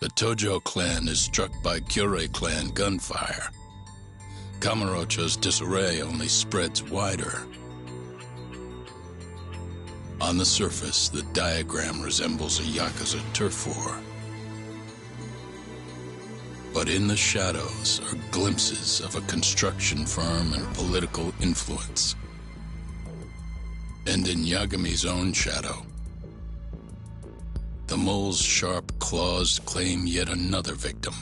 The Tojo clan is struck by Kyorei clan gunfire. Kamurocho's disarray only spreads wider. On the surface, the diagram resembles a Yakuza turf war. But in the shadows are glimpses of a construction firm and political influence. And in Yagami's own shadow, the mole's sharp claws claim yet another victim.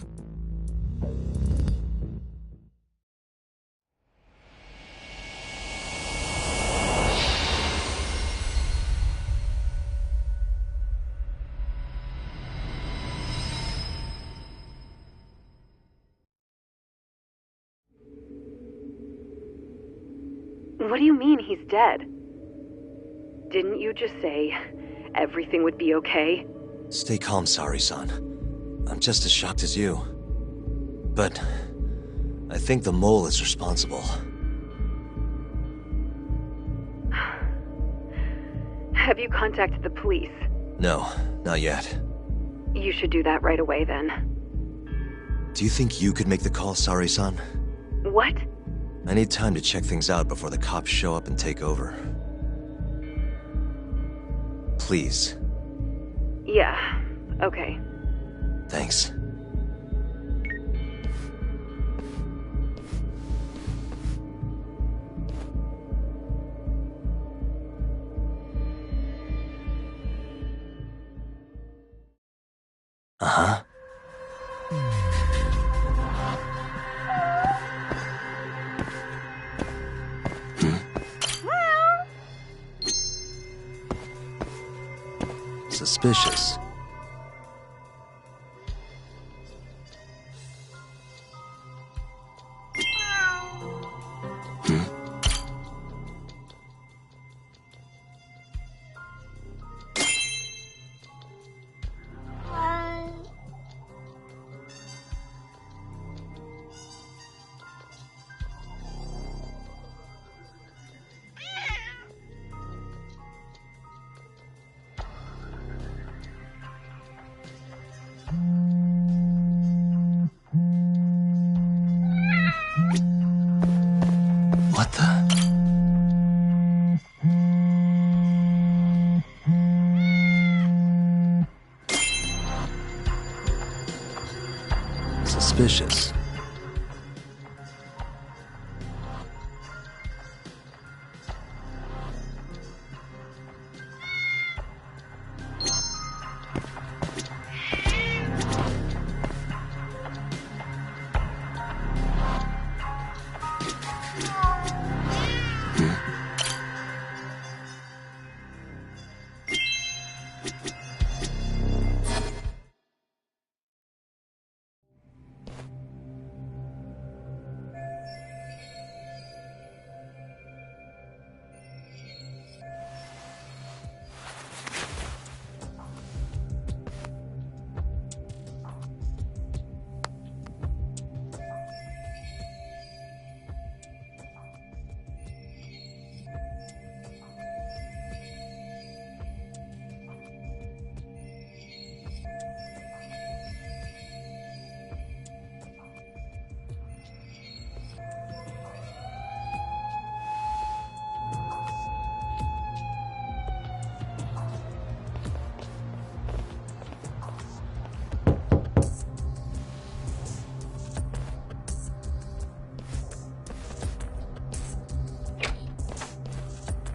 What do you mean he's dead? Didn't you just say everything would be okay? Stay calm, Sari-san. I'm just as shocked as you. But I think the mole is responsible. Have you contacted the police? No, not yet. You should do that right away then. Do you think you could make the call, Sari-san? What? I need time to check things out before the cops show up and take over. Please. Yeah, okay. Thanks. Uh-huh. Suspicious. What the? Suspicious.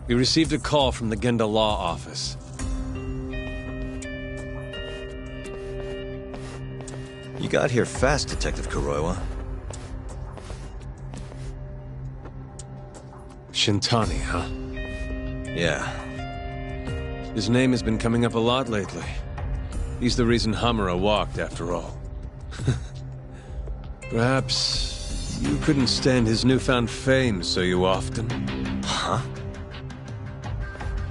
We received a call from the Genda Law Office. You got here fast, Detective Kuroiwa. Shintani, huh? Yeah. His name has been coming up a lot lately. He's the reason Hamura walked, after all. Perhaps you couldn't stand his newfound fame so you often. Huh?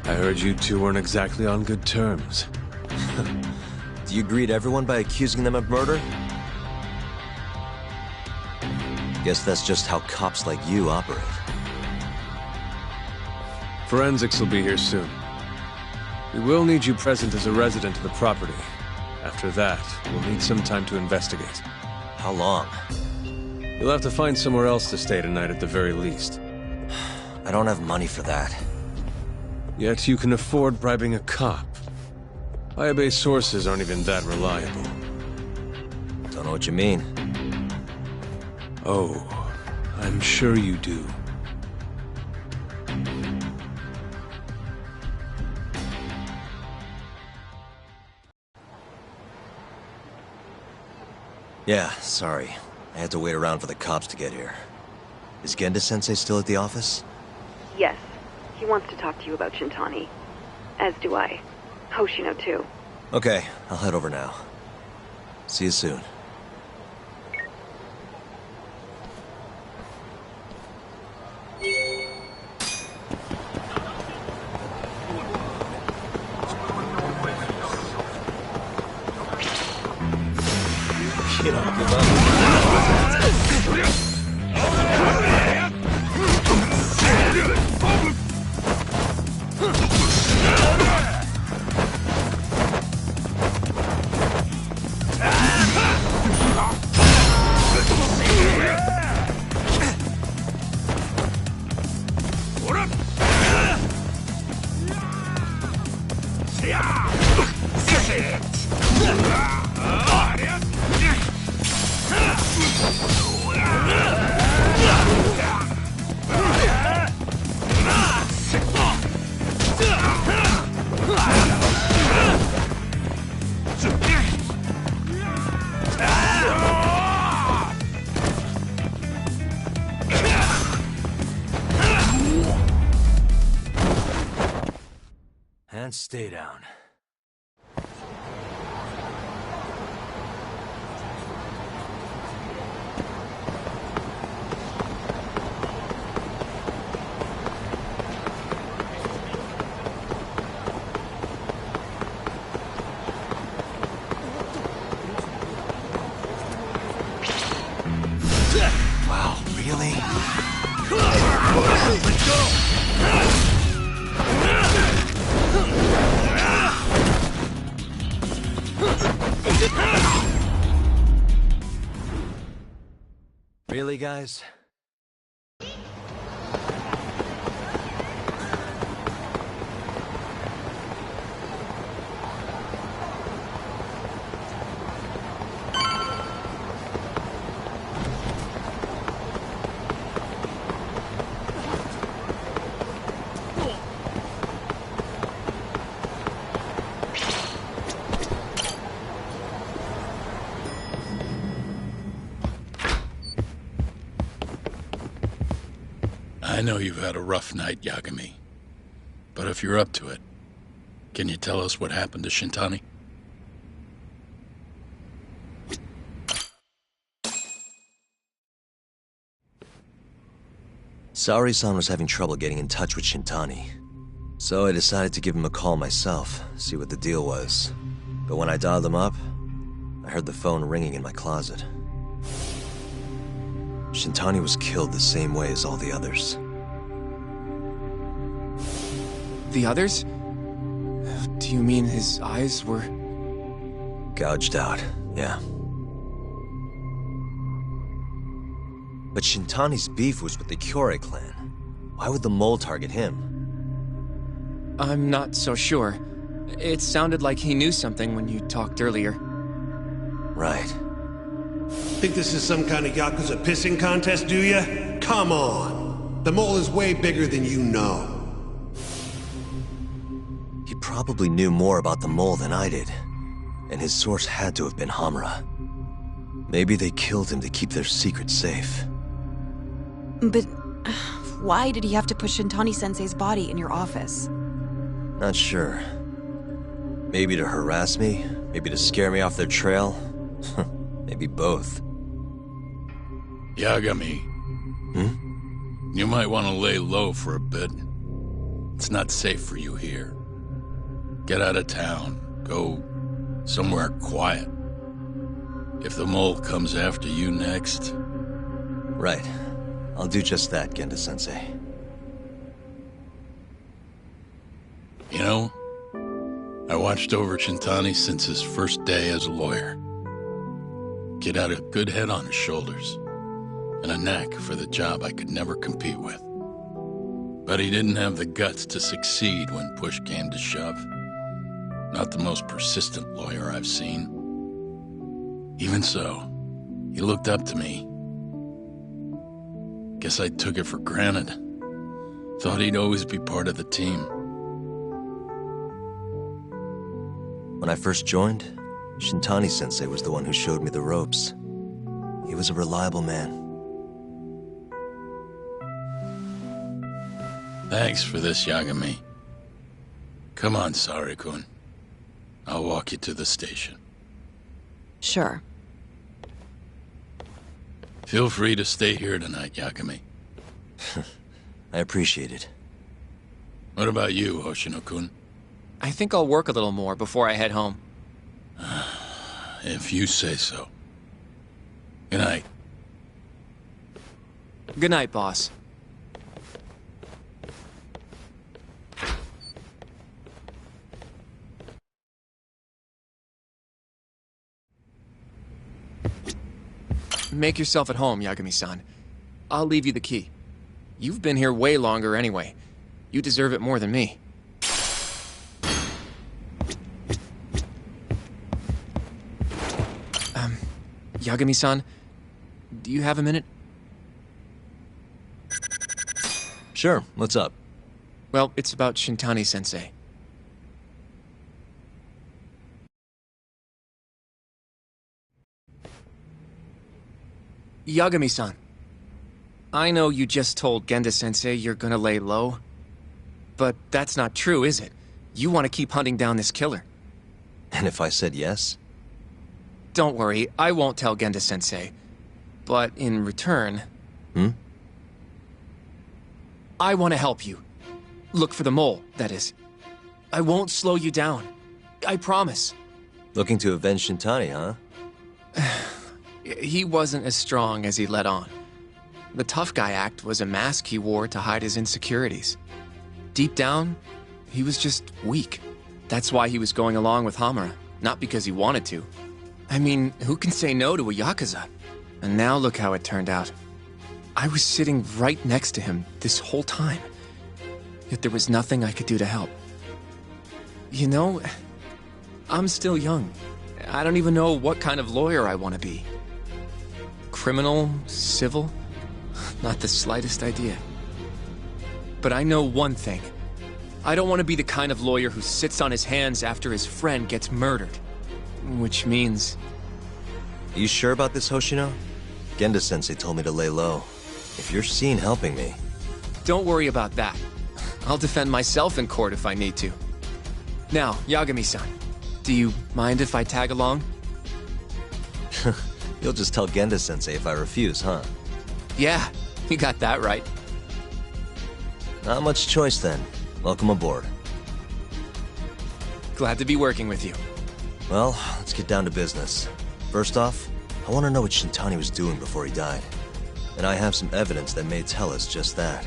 I heard you two weren't exactly on good terms. Do you greet everyone by accusing them of murder? Guess that's just how cops like you operate. Forensics will be here soon. We will need you present as a resident of the property. After that, we'll need some time to investigate. How long? You'll have to find somewhere else to stay tonight at the very least. I don't have money for that. Yet you can afford bribing a cop. Firebase sources aren't even that reliable. Don't know what you mean. Oh, I'm sure you do. Yeah, sorry. I had to wait around for the cops to get here. Is Genda-sensei still at the office? Yes. He wants to talk to you about Shintani. As do I. Hoshino, too. Okay, I'll head over now. See you soon. You don't give up. And stay down. Wow, really? Let's go! Really, guys? I know you've had a rough night, Yagami. But if you're up to it, can you tell us what happened to Shintani? Saori-san was having trouble getting in touch with Shintani. So I decided to give him a call myself, see what the deal was. But when I dialed him up, I heard the phone ringing in my closet. Shintani was killed the same way as all the others. The others? Do you mean his eyes were... Gouged out, yeah. But Shintani's beef was with the Kyorei clan. Why would the mole target him? I'm not so sure. It sounded like he knew something when you talked earlier. Right. Think this is some kind of Yakuza pissing contest, do ya? Come on! The mole is way bigger than you know. He probably knew more about the mole than I did. And his source had to have been Hamura. Maybe they killed him to keep their secret safe. But why did he have to put Shintani-sensei's body in your office? Not sure. Maybe to harass me? Maybe to scare me off their trail? Maybe both. Yagami. You might want to lay low for a bit. It's not safe for you here. Get out of town. Go somewhere quiet. If the mole comes after you next... Right. I'll do just that, Genda-sensei. You know, I watched over Shintani since his first day as a lawyer. Kid had a good head on his shoulders, and a knack for the job I could never compete with. But he didn't have the guts to succeed when push came to shove. Not the most persistent lawyer I've seen. Even so, he looked up to me. Guess I took it for granted. Thought he'd always be part of the team. When I first joined, Shintani-sensei was the one who showed me the ropes. He was a reliable man. Thanks for this, Yagami. Come on, Sari-kun. I'll walk you to the station. Sure. Feel free to stay here tonight, Yagami. I appreciate it. What about you, Hoshino-kun? I think I'll work a little more before I head home. If you say so. Good night. Good night, boss. Make yourself at home, Yagami-san. I'll leave you the key. You've been here way longer anyway. You deserve it more than me. Yagami-san, do you have a minute? Sure, what's up? Well, it's about Shintani-sensei. Yagami-san, I know you just told Genda-sensei you're gonna lay low, but that's not true, is it? You want to keep hunting down this killer. And if I said yes? Don't worry, I won't tell Genda-sensei. But in return... I want to help you. Look for the mole, that is. I won't slow you down. I promise. Looking to avenge Shintani, huh? He wasn't as strong as he let on. The tough guy act was a mask he wore to hide his insecurities. Deep down, he was just weak. That's why he was going along with Hamura, not because he wanted to. I mean, who can say no to a Yakuza? And now look how it turned out. I was sitting right next to him this whole time. Yet there was nothing I could do to help. You know, I'm still young. I don't even know what kind of lawyer I want to be. Criminal? Civil? Not the slightest idea. But I know one thing. I don't want to be the kind of lawyer who sits on his hands after his friend gets murdered. Which means... Are you sure about this, Hoshino? Genda-sensei told me to lay low. If you're seen helping me... Don't worry about that. I'll defend myself in court if I need to. Now, Yagami-san, do you mind if I tag along? You'll just tell Genda-sensei if I refuse, huh? Yeah, you got that right. Not much choice then. Welcome aboard. Glad to be working with you. Well, let's get down to business. First off, I want to know what Shintani was doing before he died. And I have some evidence that may tell us just that.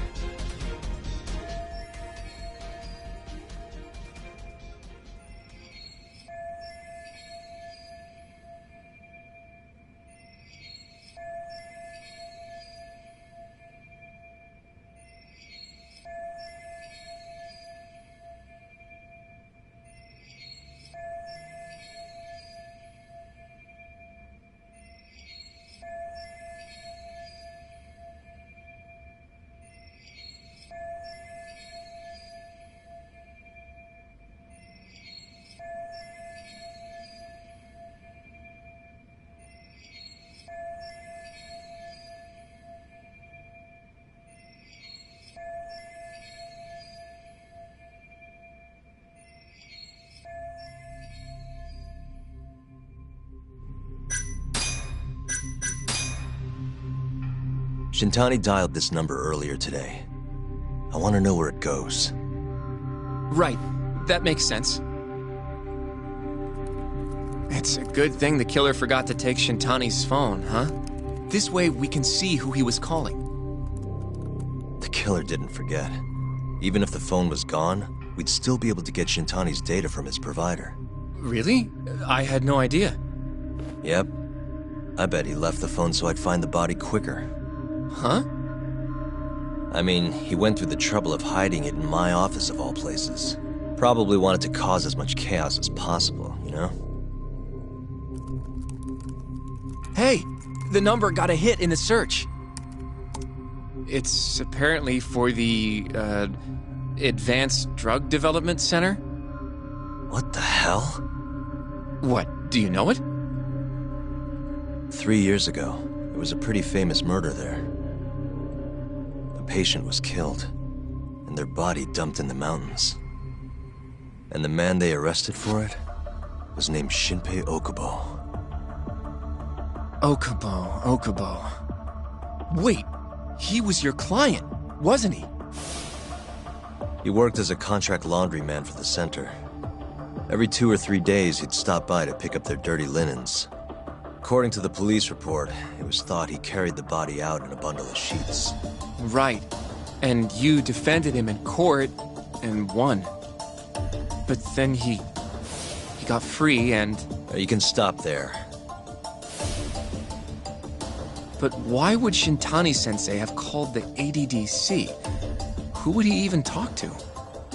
Shintani dialed this number earlier today. I want to know where it goes. Right. That makes sense. It's a good thing the killer forgot to take Shintani's phone, huh? This way we can see who he was calling. The killer didn't forget. Even if the phone was gone, we'd still be able to get Shintani's data from his provider. Really? I had no idea. Yep. I bet he left the phone so I'd find the body quicker. Huh? I mean, he went through the trouble of hiding it in my office of all places. Probably wanted to cause as much chaos as possible, you know? Hey! The number got a hit in the search. It's apparently for the, Advanced Drug Development Center? What the hell? What, do you know it? 3 years ago, there was a pretty famous murder there. A patient was killed, and their body dumped in the mountains. And the man they arrested for it was named Shinpei Okubo. Okubo. Wait, he was your client, wasn't he? He worked as a contract laundryman for the center. Every 2 or 3 days, he'd stop by to pick up their dirty linens. According to the police report, it was thought he carried the body out in a bundle of sheets. Right. And you defended him in court and won. But then he got free and... You can stop there. But why would Shintani-sensei have called the ADDC? Who would he even talk to?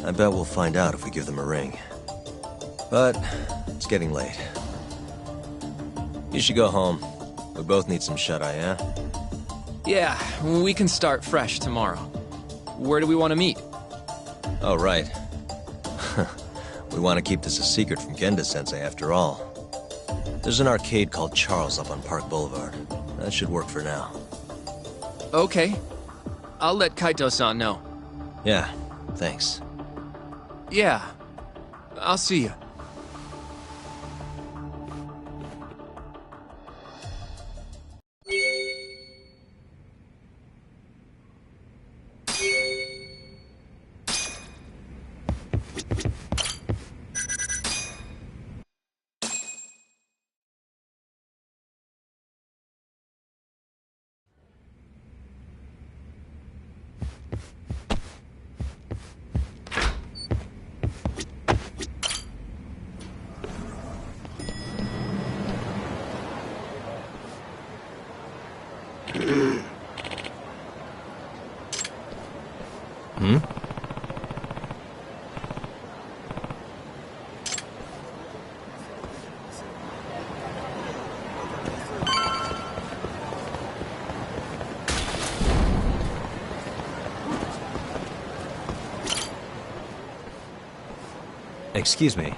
I bet we'll find out if we give them a ring. But it's getting late. You should go home. We both need some shut-eye, yeah? Yeah, we can start fresh tomorrow. Where do we want to meet? Oh, right. We want to keep this a secret from Genda-sensei after all. There's an arcade called Charles up on Park Boulevard. That should work for now. Okay. I'll let Kaito-san know. Yeah, thanks. Yeah. I'll see you. Excuse me.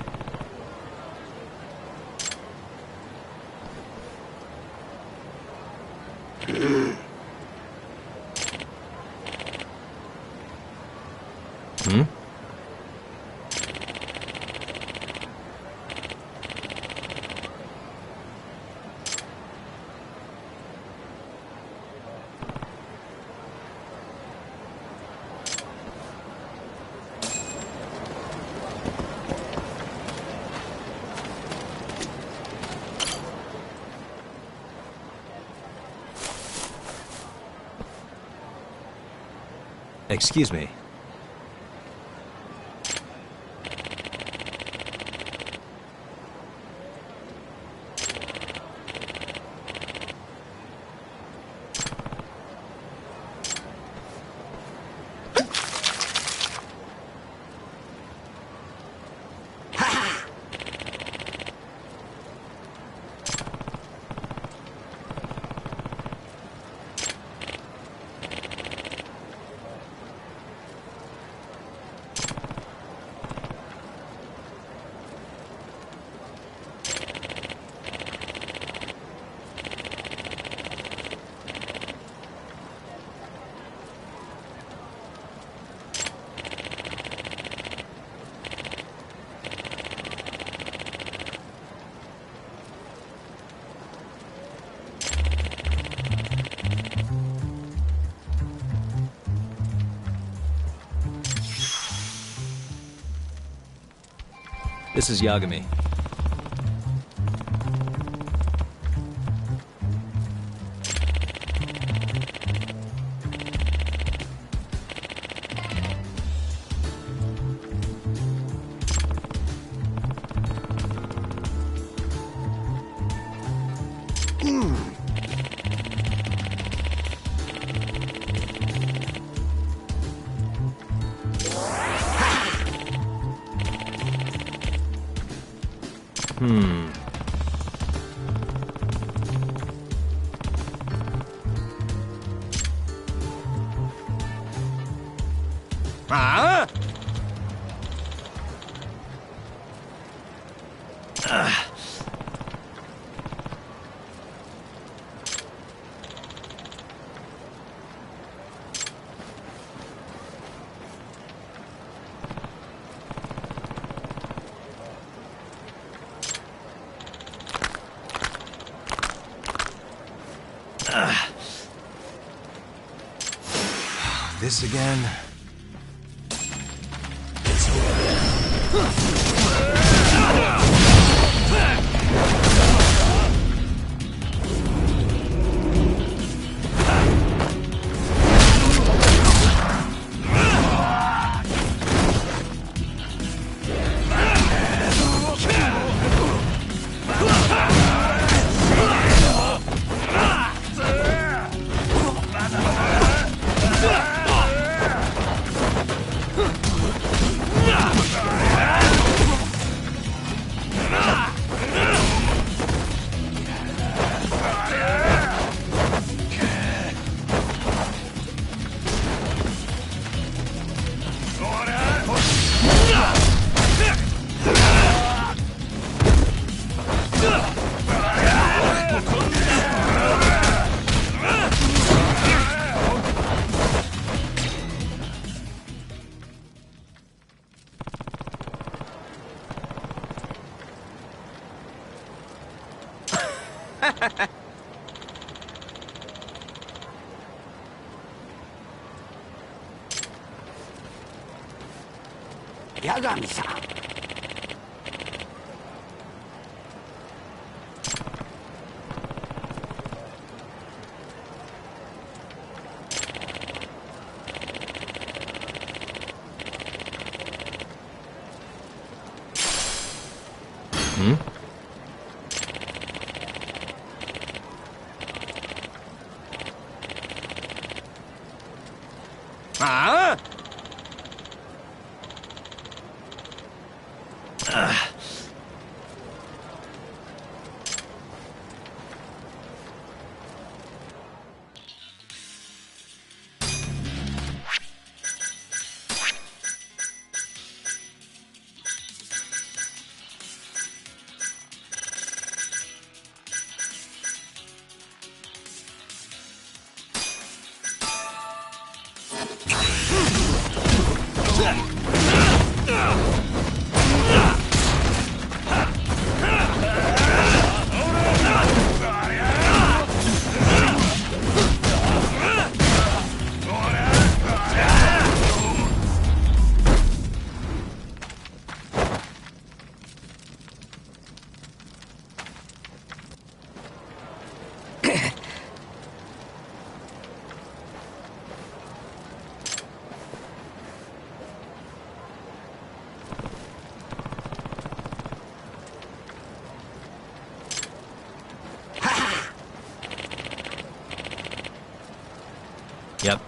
Excuse me. This is Yagami. This again? Yep.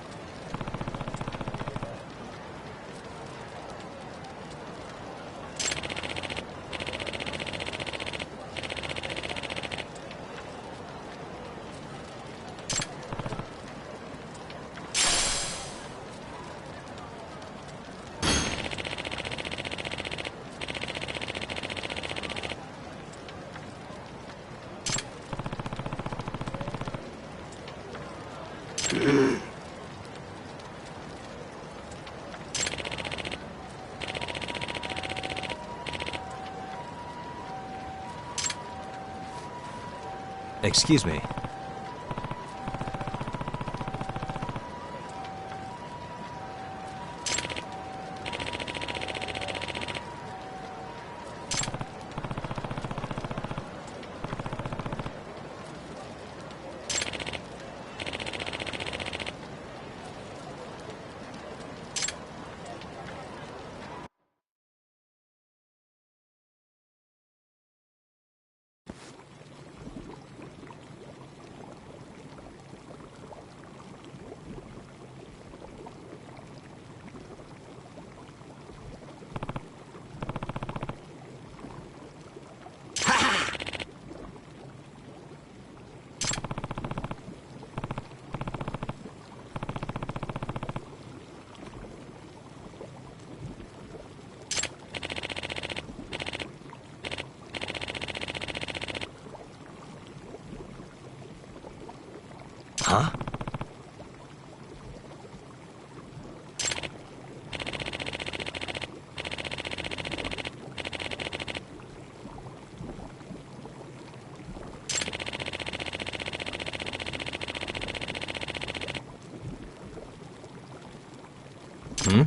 Excuse me. Huh? Hmm?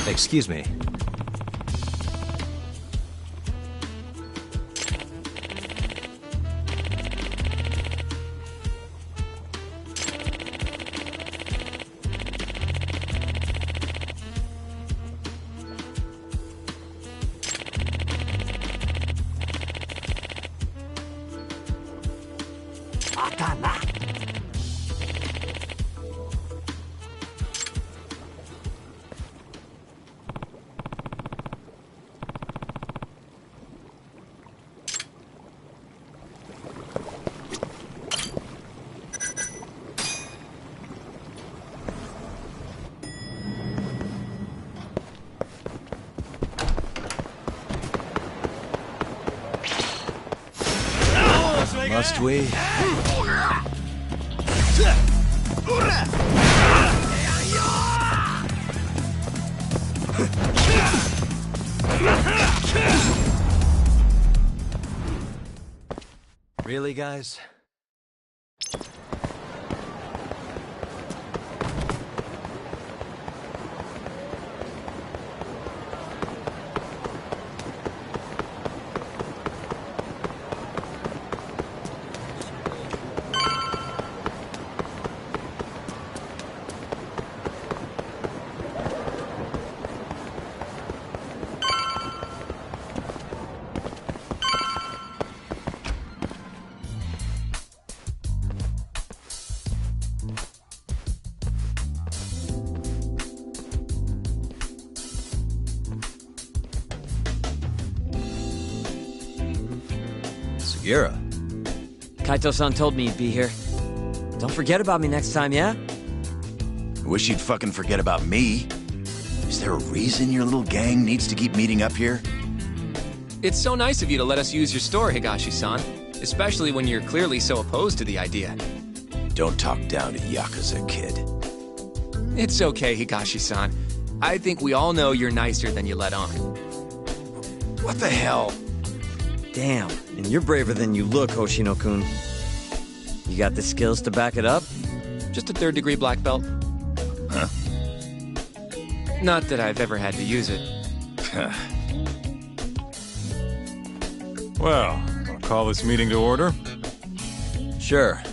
Excuse me. Must we? Really, guys? Sugiura. Kaito-san told me you'd be here. Don't forget about me next time, yeah? I wish you'd fucking forget about me. Is there a reason your little gang needs to keep meeting up here? It's so nice of you to let us use your store, Higashi-san. Especially when you're clearly so opposed to the idea. Don't talk down to Yakuza, kid. It's okay, Higashi-san. I think we all know you're nicer than you let on. What the hell? Damn, and you're braver than you look, Hoshino-kun. You got the skills to back it up? Just a third-degree black belt. Huh? Not that I've ever had to use it. Well, I'll call this meeting to order. Sure.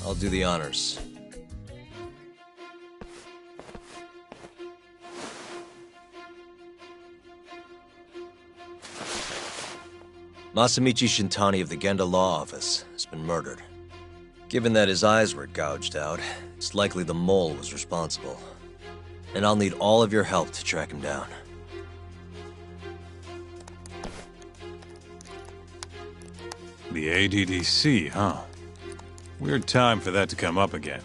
I'll do the honors. Masamichi Shintani of the Genda Law Office has been murdered. Given that his eyes were gouged out, it's likely the mole was responsible. And I'll need all of your help to track him down. The ADDC, huh? Weird time for that to come up again.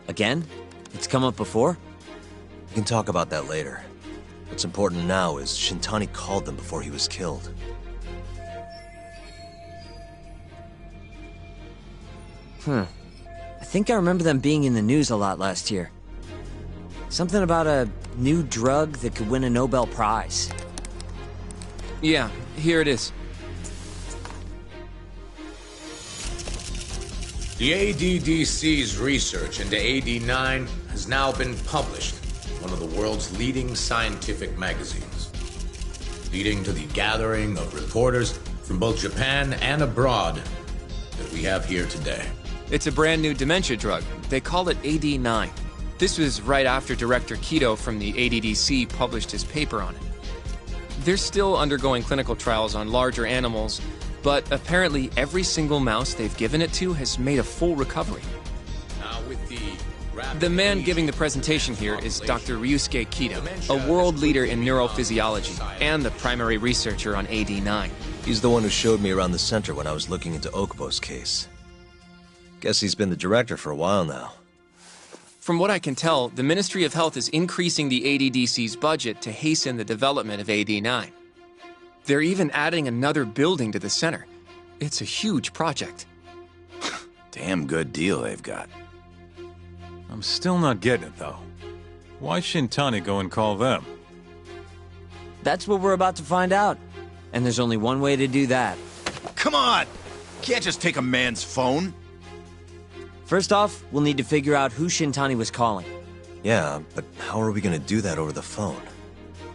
Again? It's come up before? We can talk about that later. What's important now is Shintani called them before he was killed. I think I remember them being in the news a lot last year. Something about a new drug that could win a Nobel Prize. Yeah, here it is. The ADDC's research into AD9 has now been published in one of the world's leading scientific magazines, leading to the gathering of reporters from both Japan and abroad that we have here today. It's a brand new dementia drug. They call it AD9. This was right after Director Kido from the ADDC published his paper on it. They're still undergoing clinical trials on larger animals, but apparently every single mouse they've given it to has made a full recovery. Now with the man giving the presentation here is Dr. Ryusuke Kido, a world leader in neurophysiology and the primary researcher on AD9. He's the one who showed me around the center when I was looking into Okubo's case. Guess he's been the director for a while now. From what I can tell, the Ministry of Health is increasing the ADDC's budget to hasten the development of AD9. They're even adding another building to the center. It's a huge project. Damn good deal they've got. I'm still not getting it, though. Why Shintani go and call them? That's what we're about to find out. And there's only one way to do that. Come on! Can't just take a man's phone. First off, we'll need to figure out who Shintani was calling. Yeah, but how are we gonna do that over the phone?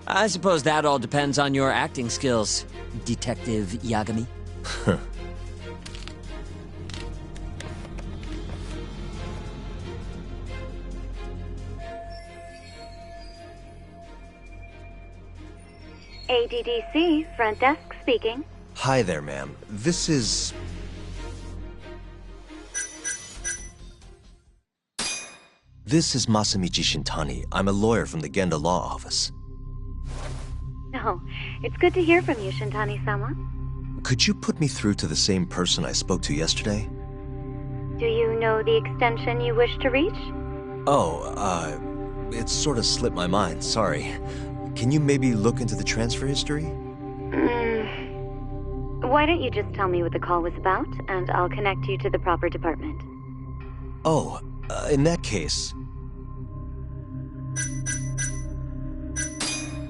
I suppose that all depends on your acting skills, Detective Yagami. ADDC, front desk speaking. Hi there, ma'am. This is... This is Masamichi Shintani. I'm a lawyer from the Genda Law Office. Oh, it's good to hear from you, Shintani-sama. Could you put me through to the same person I spoke to yesterday? Do you know the extension you wish to reach? Oh, it sort of slipped my mind, sorry. Can you maybe look into the transfer history? Why don't you just tell me what the call was about, and I'll connect you to the proper department. Oh, in that case...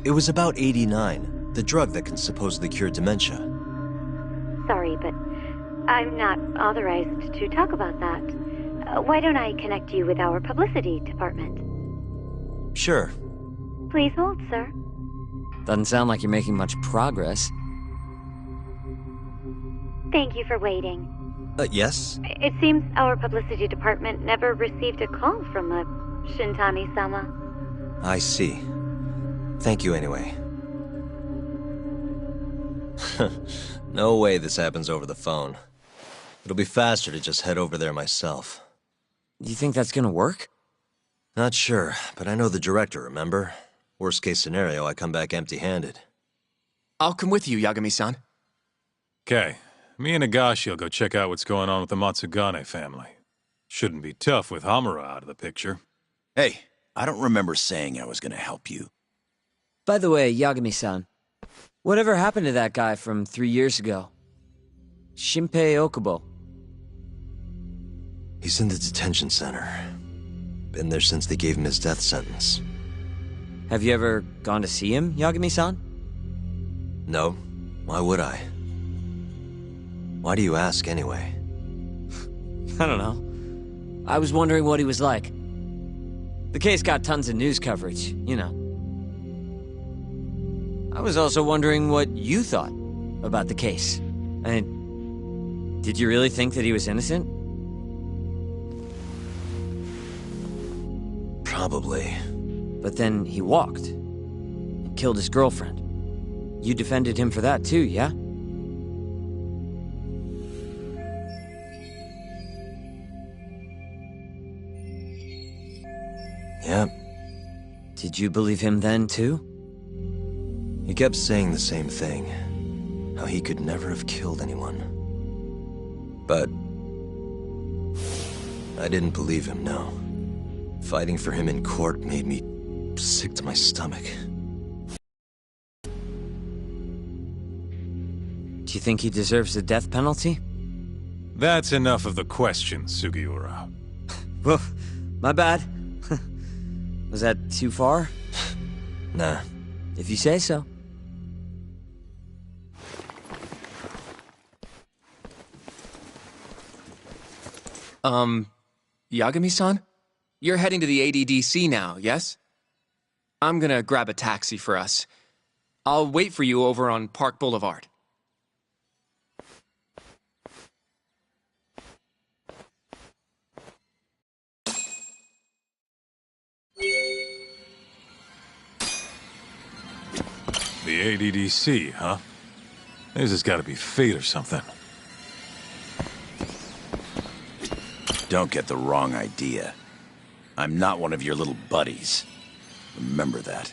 It was about AD9, the drug that can supposedly cure dementia. Sorry, but I'm not authorized to talk about that. Why don't I connect you with our publicity department? Sure. Please hold, sir. Doesn't sound like you're making much progress. Thank you for waiting. Yes? It seems our publicity department never received a call from a Shintani-sama. I see. Thank you anyway. No way this happens over the phone. It'll be faster to just head over there myself. You think that's gonna work? Not sure, but I know the director, remember? Worst case scenario, I come back empty-handed. I'll come with you, Yagami-san. Okay. Me and Nagashi will go check out what's going on with the Matsugane family. Shouldn't be tough with Hamura out of the picture. Hey, I don't remember saying I was gonna help you. By the way, Yagami-san, whatever happened to that guy from 3 years ago? Shinpei Okubo. He's in the detention center. Been there since they gave him his death sentence. Have you ever gone to see him, Yagami-san? No. Why would I? Why do you ask, anyway? I don't know. I was wondering what he was like. The case got tons of news coverage, you know. I was also wondering what you thought about the case. I mean, did you really think that he was innocent? Probably. But then he walked and killed his girlfriend. You defended him for that too, yeah? Yep. Did you believe him then too? He kept saying the same thing. How he could never have killed anyone. But... I didn't believe him, no. Fighting for him in court made me sick to my stomach. Do you think he deserves the death penalty? That's enough of the questions, Sugiura. Whoa, my bad. Was that too far? Nah. If you say so. Yagami-san? You're heading to the ADDC now, yes? I'm gonna grab a taxi for us. I'll wait for you over on Park Boulevard. The ADDC, huh? This has got to be fate or something. Don't get the wrong idea. I'm not one of your little buddies. Remember that.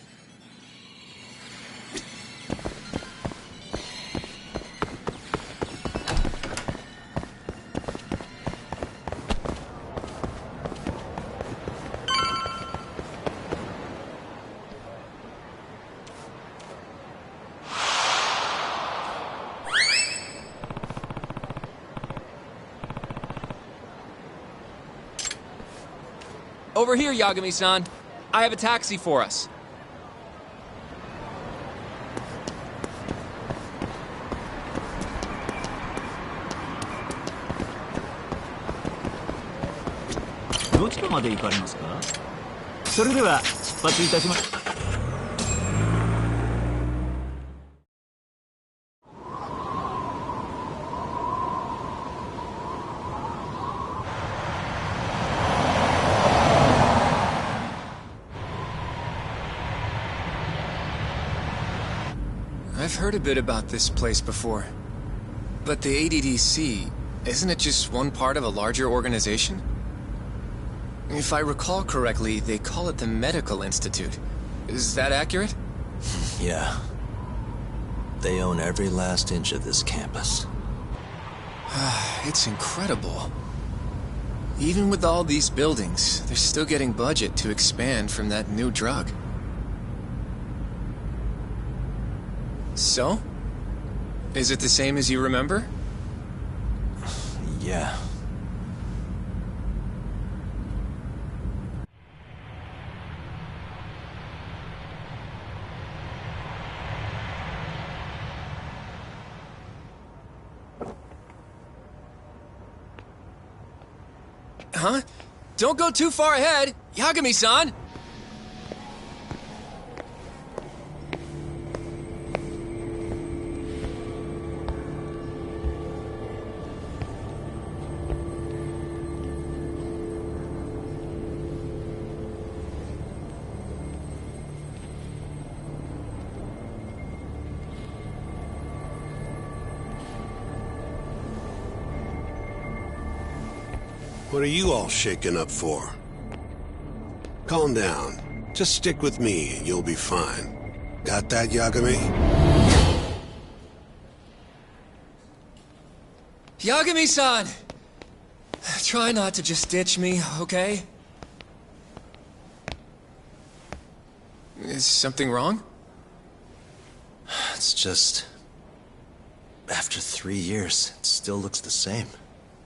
Over here, Yagami-san. I have a taxi for us. I've heard a bit about this place before. But the ADDC, isn't it just one part of a larger organization? If I recall correctly, they call it the Medical Institute. Is that accurate? Yeah. They own every last inch of this campus. It's incredible. Even with all these buildings, they're still getting budget to expand from that new drug. So? Is it the same as you remember? Yeah. Huh? Don't go too far ahead! Yagami-san! What are you all shaken up for? Calm down. Just stick with me and you'll be fine. Got that, Yagami? Yagami-san! Try not to just ditch me, okay? Is something wrong? It's just... after 3 years, it still looks the same.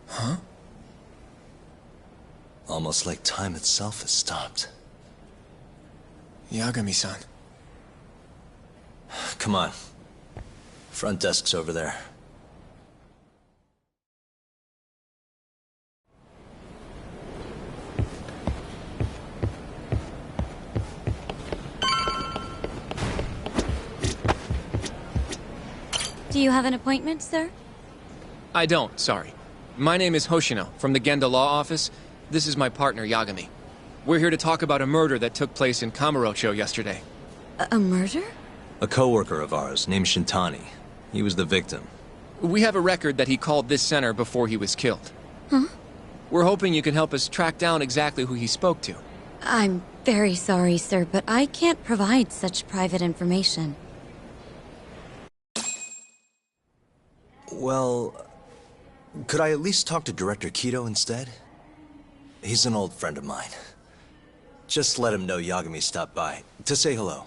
Huh? Almost like time itself has stopped. Yagami-san. Come on. Front desk's over there. Do you have an appointment, sir? I don't, sorry. My name is Hoshino, from the Genda Law Office. This is my partner, Yagami. We're here to talk about a murder that took place in Kamurocho yesterday. A murder? A coworker of ours, named Shintani. He was the victim. We have a record that he called this center before he was killed. Huh? We're hoping you can help us track down exactly who he spoke to. I'm very sorry, sir, but I can't provide such private information. Well, could I at least talk to Director Kido instead? He's an old friend of mine. Just let him know Yagami stopped by, to say hello.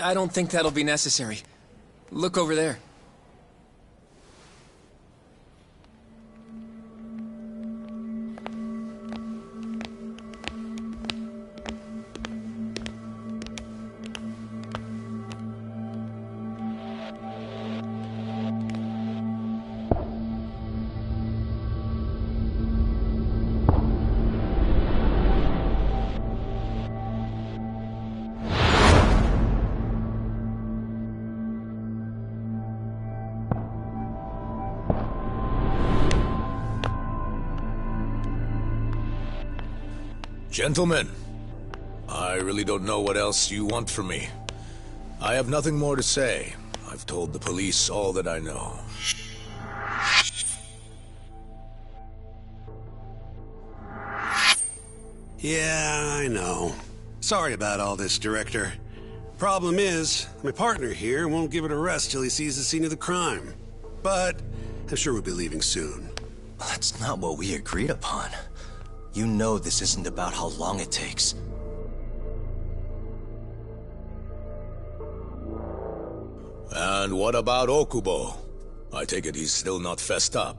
I don't think that'll be necessary. Look over there. Gentlemen, I really don't know what else you want from me. I have nothing more to say. I've told the police all that I know. Yeah, I know. Sorry about all this, Director. Problem is, my partner here won't give it a rest till he sees the scene of the crime. But I'm sure we'll be leaving soon. That's not what we agreed upon. You know this isn't about how long it takes. And what about Okubo? I take it he's still not fessed up.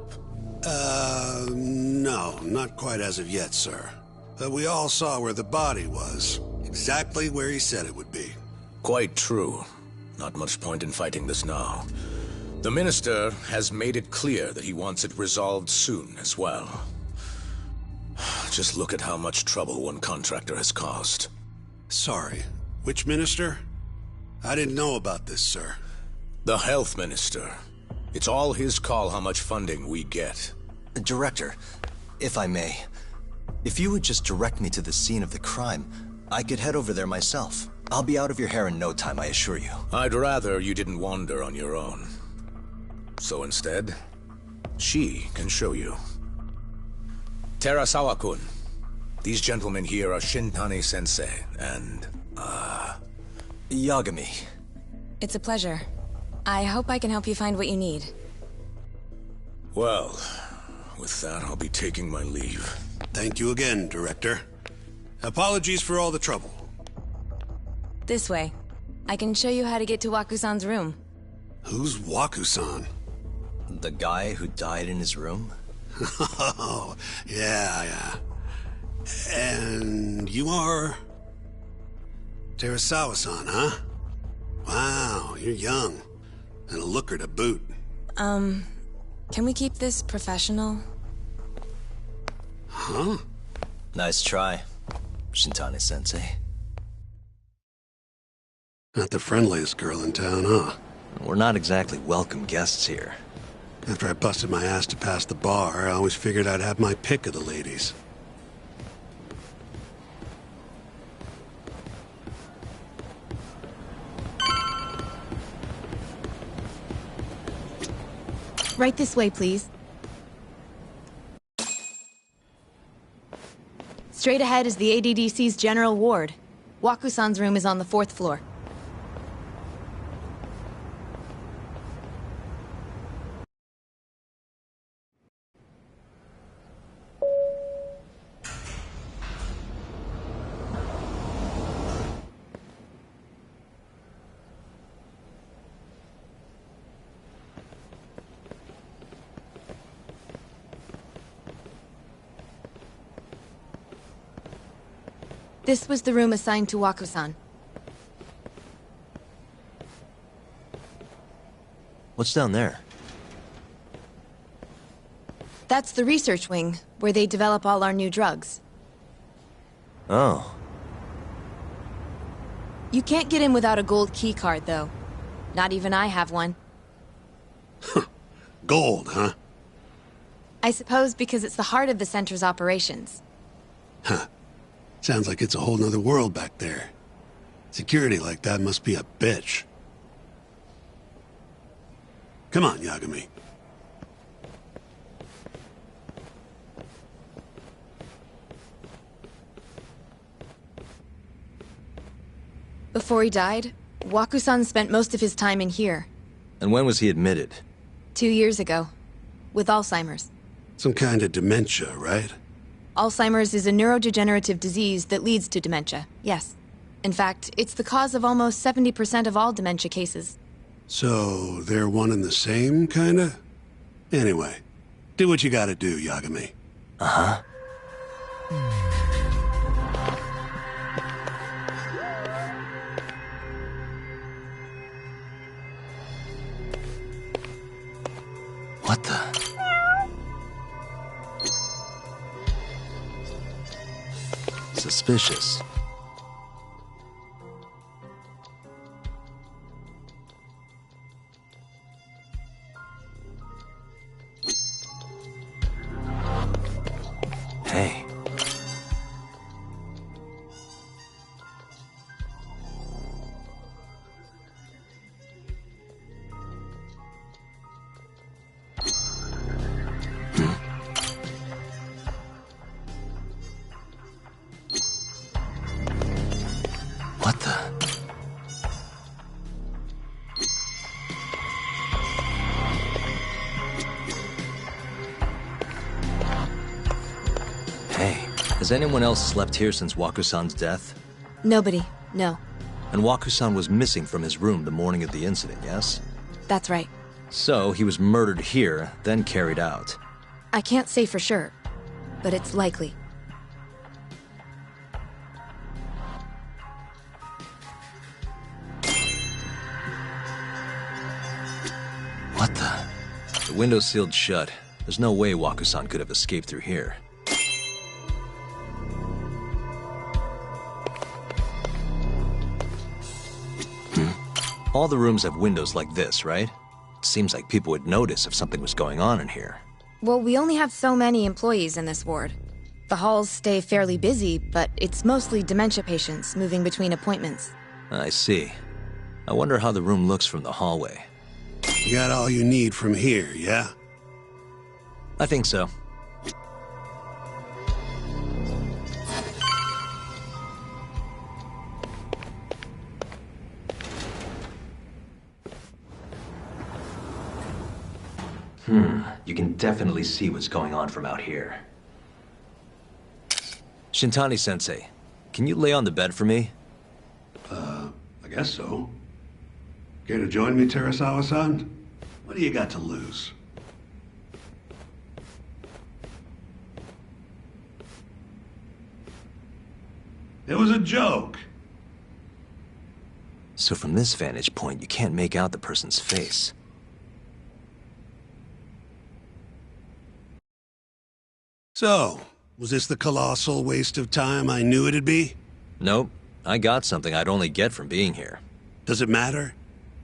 No, not quite as of yet, sir. But we all saw where the body was. Exactly where he said it would be. Quite true. Not much point in fighting this now. The Minister has made it clear that he wants it resolved soon as well. Just look at how much trouble one contractor has caused. Sorry, which minister? I didn't know about this, sir. The Health Minister. It's all his call how much funding we get. Director, if I may, if you would just direct me to the scene of the crime, I could head over there myself. I'll be out of your hair in no time, I assure you. I'd rather you didn't wander on your own. So instead, she can show you. Terasawa-kun, these gentlemen here are Shintani-sensei and, Yagami. It's a pleasure. I hope I can help you find what you need. Well, with that, I'll be taking my leave. Thank you again, Director. Apologies for all the trouble. This way. I can show you how to get to Waku-san's room. Who's Waku-san? The guy who died in his room? Oh, yeah. And you are... Terasawa-san, huh? Wow, you're young. And a looker to boot. Can we keep this professional? Huh? Nice try, Shintani-sensei. Not the friendliest girl in town, huh? We're not exactly welcome guests here. After I busted my ass to pass the bar, I always figured I'd have my pick of the ladies. Right this way, please. Straight ahead is the ADDC's general ward. Waku-san's room is on the 4th floor. This was the room assigned to Waku-san. What's down there? That's the research wing, where they develop all our new drugs. Oh. You can't get in without a gold key card, though. Not even I have one. Gold, huh? I suppose because it's the heart of the center's operations. Huh. Sounds like it's a whole nother world back there. Security like that must be a bitch. Come on, Yagami. Before he died, Waku-san spent most of his time in here. And when was he admitted? 2 years ago. With Alzheimer's. Some kind of dementia, right? Alzheimer's is a neurodegenerative disease that leads to dementia, yes. In fact, it's the cause of almost 70% of all dementia cases. So, they're one and the same, kinda? Anyway, do what you gotta do, Yagami. Uh-huh. What the? Suspicious. Hey. What the? Hey, has anyone else slept here since Waku-san's death? Nobody, no. And Waku-san was missing from his room the morning of the incident, yes? That's right. So, he was murdered here, then carried out. I can't say for sure, but it's likely. What the? The window's sealed shut. There's no way Waku-san could have escaped through here. All the rooms have windows like this, right? Seems like people would notice if something was going on in here. Well, we only have so many employees in this ward. The halls stay fairly busy, but it's mostly dementia patients moving between appointments. I see. I wonder how the room looks from the hallway. You got all you need from here, yeah? I think so. You can definitely see what's going on from out here. Shintani-sensei, can you lay on the bed for me? I guess so. Care to join me, Terasawa-san? What do you got to lose? It was a joke. So from this vantage point, you can't make out the person's face. So, was this the colossal waste of time I knew it'd be? Nope. I got something I'd only get from being here. Does it matter?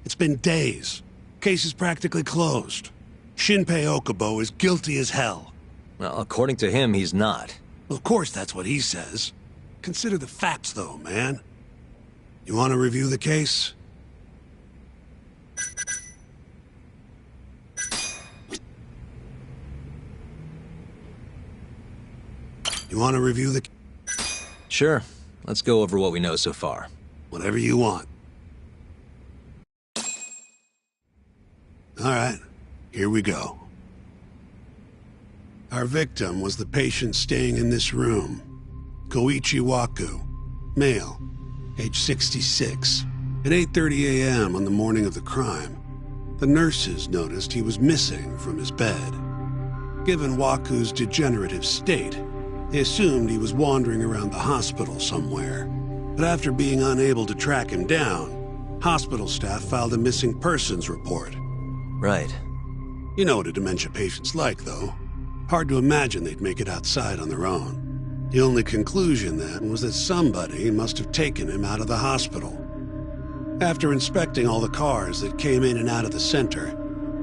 It's been days. Case is practically closed. Shinpei Okubo is guilty as hell. Well, according to him, he's not. Well, of course that's what he says. Consider the facts, though, man. You want to review the case? You want to review the... Sure. Let's go over what we know so far. Whatever you want. All right, here we go. Our victim was the patient staying in this room. Koichi Waku, male, age 66. At 8:30 a.m. on the morning of the crime, the nurses noticed he was missing from his bed. Given Waku's degenerative state, they assumed he was wandering around the hospital somewhere. But after being unable to track him down, hospital staff filed a missing persons report. Right. You know what a dementia patient's like, though. Hard to imagine they'd make it outside on their own. The only conclusion then was that somebody must have taken him out of the hospital. After inspecting all the cars that came in and out of the center,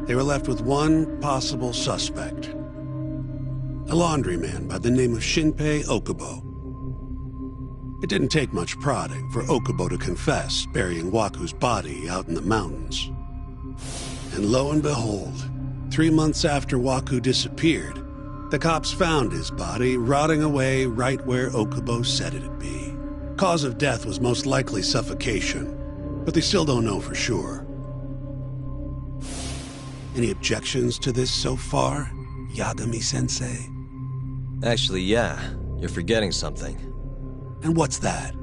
they were left with one possible suspect. A laundryman by the name of Shinpei Okubo. It didn't take much prodding for Okubo to confess burying Waku's body out in the mountains. And lo and behold, 3 months after Waku disappeared, the cops found his body rotting away right where Okubo said it'd be. Cause of death was most likely suffocation, but they still don't know for sure. Any objections to this so far, Yagami-sensei? Actually, yeah. You're forgetting something. And what's that?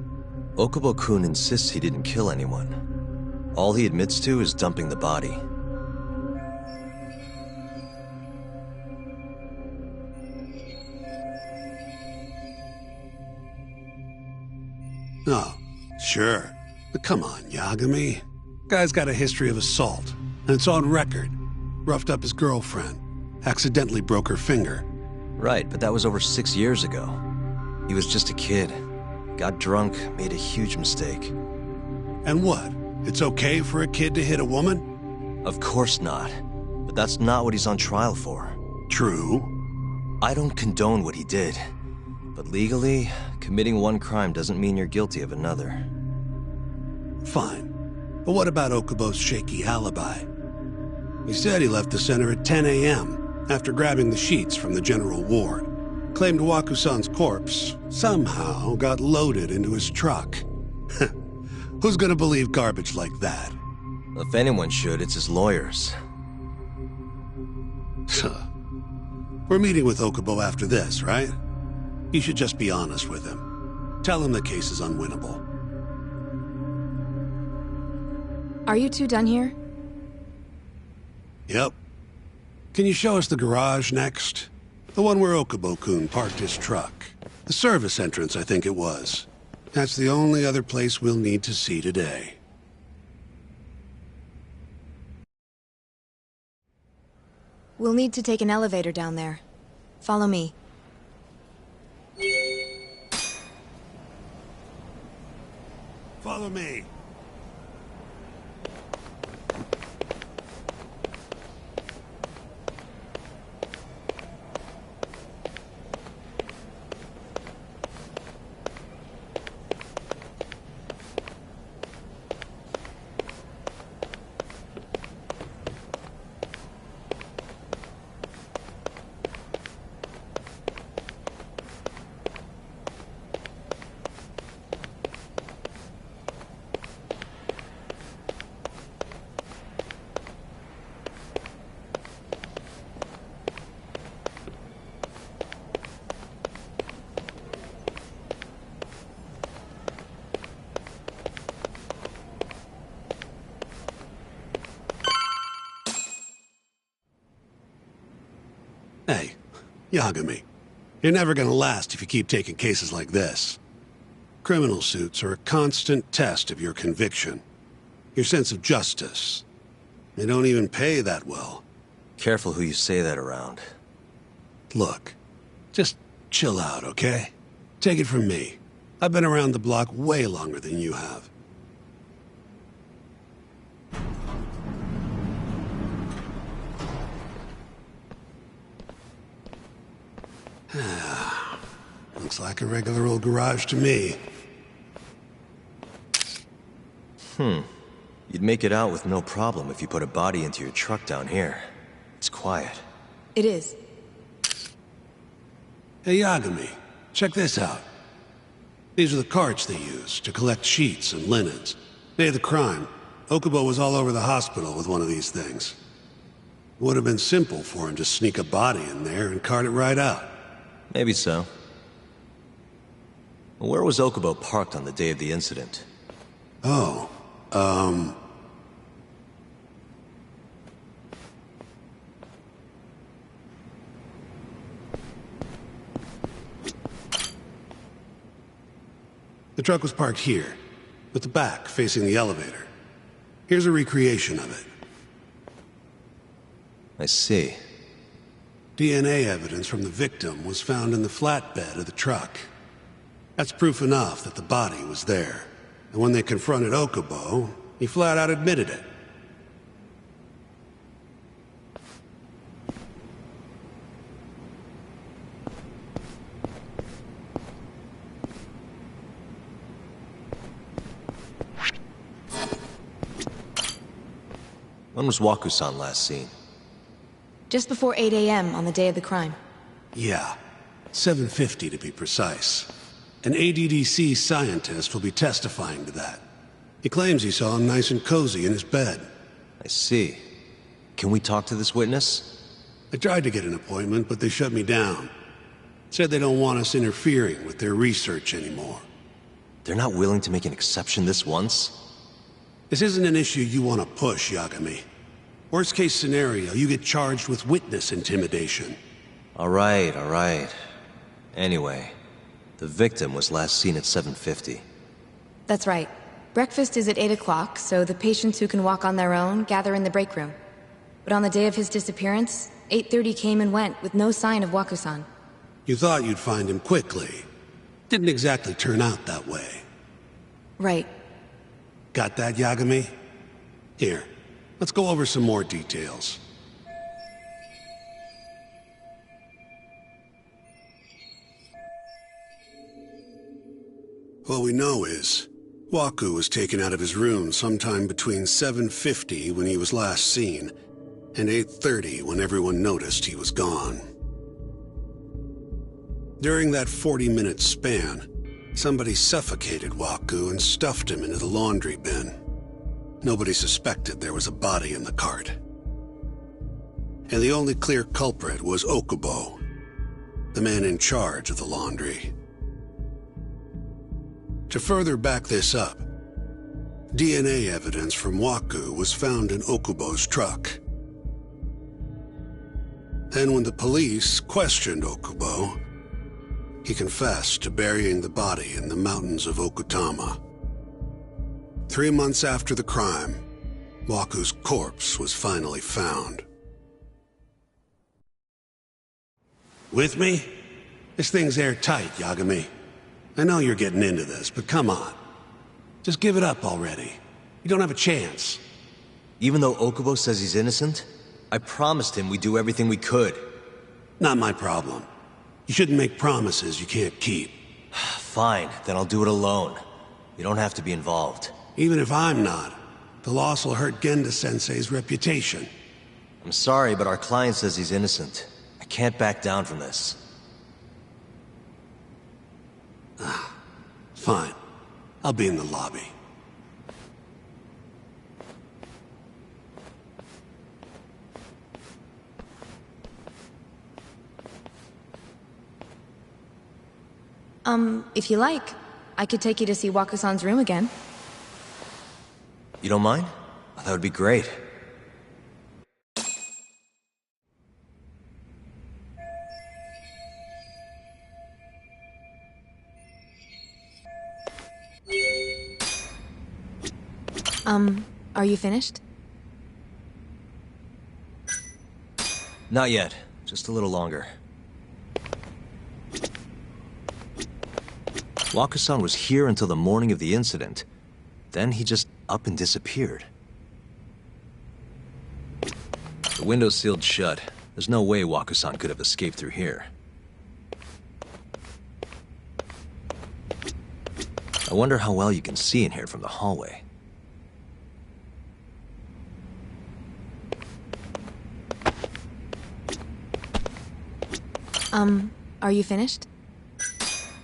Okubo-kun insists he didn't kill anyone. All he admits to is dumping the body. Oh, sure. But come on, Yagami. Guy's got a history of assault, and it's on record. Roughed up his girlfriend. Accidentally broke her finger. Right, but that was over 6 years ago. He was just a kid. Got drunk, made a huge mistake. And what? It's okay for a kid to hit a woman? Of course not. But that's not what he's on trial for. True. I don't condone what he did. But legally, committing one crime doesn't mean you're guilty of another. Fine. But what about Okubo's shaky alibi? He said he left the center at 10 a.m. after grabbing the sheets from the general ward. Claimed Wakusan's corpse somehow got loaded into his truck. Who's gonna believe garbage like that? If anyone should, it's his lawyers. We're meeting with Okubo after this, right? You should just be honest with him. Tell him the case is unwinnable. Are you two done here? Yep. Can you show us the garage next? The one where Okubo-kun parked his truck. The service entrance, I think it was. That's the only other place we'll need to see today. We'll need to take an elevator down there. Follow me. Follow me. Hey, Yagami. You're never gonna last if you keep taking cases like this. Criminal suits are a constant test of your conviction. Your sense of justice. They don't even pay that well. Careful who you say that around. Look, just chill out, okay? Take it from me. I've been around the block way longer than you have. Looks like a regular old garage to me. You'd make it out with no problem if you put a body into your truck down here. It's quiet. It is. Hey, Yagami, check this out. These are the carts they use to collect sheets and linens. Day of the crime, Okubo was all over the hospital with one of these things. It would have been simple for him to sneak a body in there and cart it right out. Maybe so. Where was Okubo parked on the day of the incident? Oh, the truck was parked here, with the back facing the elevator. Here's a recreation of it. I see. DNA evidence from the victim was found in the flatbed of the truck. That's proof enough that the body was there. And when they confronted Okubo, he flat out admitted it. When was Wakusan last seen? Just before 8 a.m. on the day of the crime. Yeah, 7:50 to be precise. An ADDC scientist will be testifying to that. He claims he saw him nice and cozy in his bed. I see. Can we talk to this witness? I tried to get an appointment, but they shut me down. Said they don't want us interfering with their research anymore. They're not willing to make an exception this once? This isn't an issue you want to push, Yagami. Worst case scenario, you get charged with witness intimidation. All right. Anyway, the victim was last seen at 7:50. That's right. Breakfast is at 8 o'clock, so the patients who can walk on their own gather in the break room. But on the day of his disappearance, 8:30 came and went with no sign of Waku-san. You thought you'd find him quickly. Didn't exactly turn out that way. Right. Got that, Yagami? Here, let's go over some more details. What we know is, Waku was taken out of his room sometime between 7:50 when he was last seen, and 8:30 when everyone noticed he was gone. During that 40-minute span, somebody suffocated Waku and stuffed him into the laundry bin. Nobody suspected there was a body in the cart. And the only clear culprit was Okubo, the man in charge of the laundry. To further back this up, DNA evidence from Waku was found in Okubo's truck. Then when the police questioned Okubo, he confessed to burying the body in the mountains of Okutama. 3 months after the crime, Waku's corpse was finally found. With me? This thing's airtight, Yagami. I know you're getting into this, but come on. Just give it up already. You don't have a chance. Even though Okubo says he's innocent, I promised him we'd do everything we could. Not my problem. You shouldn't make promises you can't keep. Fine, then I'll do it alone. You don't have to be involved. Even if I'm not, the loss will hurt Genda-sensei's reputation. I'm sorry, but our client says he's innocent. I can't back down from this. Fine. I'll be in the lobby. If you like, I could take you to see Waku-san's room again. You don't mind? That would be great. Are you finished? Not yet. Just a little longer. Waku-san was here until the morning of the incident. Then he just up and disappeared. The window's sealed shut. There's no way Waku-san could have escaped through here. I wonder how well you can see in here from the hallway. Are you finished?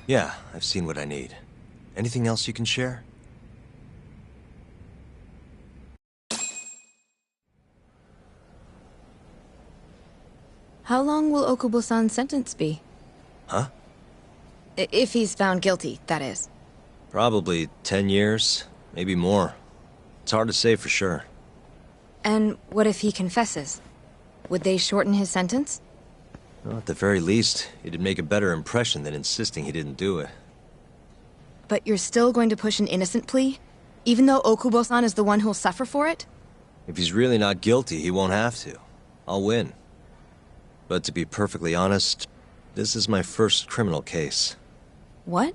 Yeah, I've seen what I need. Anything else you can share? How long will Okubo-san's sentence be? Huh? If he's found guilty, that is. Probably 10 years, maybe more. It's hard to say for sure. And what if he confesses? Would they shorten his sentence? Well, at the very least, it'd make a better impression than insisting he didn't do it. But you're still going to push an innocent plea? Even though Okubo-san is the one who'll suffer for it? If he's really not guilty, he won't have to. I'll win. But to be perfectly honest, this is my first criminal case. What?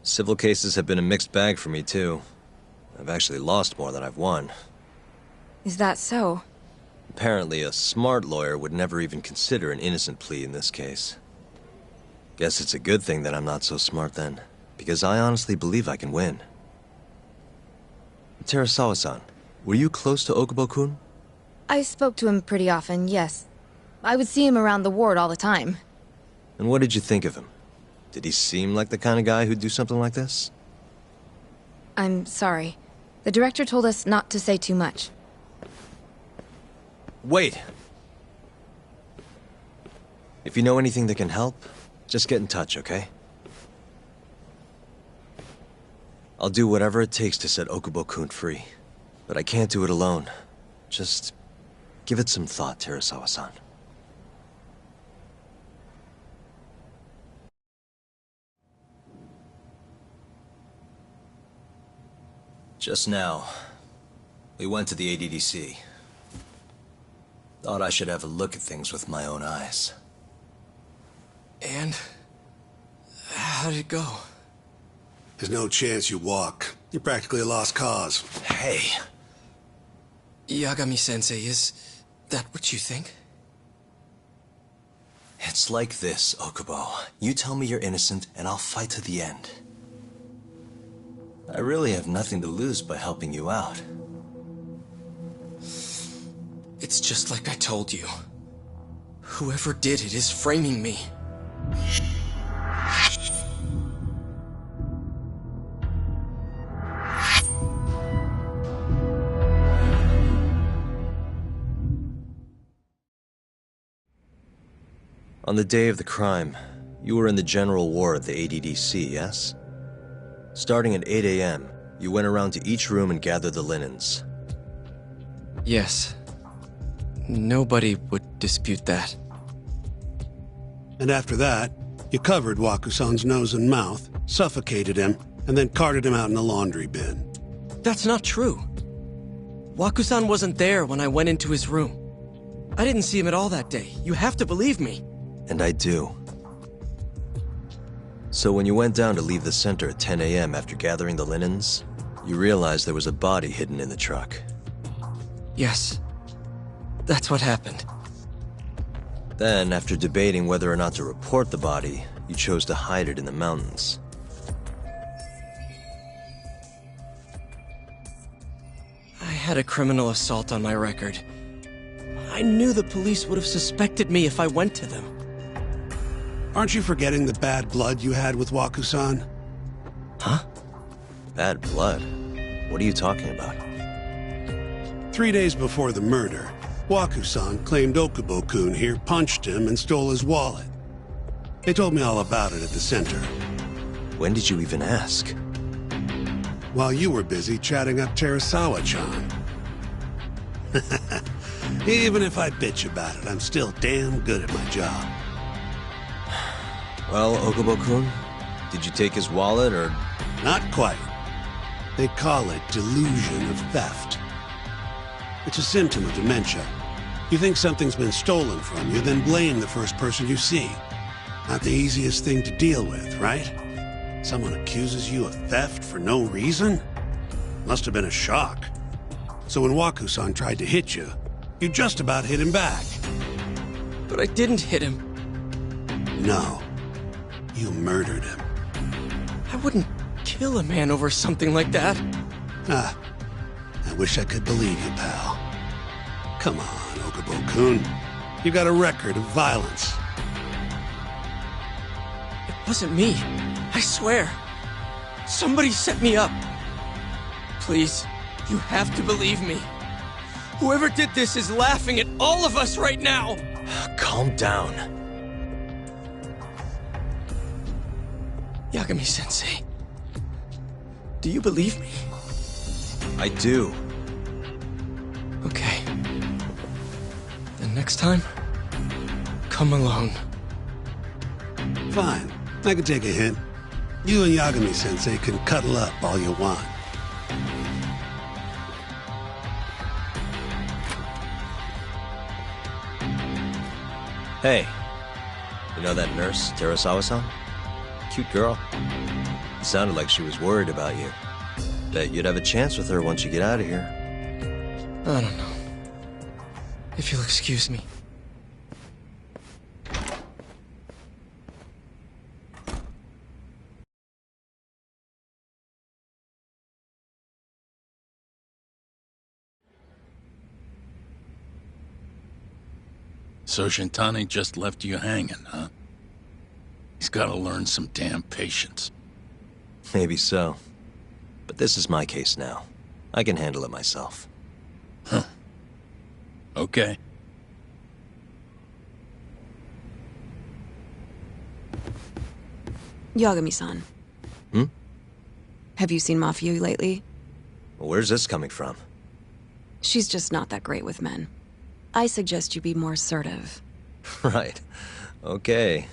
Civil cases have been a mixed bag for me, too. I've actually lost more than I've won. Is that so? Apparently, a smart lawyer would never even consider an innocent plea in this case. Guess it's a good thing that I'm not so smart then, because I honestly believe I can win. Terasawa-san, were you close to Okubo-kun? I spoke to him pretty often, yes. I would see him around the ward all the time. And what did you think of him? Did he seem like the kind of guy who'd do something like this? I'm sorry. The director told us not to say too much. Wait! If you know anything that can help, Just get in touch, okay? I'll do whatever it takes to set Okubo-kun free. But I can't do it alone. Just give it some thought, Terasawa-san. Just now, we went to the ADDC. Thought I should have a look at things with my own eyes. And? How did it go? There's no chance you walk. You're practically a lost cause. Hey. Yagami-sensei, is that what you think? It's like this, Okubo. You tell me you're innocent, and I'll fight to the end. I really have nothing to lose by helping you out. It's just like I told you. Whoever did it is framing me. On the day of the crime, you were in the general ward at the ADDC, yes? Starting at 8 a.m., you went around to each room and gathered the linens. Yes. Nobody would dispute that. And after that, you covered Wakusan's nose and mouth, suffocated him, and then carted him out in a laundry bin. That's not true. Wakusan wasn't there when I went into his room. I didn't see him at all that day. You have to believe me. And I do. So when you went down to leave the center at 10 a.m. after gathering the linens, you realized there was a body hidden in the truck. Yes. That's what happened. Then, after debating whether or not to report the body, you chose to hide it in the mountains. I had a criminal assault on my record. I knew the police would have suspected me if I went to them. Aren't you forgetting the bad blood you had with Wakusan? Huh? Bad blood? What are you talking about? 3 days before the murder, Wakusan claimed Okubo-kun here punched him and stole his wallet. They told me all about it at the center. When did you even ask? While you were busy chatting up Terasawa-chan. Even if I bitch about it, I'm still damn good at my job. Well, Okubo-kun, did you take his wallet, or...? Not quite. They call it delusion of theft. It's a symptom of dementia. You think something's been stolen from you, then blame the first person you see. Not the easiest thing to deal with, right? Someone accuses you of theft for no reason? Must have been a shock. So when Wakusan tried to hit you, you just about hit him back. But I didn't hit him. No. You murdered him. I wouldn't kill a man over something like that. Ah, I wish I could believe you, pal. Come on, Okubo-kun. You got a record of violence. It wasn't me. I swear. Somebody set me up. Please, you have to believe me. Whoever did this is laughing at all of us right now. Calm down. Yagami-sensei, do you believe me? I do. Okay. Then next time, come alone. Fine. I can take a hint. You and Yagami-sensei can cuddle up all you want. Hey, you know that nurse, Terasawa-san? Cute girl. It sounded like she was worried about you. Bet you'd have a chance with her once you get out of here. I don't know. If you'll excuse me. So Shintani just left you hanging, huh? He's gotta learn some damn patience. Maybe so. But this is my case now. I can handle it myself. Huh. Okay. Yagami-san. Hmm? Have you seen Mafia lately? Where's this coming from? She's just not that great with men. I suggest you be more assertive. Right. Okay.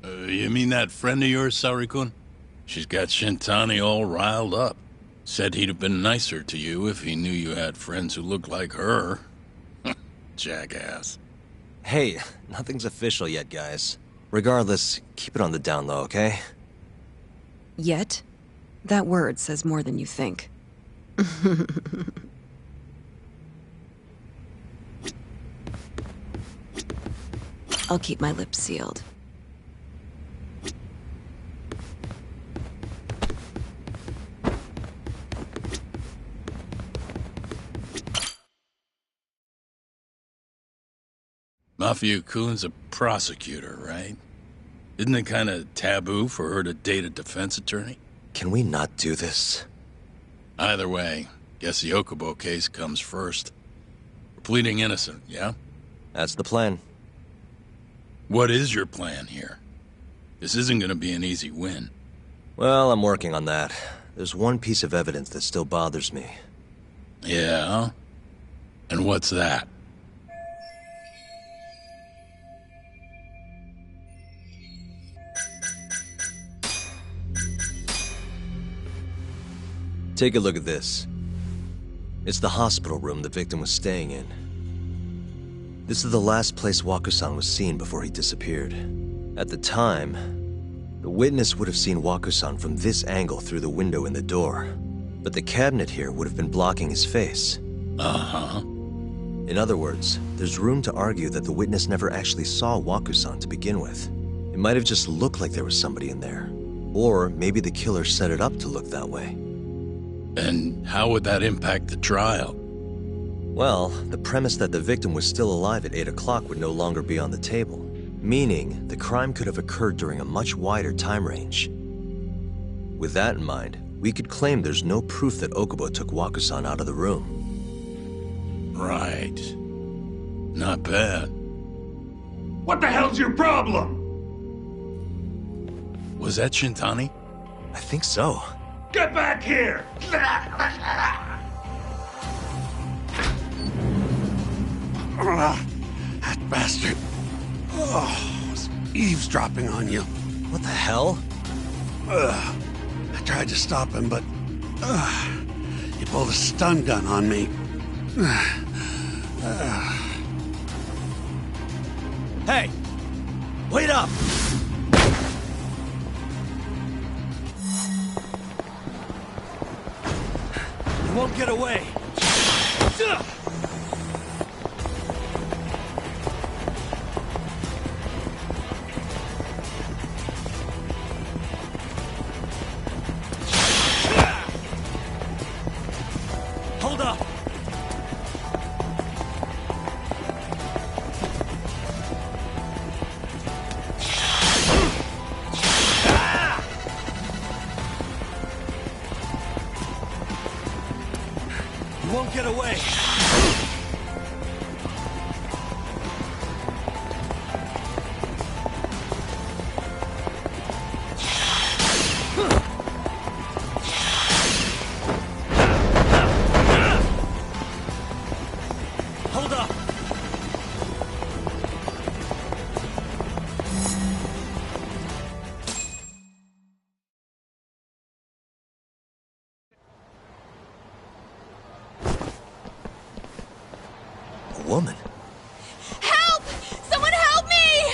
You mean that friend of yours, Saori-kun? She's got Shintani all riled up. Said he'd have been nicer to you if he knew you had friends who looked like her. Jackass. Hey, nothing's official yet, guys. Regardless, keep it on the down low, okay? Yet? That word says more than you think. I'll keep my lips sealed. Mafia-kun's a prosecutor, right? Isn't it kind of taboo for her to date a defense attorney? Can we not do this? Either way, guess the Okubo case comes first. We're pleading innocent, yeah? That's the plan. What is your plan here? This isn't gonna be an easy win. Well, I'm working on that. There's one piece of evidence that still bothers me. Yeah? And what's that? Take a look at this. It's the hospital room the victim was staying in. This is the last place Waku-san was seen before he disappeared. At the time, the witness would have seen Waku-san from this angle through the window in the door. But the cabinet here would have been blocking his face. Uh-huh. In other words, there's room to argue that the witness never actually saw Waku-san to begin with. It might have just looked like there was somebody in there. Or maybe the killer set it up to look that way. And how would that impact the trial? Well, the premise that the victim was still alive at 8 o'clock would no longer be on the table. Meaning, the crime could have occurred during a much wider time range. With that in mind, we could claim there's no proof that Okubo took Waku-san out of the room. Right. Not bad. What the hell's your problem? Was that Shintani? I think so. Get back here! That bastard. Oh, was eavesdropping on you. What the hell? I tried to stop him, but he pulled a stun gun on me. Hey! Wait up! You won't get away! Hold up! You won't get away! Hold up! A woman? Help! Someone help me!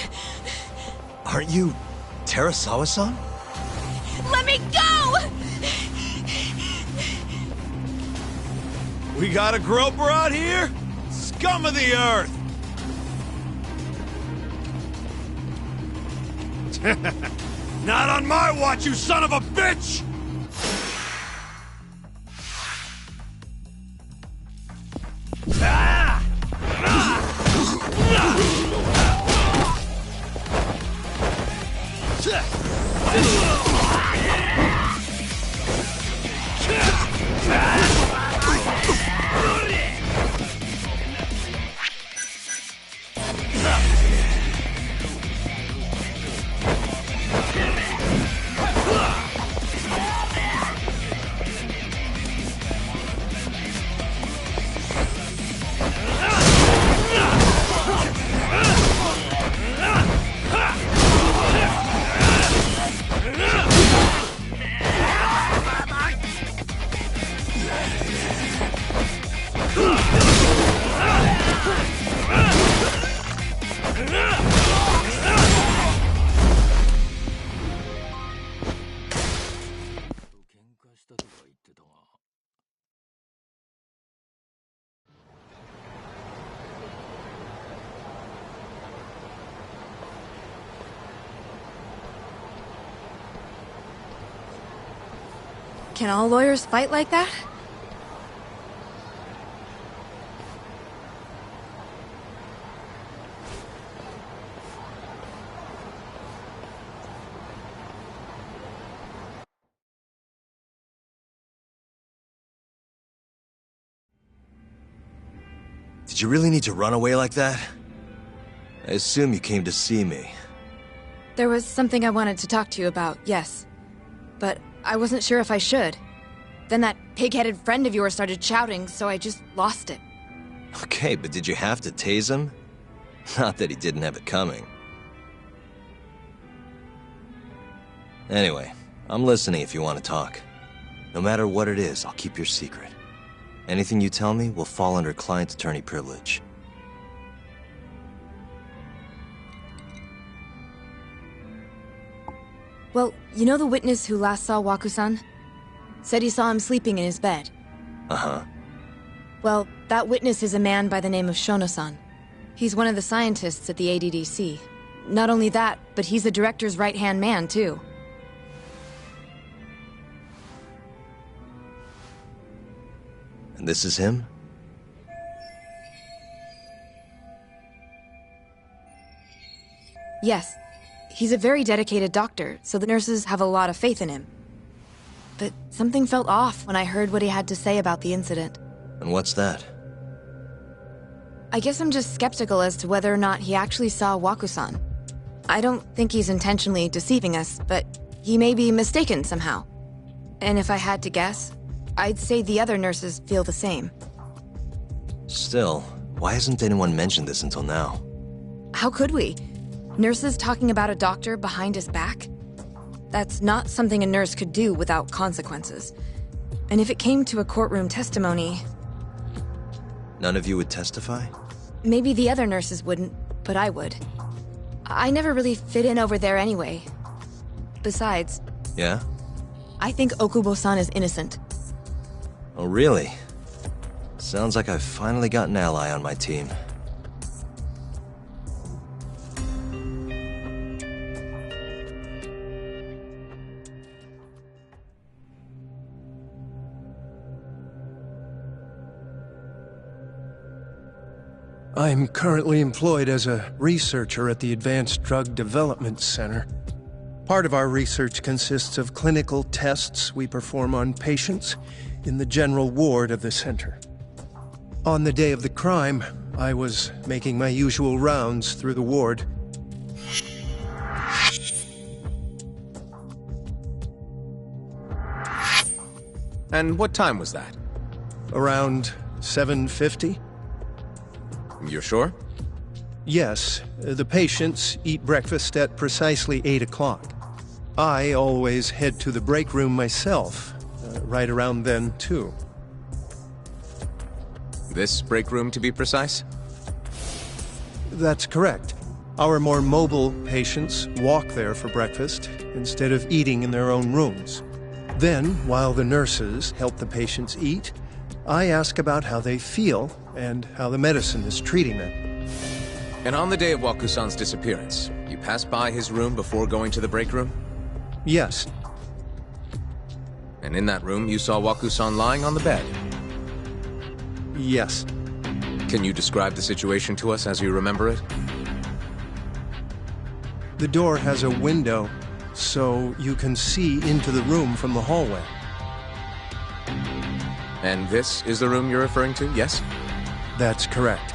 Aren't you Terasawa-san? Let me go! We got a groper out here? Scum of the earth! Not on my watch, you son of a bitch! Can all lawyers fight like that? Did you really need to run away like that? I assume you came to see me. There was something I wanted to talk to you about, yes. But I wasn't sure if I should. Then that pig-headed friend of yours started shouting, so I just lost it. Okay, but did you have to tase him? Not that he didn't have it coming. Anyway, I'm listening if you want to talk. No matter what it is, I'll keep your secret. Anything you tell me will fall under client attorney privilege. Well, you know the witness who last saw Waku-san? Said he saw him sleeping in his bed. Uh-huh. Well, that witness is a man by the name of Shono-san. He's one of the scientists at the ADDC. Not only that, but he's the director's right-hand man, too. And this is him? Yes. He's a very dedicated doctor, so the nurses have a lot of faith in him. But something felt off when I heard what he had to say about the incident. And what's that? I guess I'm just skeptical as to whether or not he actually saw Waku-san. I don't think he's intentionally deceiving us, but he may be mistaken somehow. And if I had to guess, I'd say the other nurses feel the same. Still, why hasn't anyone mentioned this until now? How could we? Nurses talking about a doctor behind his back? That's not something a nurse could do without consequences. And if it came to a courtroom testimony... None of you would testify? Maybe the other nurses wouldn't, but I would. I never really fit in over there anyway. Besides... Yeah? I think Okubo-san is innocent. Oh, really? Sounds like I've finally got an ally on my team. I'm currently employed as a researcher at the Advanced Drug Development Center. Part of our research consists of clinical tests we perform on patients in the general ward of the center. On the day of the crime, I was making my usual rounds through the ward. And what time was that? Around 7:50? You're sure? Yes. The patients eat breakfast at precisely 8 o'clock. I always head to the break room myself, right around then, too. This break room, to be precise? That's correct. Our more mobile patients walk there for breakfast instead of eating in their own rooms. Then, while the nurses help the patients eat, I ask about how they feel and how the medicine is treating them. And on the day of Waku-san's disappearance, you passed by his room before going to the break room? Yes. And in that room, you saw Waku-san lying on the bed? Yes. Can you describe the situation to us as you remember it? The door has a window, so you can see into the room from the hallway. And this is the room you're referring to, yes? That's correct.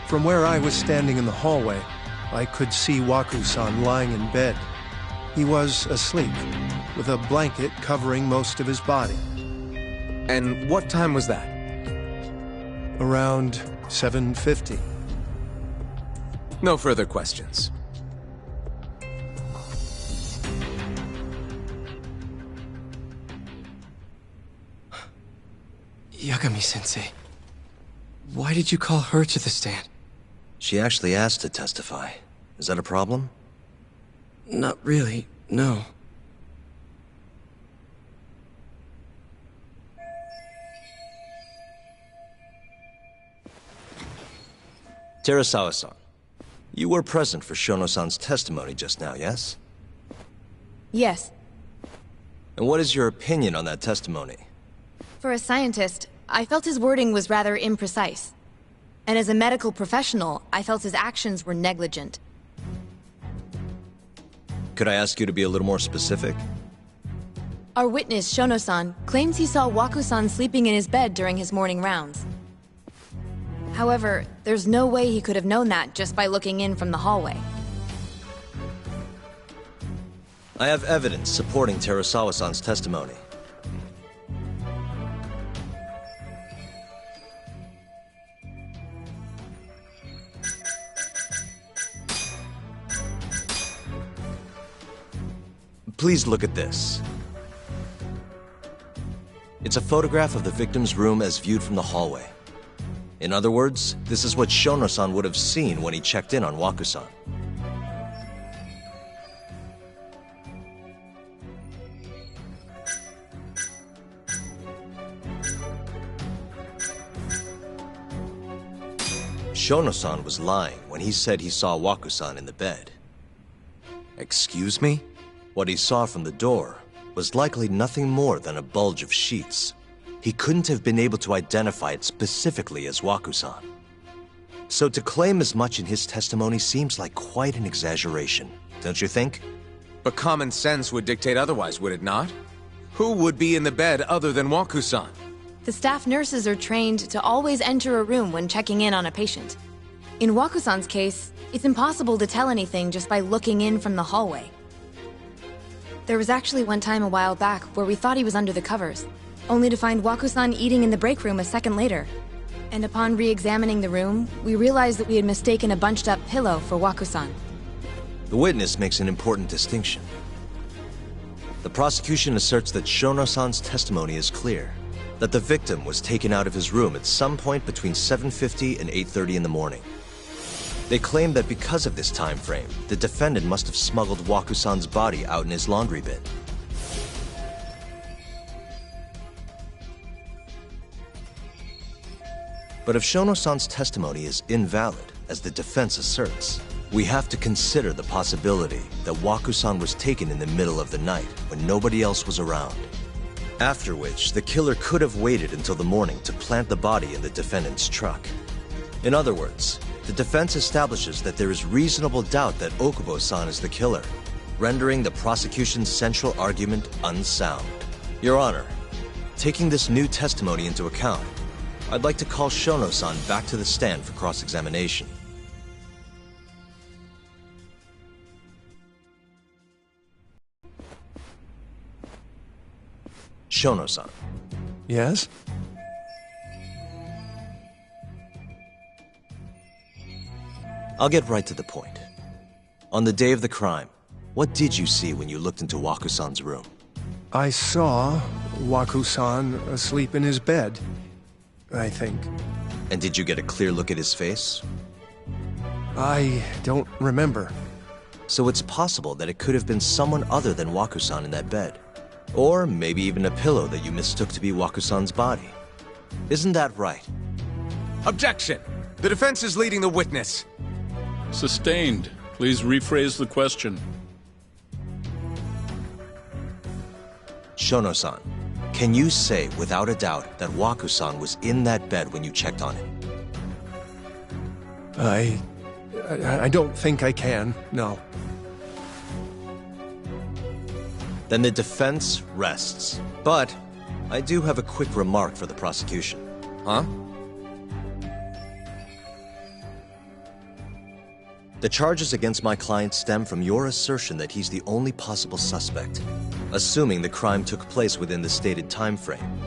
From where I was standing in the hallway, I could see Waku-san lying in bed. He was asleep, with a blanket covering most of his body. And what time was that? Around 7:50. No further questions. Yagami-sensei, why did you call her to the stand? She actually asked to testify. Is that a problem? Not really, no. Terasawa-san, you were present for Shono-san's testimony just now, yes? Yes. And what is your opinion on that testimony? For a scientist, I felt his wording was rather imprecise. And as a medical professional, I felt his actions were negligent. Could I ask you to be a little more specific? Our witness, Shono-san, claims he saw Waku-san sleeping in his bed during his morning rounds. However, there's no way he could have known that just by looking in from the hallway. I have evidence supporting Terusawa-san's testimony. Please look at this. It's a photograph of the victim's room as viewed from the hallway. In other words, this is what Shono-san would have seen when he checked in on Waku-san. Shono-san was lying when he said he saw Waku-san in the bed. Excuse me? What he saw from the door was likely nothing more than a bulge of sheets. He couldn't have been able to identify it specifically as Waku-san. So to claim as much in his testimony seems like quite an exaggeration, don't you think? But common sense would dictate otherwise, would it not? Who would be in the bed other than Waku-san? The staff nurses are trained to always enter a room when checking in on a patient. In Waku-san's case, it's impossible to tell anything just by looking in from the hallway. There was actually one time a while back where we thought he was under the covers, only to find Waku-san eating in the break room a second later. And upon re-examining the room, we realized that we had mistaken a bunched-up pillow for Waku-san. The witness makes an important distinction. The prosecution asserts that Shono-san's testimony is clear, that the victim was taken out of his room at some point between 7:50 and 8:30 in the morning. They claim that because of this time frame, the defendant must have smuggled Waku-san's body out in his laundry bin. But if Shono-san's testimony is invalid, as the defense asserts, we have to consider the possibility that Waku-san was taken in the middle of the night when nobody else was around. After which, the killer could have waited until the morning to plant the body in the defendant's truck. In other words, the defense establishes that there is reasonable doubt that Okubo-san is the killer, rendering the prosecution's central argument unsound. Your Honor, taking this new testimony into account, I'd like to call Shono-san back to the stand for cross-examination. Shono-san. Yes? I'll get right to the point. On the day of the crime, what did you see when you looked into Waku-san's room? I saw Waku-san asleep in his bed, I think. And did you get a clear look at his face? I don't remember. So it's possible that it could have been someone other than Waku-san in that bed. Or maybe even a pillow that you mistook to be Waku-san's body. Isn't that right? Objection! The defense is leading the witness. Sustained. Please rephrase the question. Shono-san, can you say without a doubt that Waku-san was in that bed when you checked on him? I don't think I can, no. Then the defense rests. But I do have a quick remark for the prosecution. Huh? The charges against my client stem from your assertion that he's the only possible suspect, assuming the crime took place within the stated time frame.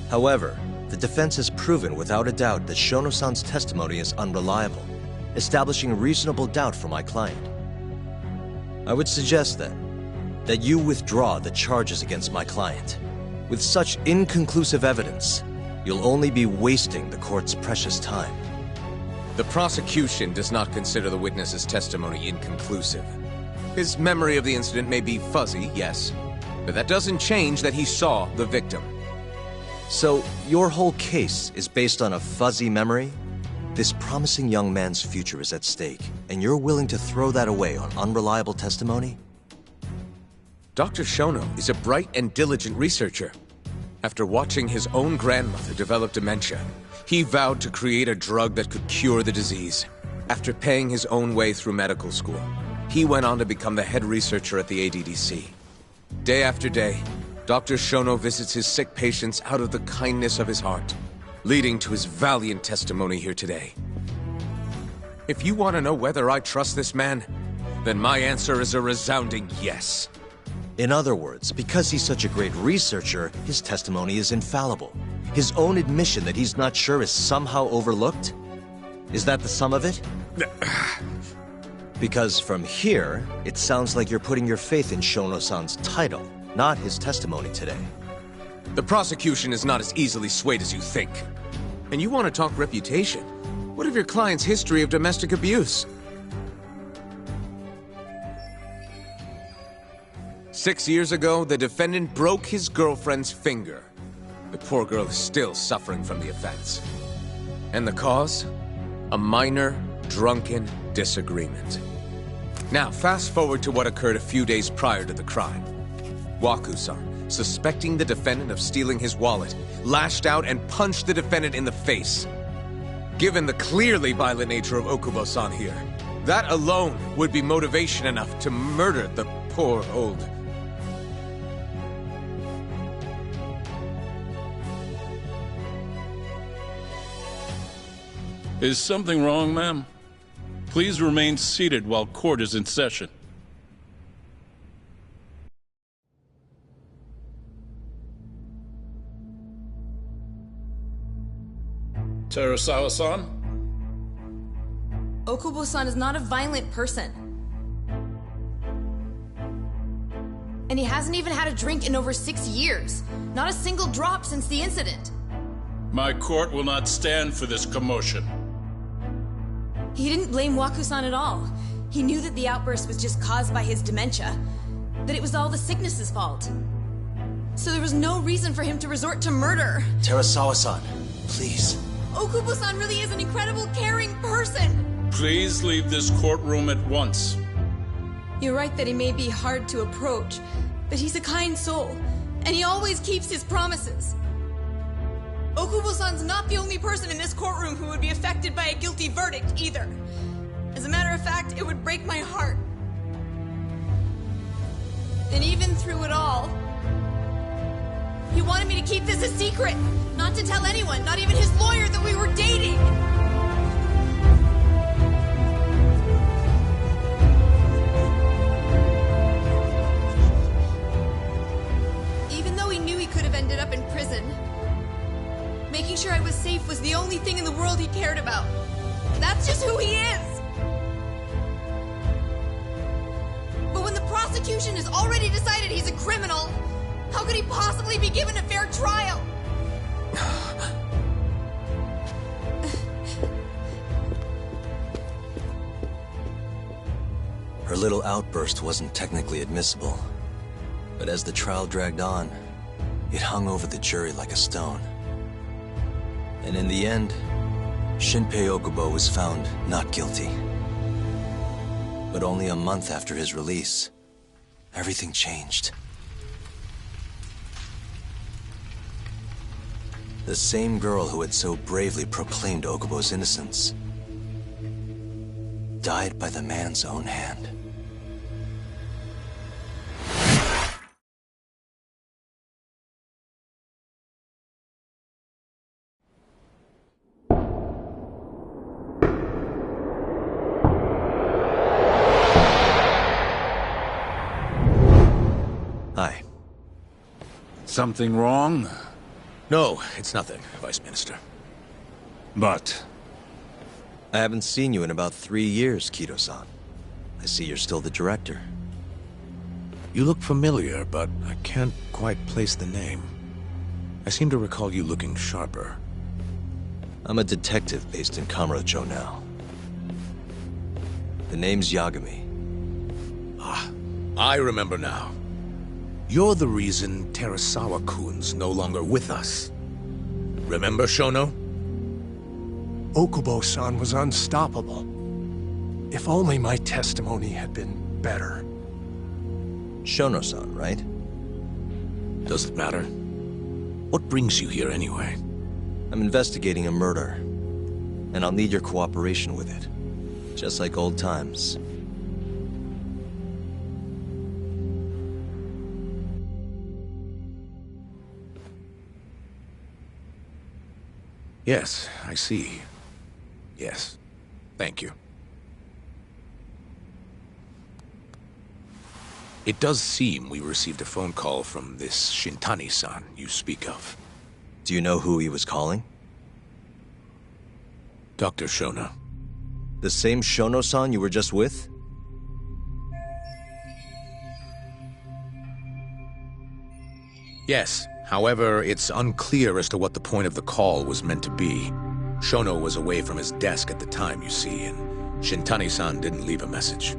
However, the defense has proven without a doubt that Shono-san's testimony is unreliable, establishing reasonable doubt for my client. I would suggest then that you withdraw the charges against my client. With such inconclusive evidence, you'll only be wasting the court's precious time. The prosecution does not consider the witness's testimony inconclusive. His memory of the incident may be fuzzy, yes, but that doesn't change that he saw the victim. So, your whole case is based on a fuzzy memory? This promising young man's future is at stake, and you're willing to throw that away on unreliable testimony? Dr. Shono is a bright and diligent researcher. After watching his own grandmother develop dementia, he vowed to create a drug that could cure the disease. After paying his own way through medical school, he went on to become the head researcher at the ADDC. Day after day, Dr. Shono visits his sick patients out of the kindness of his heart, leading to his valiant testimony here today. If you want to know whether I trust this man, then my answer is a resounding yes. In other words, because he's such a great researcher, his testimony is infallible. His own admission that he's not sure is somehow overlooked? Is that the sum of it? Because from here, it sounds like you're putting your faith in Shono-san's title, not his testimony today. The prosecution is not as easily swayed as you think. And you want to talk reputation? What of your client's history of domestic abuse? 6 years ago, the defendant broke his girlfriend's finger. The poor girl is still suffering from the effects. And the cause? A minor, drunken disagreement. Now, fast forward to what occurred a few days prior to the crime. Waku-san, suspecting the defendant of stealing his wallet, lashed out and punched the defendant in the face. Given the clearly violent nature of Okubo-san here, that alone would be motivation enough to murder the poor old... Is something wrong, ma'am? Please remain seated while court is in session. Terasawa-san? Okubo-san is not a violent person. And he hasn't even had a drink in over 6 years. Not a single drop since the incident. My court will not stand for this commotion. He didn't blame Waku-san at all. He knew that the outburst was just caused by his dementia. That it was all the sickness's fault. So there was no reason for him to resort to murder. Terasawa-san, please. Okubo-san really is an incredible, caring person. Please leave this courtroom at once. You're right that he may be hard to approach, but he's a kind soul, and he always keeps his promises. Okubo-san's not the only person in this courtroom who would be affected by a guilty verdict, either. As a matter of fact, it would break my heart. And even through it all, he wanted me to keep this a secret, not to tell anyone, not even his lawyer, that we were dating. Even though he knew he could have ended up in prison, making sure I was safe was the only thing in the world he cared about. That's just who he is! But when the prosecution has already decided he's a criminal, how could he possibly be given a fair trial? Her little outburst wasn't technically admissible, but as the trial dragged on, it hung over the jury like a stone. And in the end, Shinpei Okubo was found not guilty. But only a month after his release, everything changed. The same girl who had so bravely proclaimed Okubo's innocence died by the man's own hand. Hi. Something wrong? No, it's nothing, Vice Minister. But... I haven't seen you in about 3 years, Kido-san. I see you're still the director. You look familiar, but I can't quite place the name. I seem to recall you looking sharper. I'm a detective based in Kamurocho now. The name's Yagami. Ah, I remember now. You're the reason Terasawa-kun's no longer with us. Remember, Shono? Okubo-san was unstoppable. If only my testimony had been better. Shono-san, right? Does it matter? What brings you here anyway? I'm investigating a murder, and I'll need your cooperation with it. Just like old times. Yes, I see. Yes. Thank you. It does seem we received a phone call from this Shintani-san you speak of. Do you know who he was calling? Dr. Shono. The same Shono-san you were just with? Yes. However, it's unclear as to what the point of the call was meant to be. Shono was away from his desk at the time, you see, and Shintani-san didn't leave a message.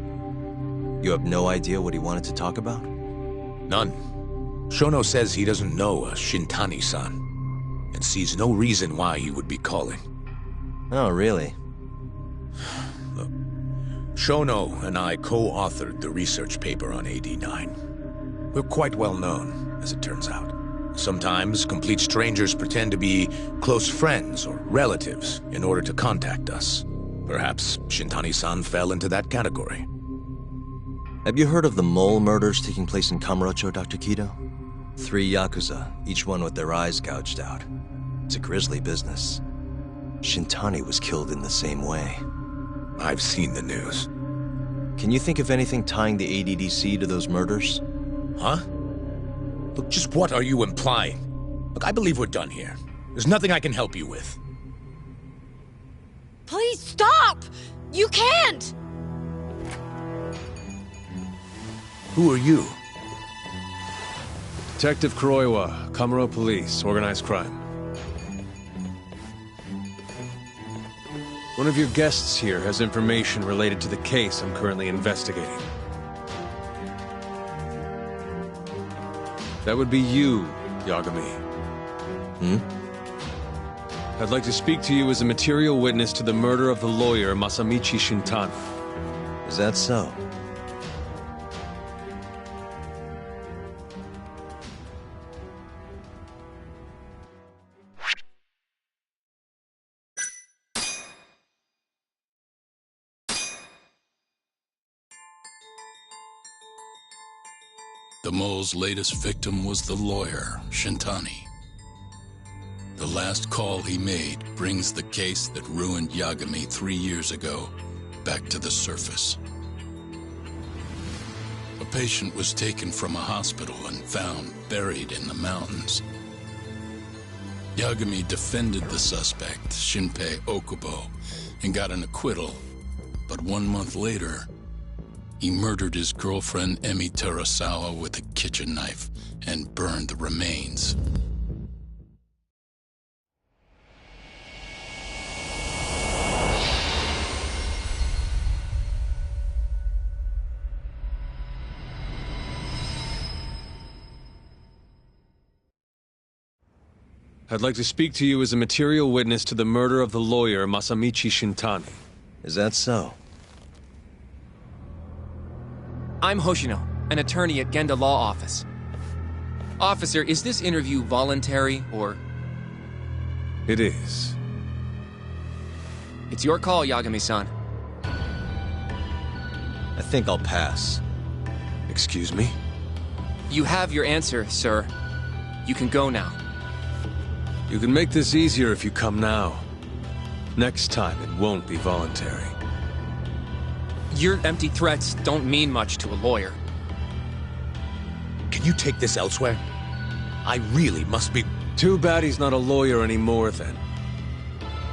You have no idea what he wanted to talk about? None. Shono says he doesn't know a Shintani-san, and sees no reason why he would be calling. Oh, really? Look, Shono and I co-authored the research paper on AD9. We're quite well known, as it turns out. Sometimes, complete strangers pretend to be close friends or relatives in order to contact us. Perhaps Shintani-san fell into that category. Have you heard of the mole murders taking place in Kamurocho, Dr. Kido? 3 Yakuza, each one with their eyes gouged out. It's a grisly business. Shintani was killed in the same way. I've seen the news. Can you think of anything tying the ADDC to those murders? Huh? Look, just what are you implying? Look, I believe we're done here. There's nothing I can help you with. Please stop! You can't! Who are you? Detective Kuroiwa, Kamuro Police, Organized Crime. One of your guests here has information related to the case I'm currently investigating. That would be you, Yagami. I'd like to speak to you as a material witness to the murder of the lawyer Masamichi Shintani. Is that so? The mole's latest victim was the lawyer, Shintani. The last call he made brings the case that ruined Yagami 3 years ago back to the surface. A patient was taken from a hospital and found buried in the mountains. Yagami defended the suspect, Shinpei Okubo, and got an acquittal, but 1 month later, he murdered his girlfriend Emi Terasawa with a kitchen knife and burned the remains. I'd like to speak to you as a material witness to the murder of the lawyer Masamichi Shintani. Is that so? I'm Hoshino, an attorney at Genda Law Office. Officer, is this interview voluntary, or...? It is. It's your call, Yagami-san. I think I'll pass. Excuse me? You have your answer, sir. You can go now. You can make this easier if you come now. Next time, it won't be voluntary. Your empty threats don't mean much to a lawyer. Can you take this elsewhere? I really must be... Too bad he's not a lawyer anymore, then.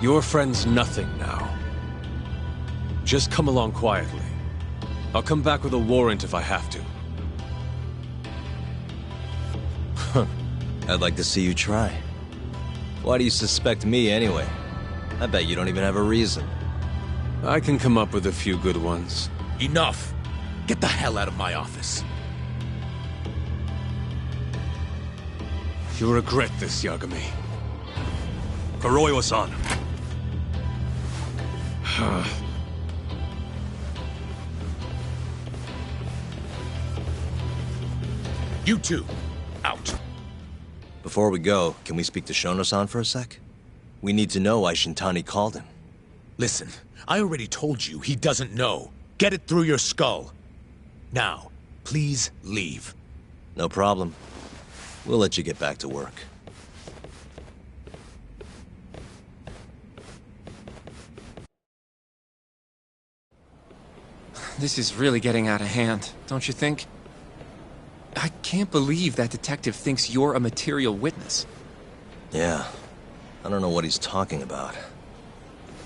Your friend's nothing now. Just come along quietly. I'll come back with a warrant if I have to. I'd like to see you try. Why do you suspect me anyway? I bet you don't even have a reason. I can come up with a few good ones. Enough! Get the hell out of my office. You'll regret this, Yagami. Kuroiwa-san. You two, out. Before we go, can we speak to Shono-san for a sec? We need to know why Shintani called him. Listen, I already told you he doesn't know. Get it through your skull. Now, please leave. No problem. We'll let you get back to work. This is really getting out of hand, don't you think? I can't believe that detective thinks you're a material witness. Yeah. I don't know what he's talking about.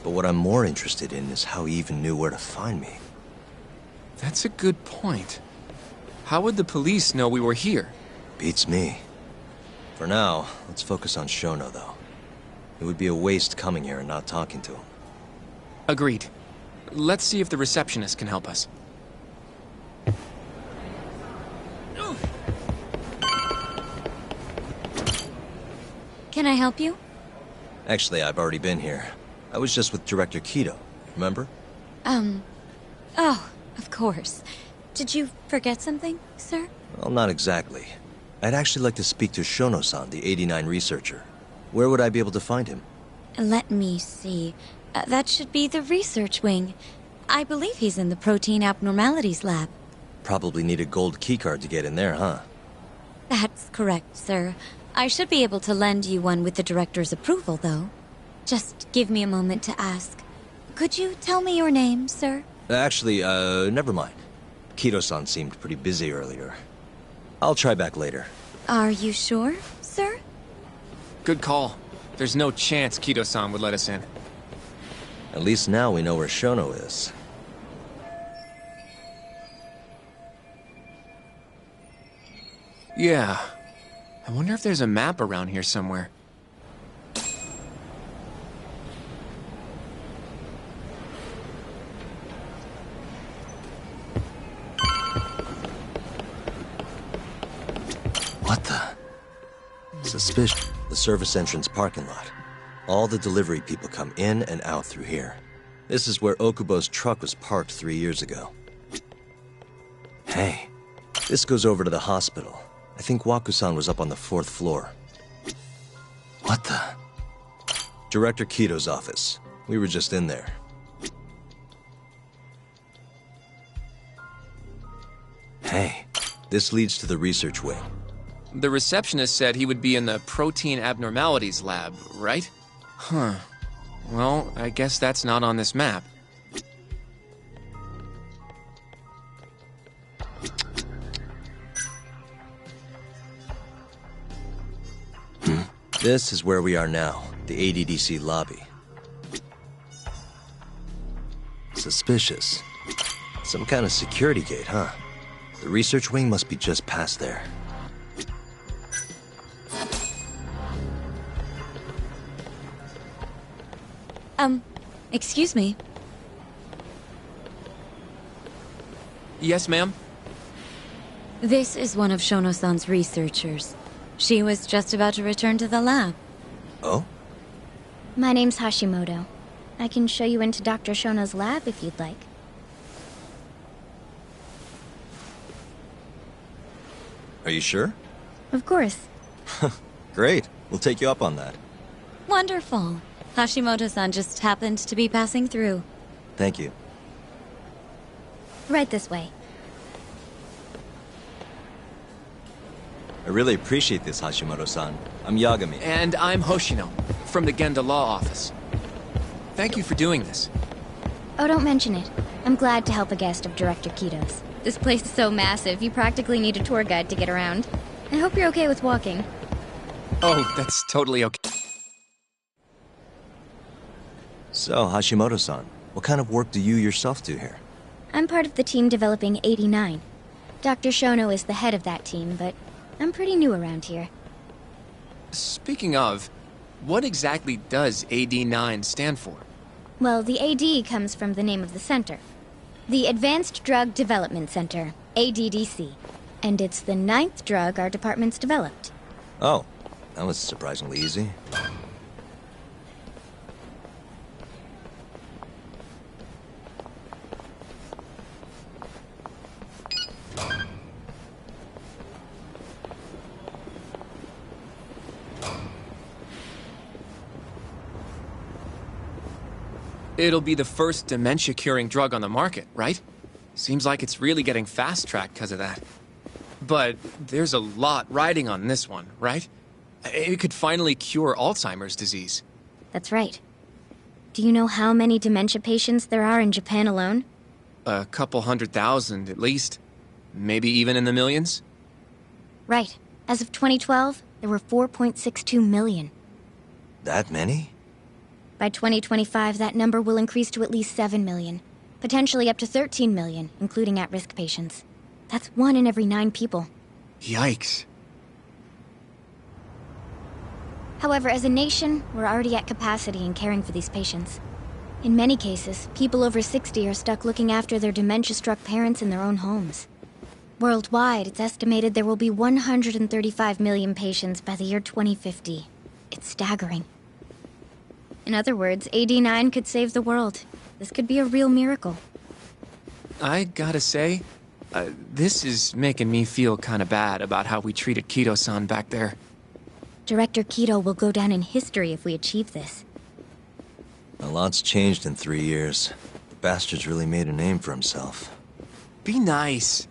But what I'm more interested in is how he even knew where to find me. That's a good point. How would the police know we were here? Beats me. For now, let's focus on Shono, though. It would be a waste coming here and not talking to him. Agreed. Let's see if the receptionist can help us. Can I help you? Actually, I've already been here. I was just with Director Kido, remember? Oh, of course. Did you forget something, sir? Well, not exactly. I'd actually like to speak to Shono-san, the 89 researcher. Where would I be able to find him? Let me see. That should be the research wing. I believe he's in the protein abnormalities lab. Probably need a gold keycard to get in there, huh? That's correct, sir. I should be able to lend you one with the director's approval, though. Just give me a moment to ask. Could you tell me your name, sir? Actually, never mind. Kido-san seemed pretty busy earlier. I'll try back later. Are you sure, sir? Good call. There's no chance Kido-san would let us in. At least now we know where Shono is. Yeah. I wonder if there's a map around here somewhere. What the? Suspicious. The service entrance parking lot. All the delivery people come in and out through here. This is where Okubo's truck was parked 3 years ago. Hey, this goes over to the hospital. I think Waku-san was up on the 4th floor. What the? Director Kido's office. We were just in there. Hey, this leads to the research wing. The receptionist said he would be in the protein abnormalities lab, right? Huh. Well, I guess that's not on this map. This is where we are now, the ADDC lobby. Suspicious. Some kind of security gate, huh? The research wing must be just past there. Excuse me. Yes, ma'am? This is one of Shono-san's researchers. She was just about to return to the lab. Oh? My name's Hashimoto. I can show you into Dr. Shono's lab if you'd like. Are you sure? Of course. Great. We'll take you up on that. Wonderful. Hashimoto-san just happened to be passing through. Thank you. Right this way. I really appreciate this, Hashimoto-san. I'm Yagami. And I'm Hoshino, from the Genda Law Office. Thank you for doing this. Oh, don't mention it. I'm glad to help a guest of Director Kido's. This place is so massive, you practically need a tour guide to get around. I hope you're okay with walking. Oh, that's totally okay. So, Hashimoto-san, what kind of work do you yourself do here? I'm part of the team developing 89. Dr. Shono is the head of that team, but I'm pretty new around here. Speaking of, what exactly does AD9 stand for? Well, the AD comes from the name of the center. The Advanced Drug Development Center, ADDC. And it's the 9th drug our department's developed. Oh, that was surprisingly easy. It'll be the first dementia-curing drug on the market, right? Seems like it's really getting fast-tracked because of that. But there's a lot riding on this one, right? It could finally cure Alzheimer's disease. That's right. Do you know how many dementia patients there are in Japan alone? A couple 100,000 at least. Maybe even in the millions? Right. As of 2012, there were 4.62 million. That many? By 2025, that number will increase to at least 7 million. Potentially up to 13 million, including at-risk patients. That's 1 in every 9 people. Yikes. However, as a nation, we're already at capacity in caring for these patients. In many cases, people over 60 are stuck looking after their dementia-struck parents in their own homes. Worldwide, it's estimated there will be 135 million patients by the year 2050. It's staggering. In other words, AD9 could save the world. This could be a real miracle. I gotta say, this is making me feel kinda bad about how we treated Kido-san back there. Director Kido will go down in history if we achieve this. A lot's changed in 3 years. The bastard's really made a name for himself. Be nice.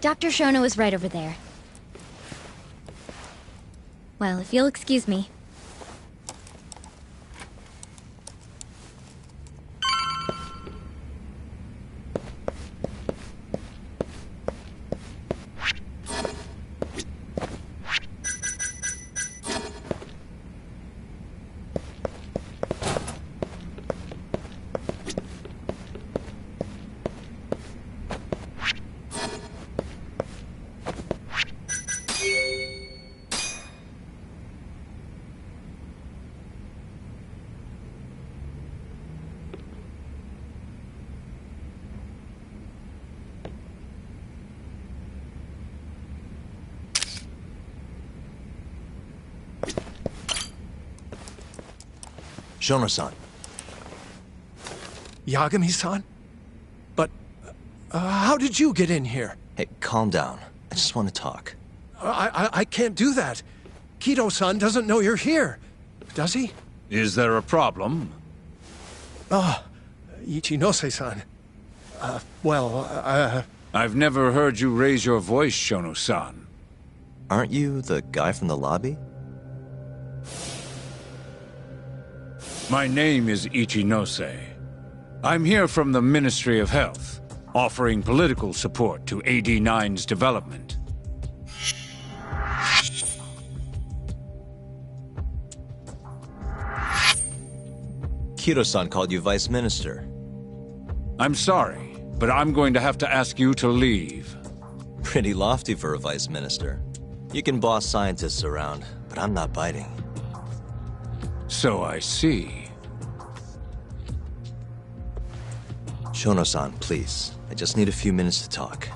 Dr. Shono is right over there. Well, if you'll excuse me. Shono-san. Yagami-san? But, how did you get in here? Hey, calm down. I just want to talk. I can't do that. Kido-san doesn't know you're here. Does he? Is there a problem? Ichinose-san. I've never heard you raise your voice, Shono-san. Aren't you the guy from the lobby? My name is Ichinose. I'm here from the Ministry of Health, offering political support to AD9's development. Kido-san called you Vice Minister. I'm sorry, but I'm going to have to ask you to leave. Pretty lofty for a Vice Minister. You can boss scientists around, but I'm not biting. So I see. Shono-san, please. I just need a few minutes to talk.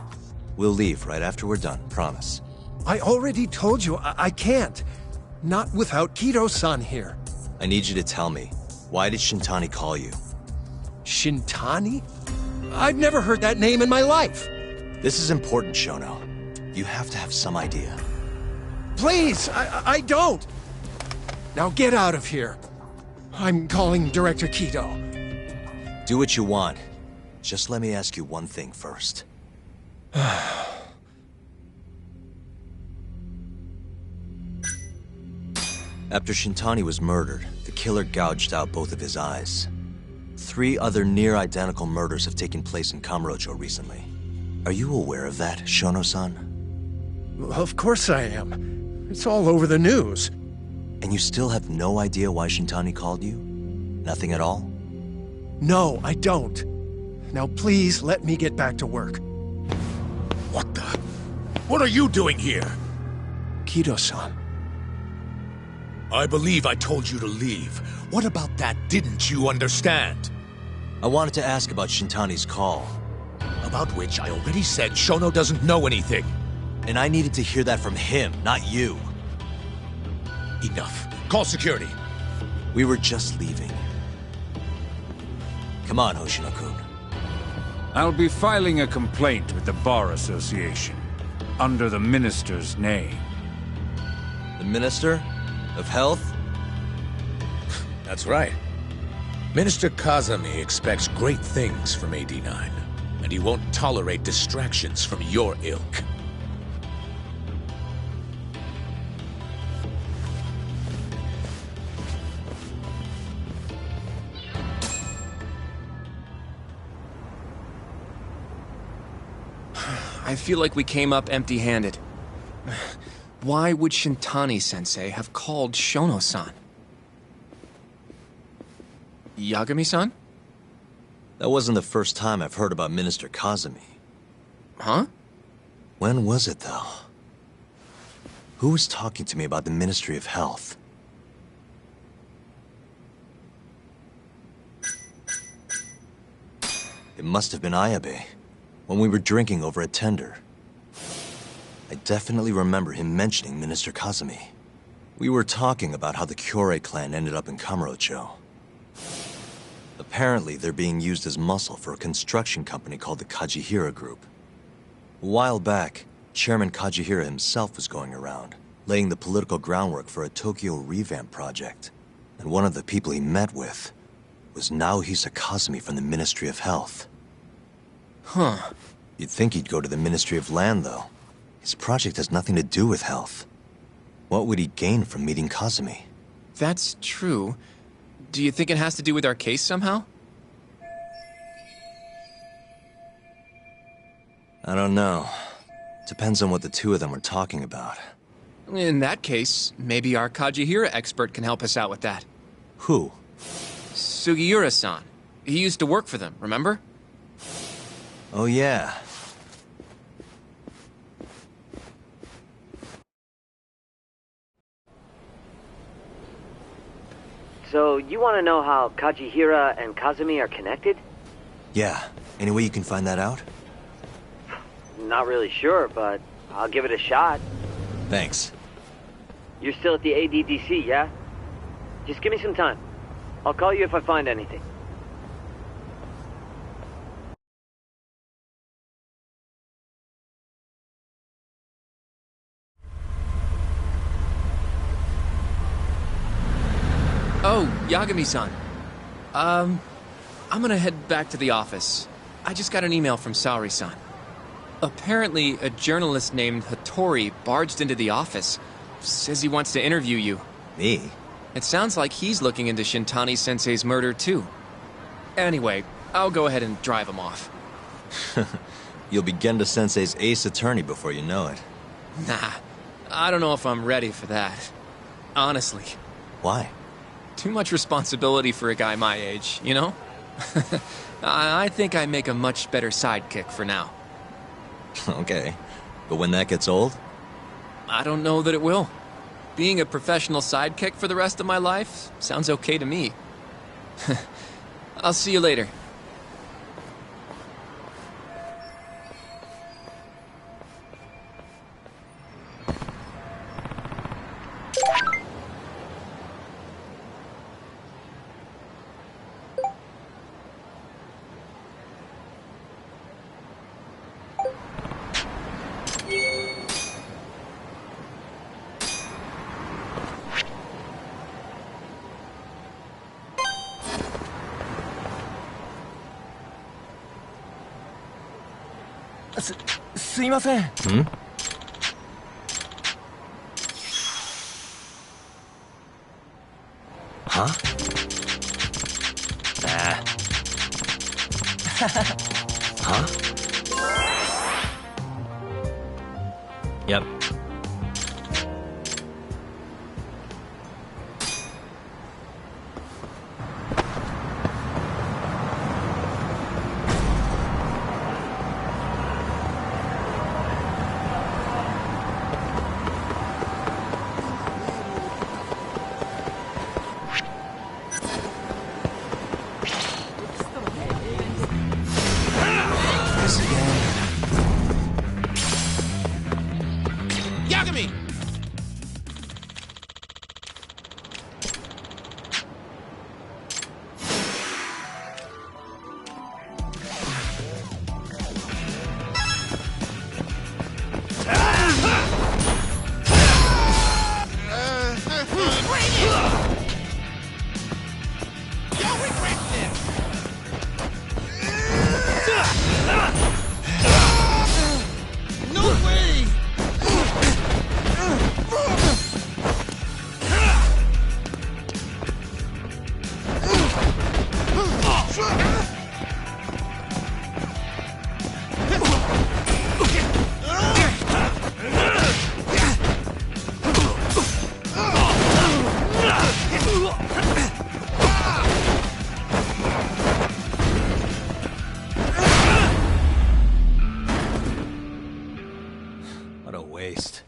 We'll leave right after we're done, promise. I already told you, I can't. Not without Kido-san here. I need you to tell me, why did Shintani call you? Shintani? I've never heard that name in my life. This is important, Shono. You have to have some idea. Please, I don't. Now get out of here. I'm calling Director Kido. Do what you want. Just let me ask you one thing first. After Shintani was murdered, the killer gouged out both of his eyes. 3 other near-identical murders have taken place in Kamurocho recently. Are you aware of that, Shono-san? Of course I am. It's all over the news. And you still have no idea why Shintani called you? Nothing at all? No, I don't. Now please let me get back to work. What the? What are you doing here? Kido-san. I believe I told you to leave. What about that didn't you understand? I wanted to ask about Shintani's call. About which I already said Shono doesn't know anything. And I needed to hear that from him, not you. Enough. Call security. We were just leaving. Come on, Hoshino-kun. I'll be filing a complaint with the Bar Association, under the Minister's name. The Minister of Health? That's right. Minister Kazami expects great things from AD9, and he won't tolerate distractions from your ilk. I feel like we came up empty-handed. Why would Shintani-sensei have called Shono-san? Yagami-san? That wasn't the first time I've heard about Minister Kazami. Huh? When was it, though? Who was talking to me about the Ministry of Health? It must have been Ayabe, when we were drinking over a tender. I definitely remember him mentioning Minister Kazami. We were talking about how the Kyorei clan ended up in Kamurocho. Apparently, they're being used as muscle for a construction company called the Kajihira Group. A while back, Chairman Kajihira himself was going around, laying the political groundwork for a Tokyo revamp project. And one of the people he met with was Naohisa Kazami from the Ministry of Health. Huh. You'd think he'd go to the Ministry of Land, though. His project has nothing to do with health. What would he gain from meeting Kazami? That's true. Do you think it has to do with our case somehow? I don't know. Depends on what the two of them were talking about. In that case, maybe our Kajihira expert can help us out with that. Who? Sugiura-san. He used to work for them, remember? Oh, yeah. So, you want to know how Kajihira and Kazami are connected? Yeah. Any way you can find that out? Not really sure, but I'll give it a shot. Thanks. You're still at the ADDC, yeah? Just give me some time. I'll call you if I find anything. Oh, Yagami-san. I'm gonna head back to the office. I just got an email from Saori-san. Apparently, a journalist named Hattori barged into the office. Says he wants to interview you. Me? It sounds like he's looking into Shintani-sensei's murder, too. Anyway, I'll go ahead and drive him off. You'll be Genda-sensei's ace attorney before you know it. Nah, I don't know if I'm ready for that. Honestly. Why? Too much responsibility for a guy my age, you know? I think I make a much better sidekick for now. Okay. But when that gets old? I don't know that it will. Being a professional sidekick for the rest of my life sounds okay to me. I'll see you later. Hmm? Huh? Huh? Yep. Yagami! best.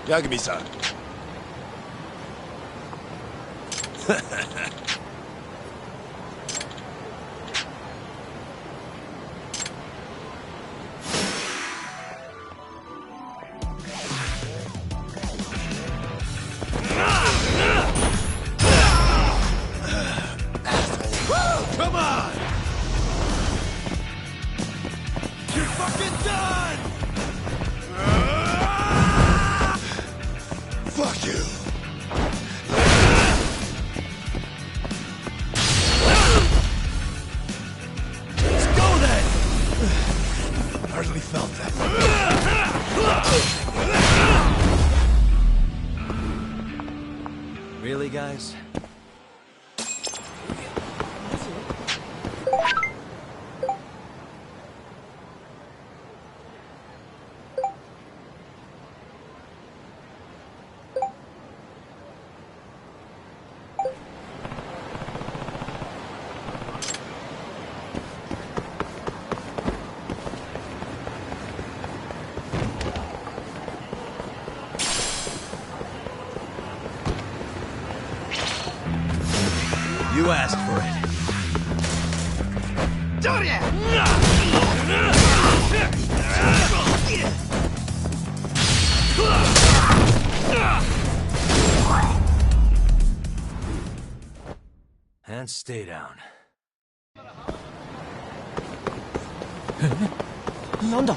Yagami-san. Come on! You're fucking done! Fuck you! Let's go then! Hardly felt that. Really, guys? You asked for it. And stay down. なんだ？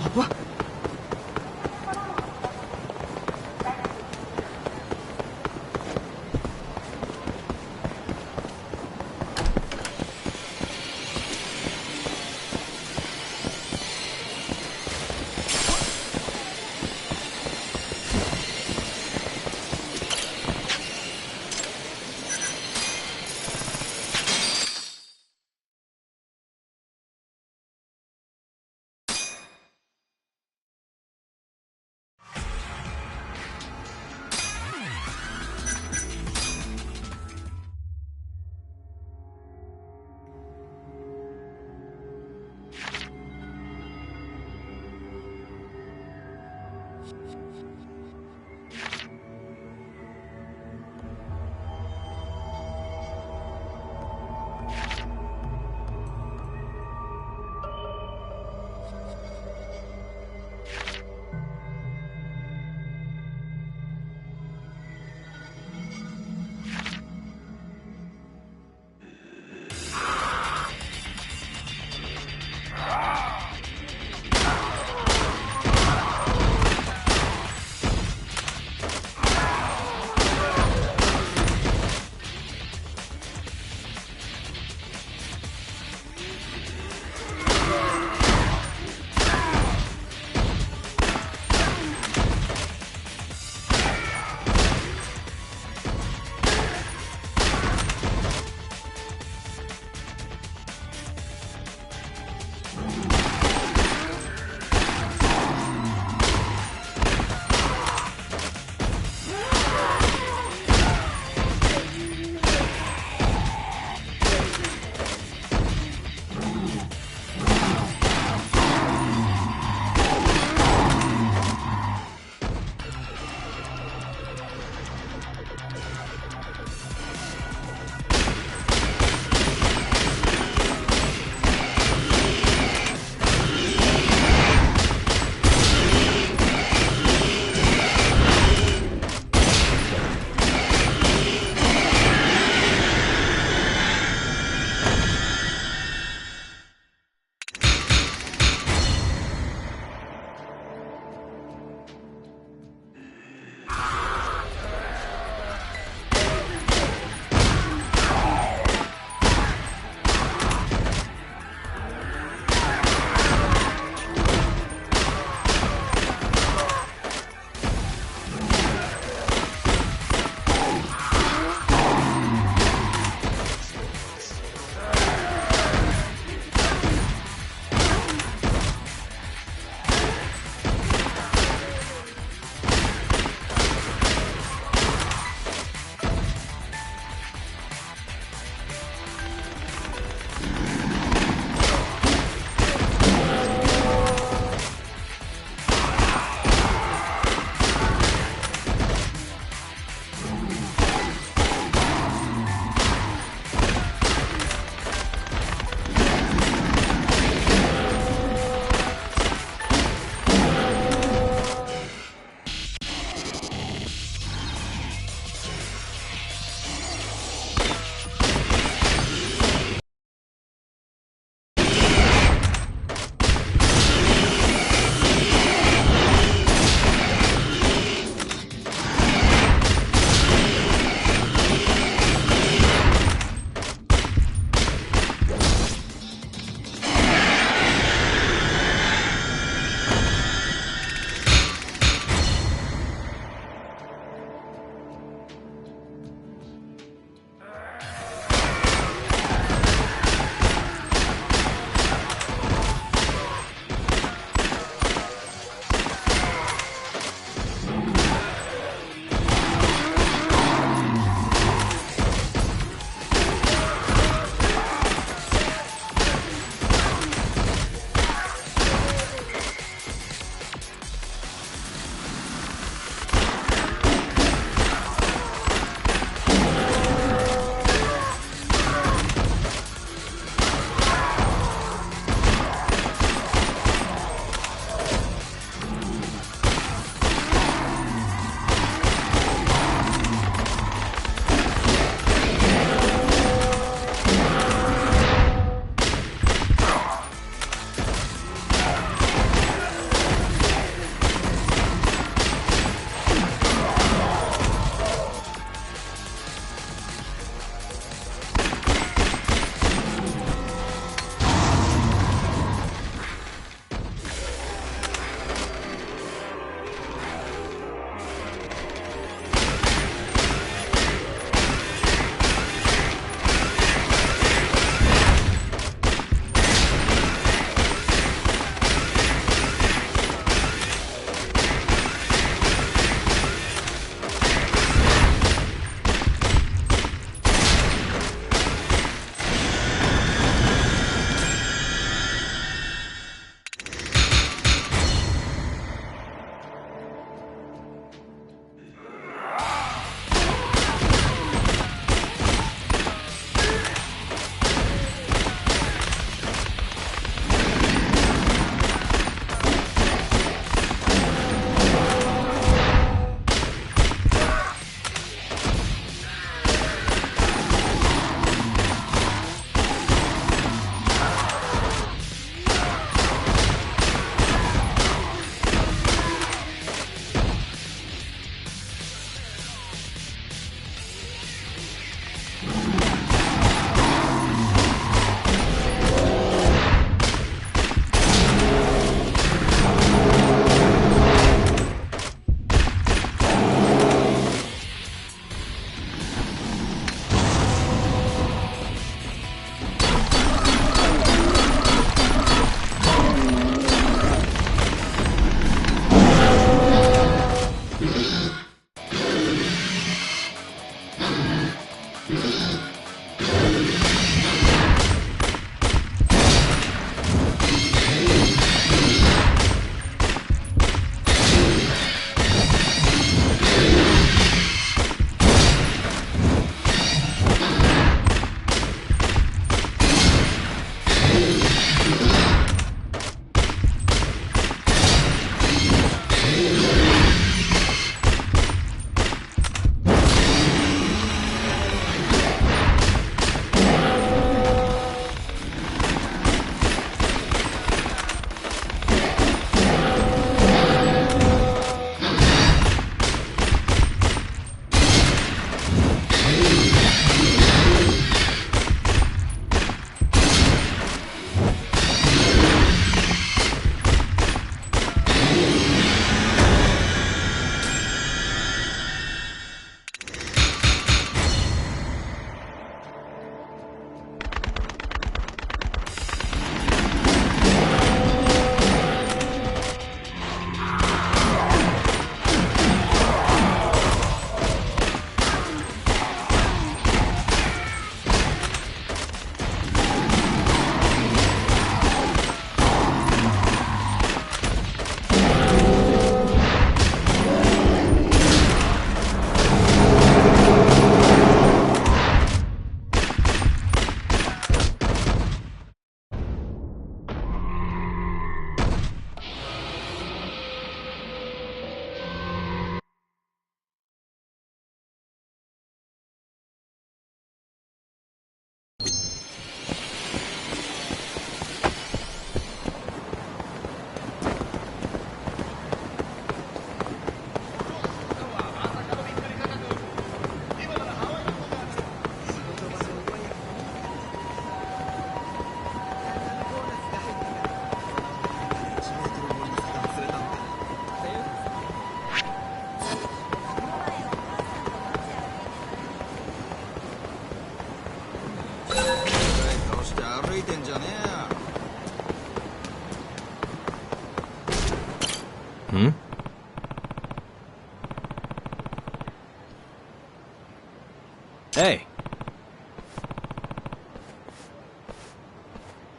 Hey.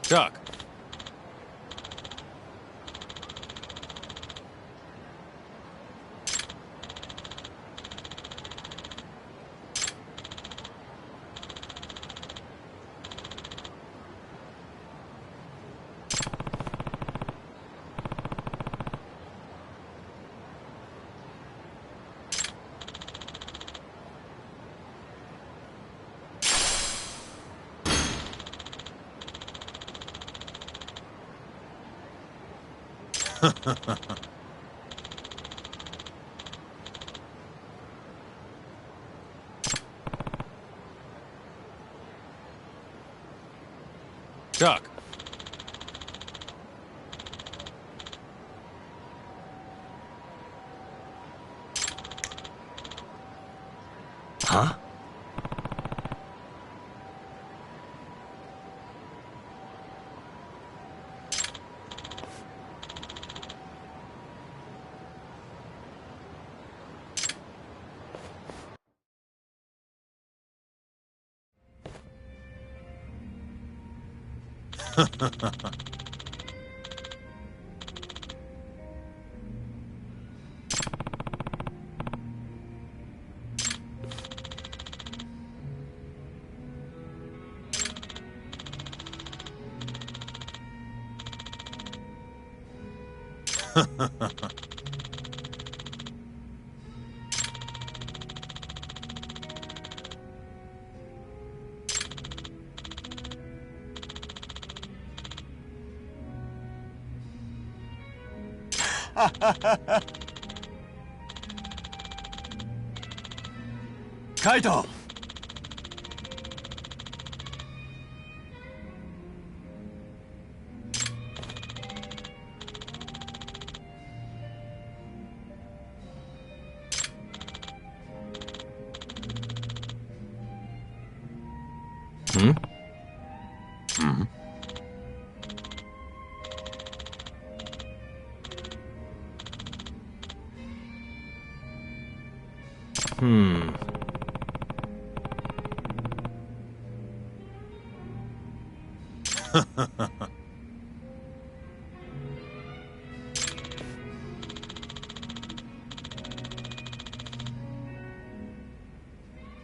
Chuck. Chuck. Huh? Kaito! Hmm? Hmm? Hmm.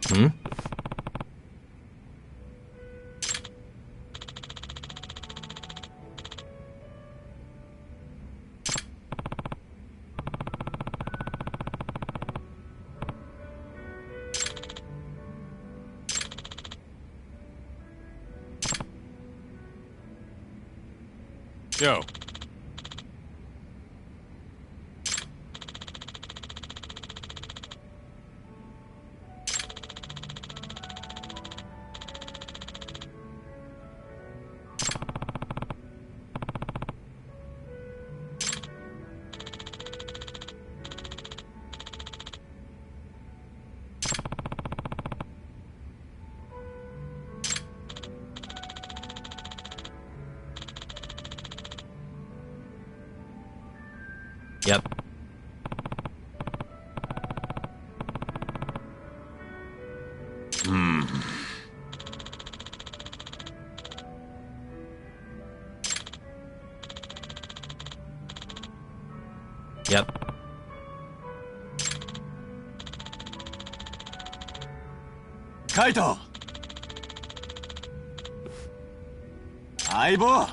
Hmm? Yo. Yep. Hmm. Yep. Kaito! Aibo!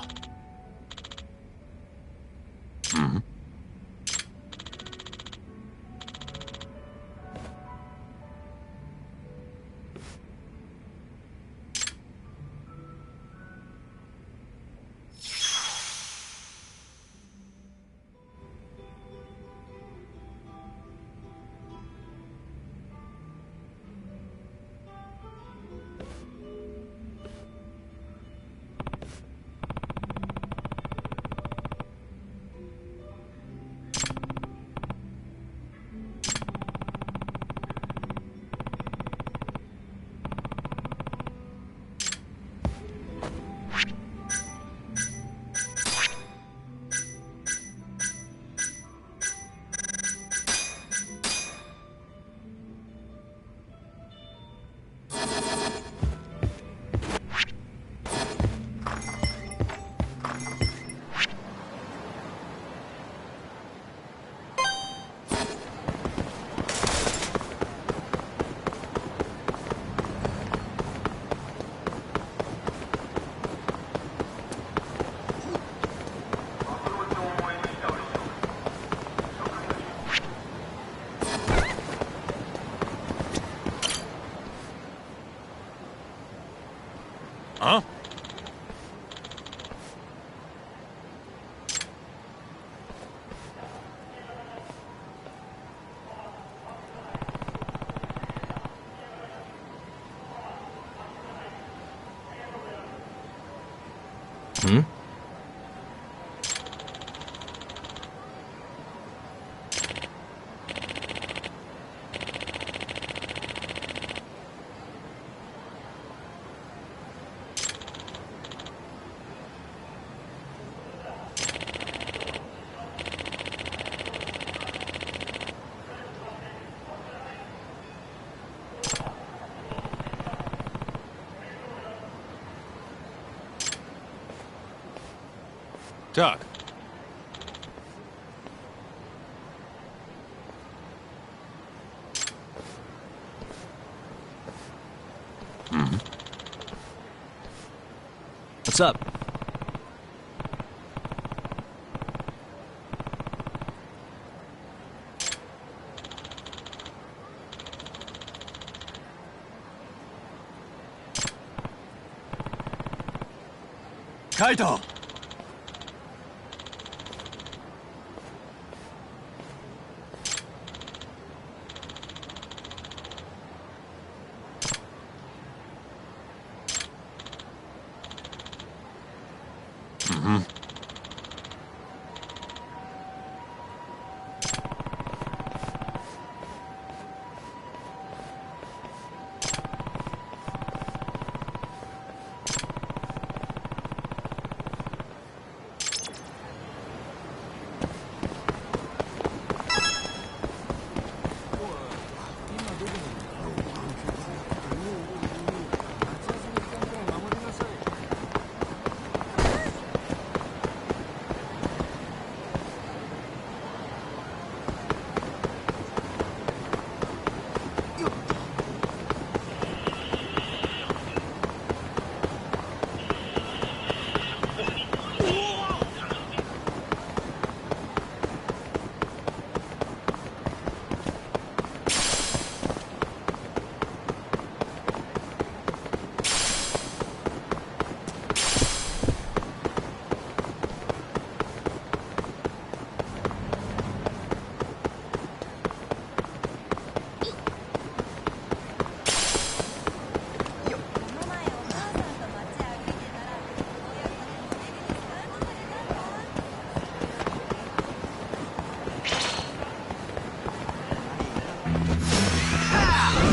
Hmm. Huh? Hmm? Doc. What's up? Kaito!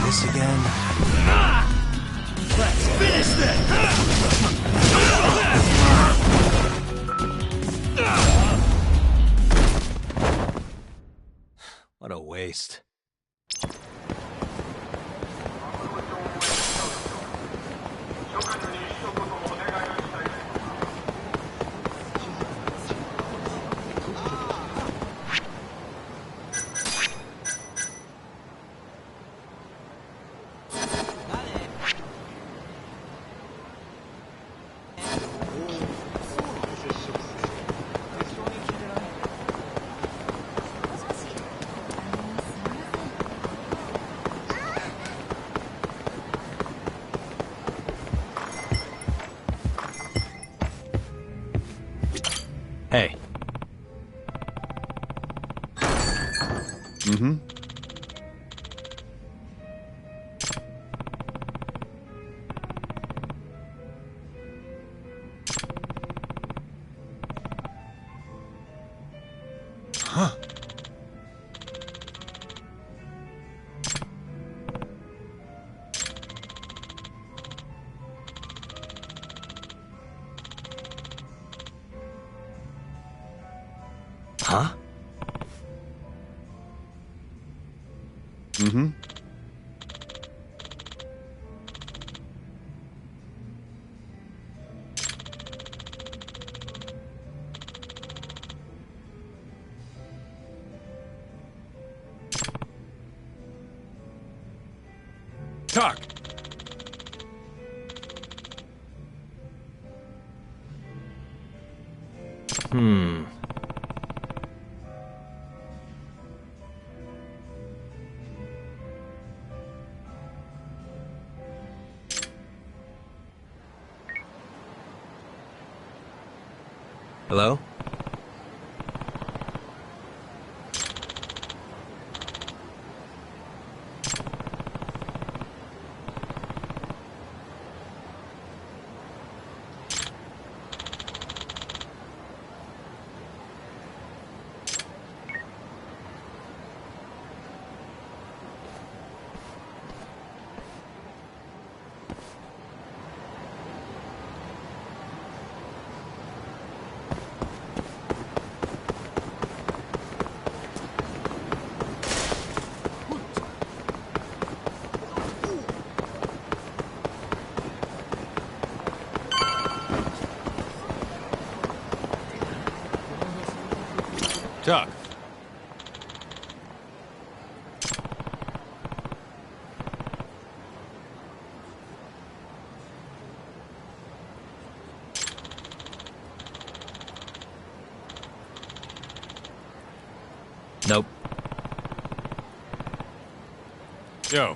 This again? Let's finish this! What a waste. Hey. Mm-hmm. Huh. Huh? Mm-hmm. Talk. Hmm. Hello? Doc. Nope. Yo.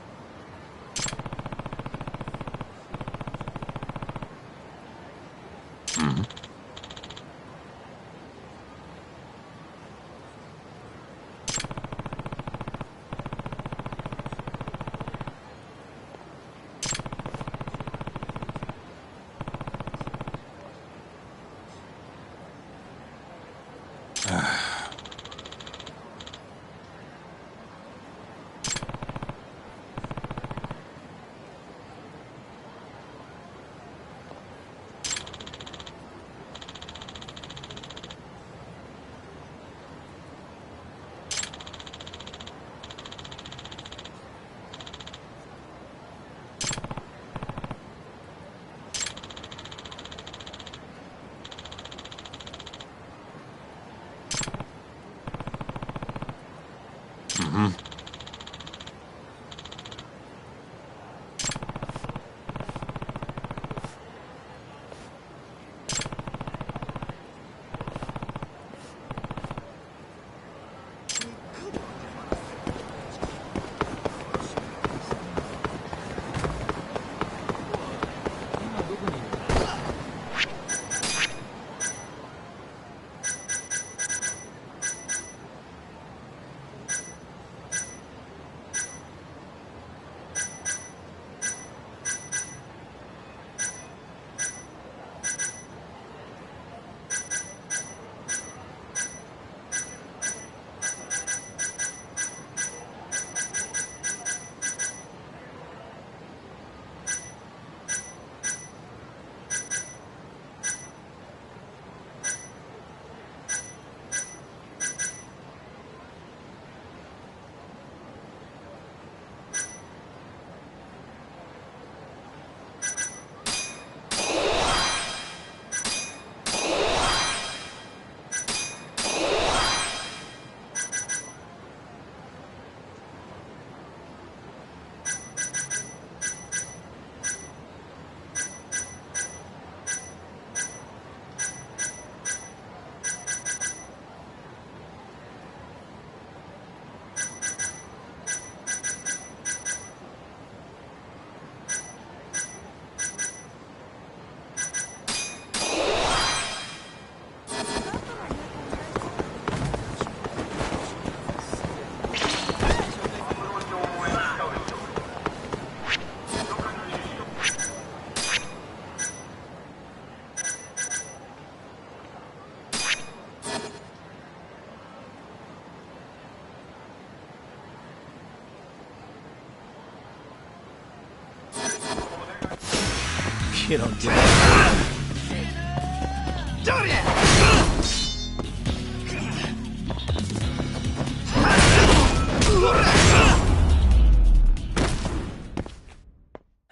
You don't do that.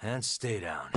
And stay down.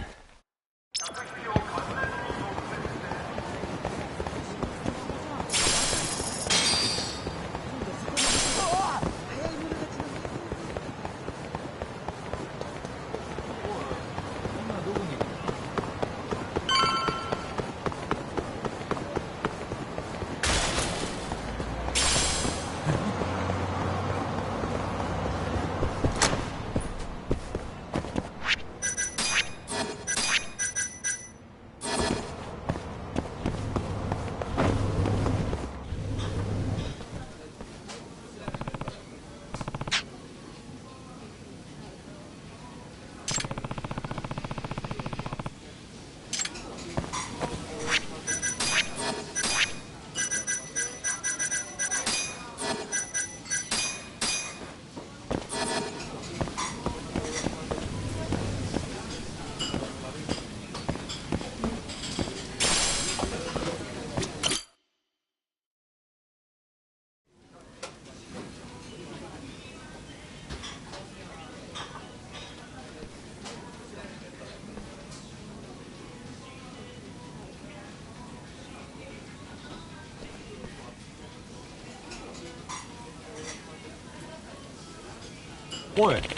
What?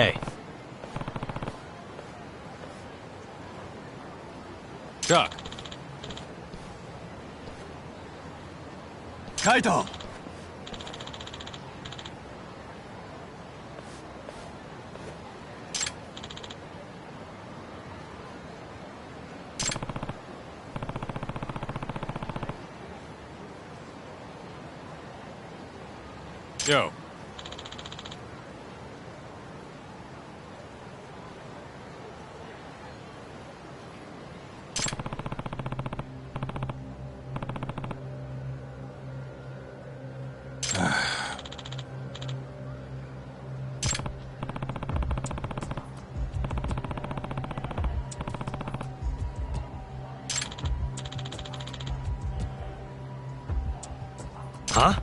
Hey. Chuck. Kaito! Yo. Huh?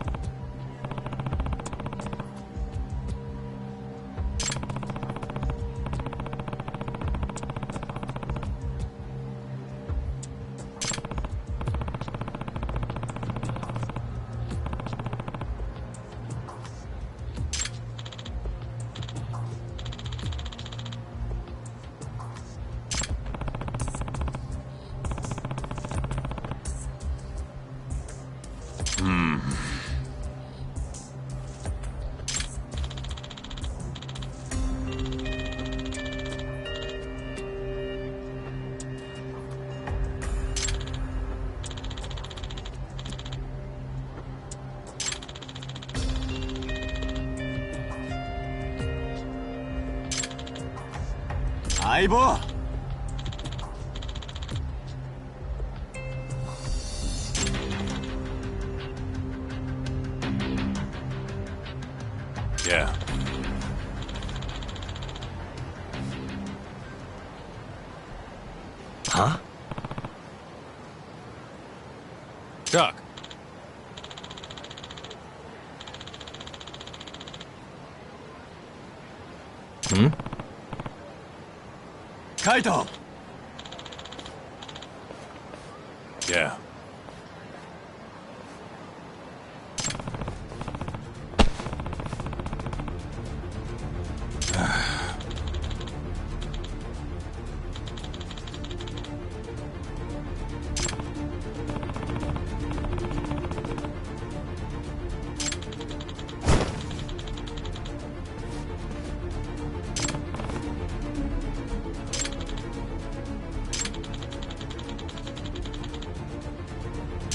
Aibo! Yeah. Huh? Chuck. Hmm? Kaito! Yeah.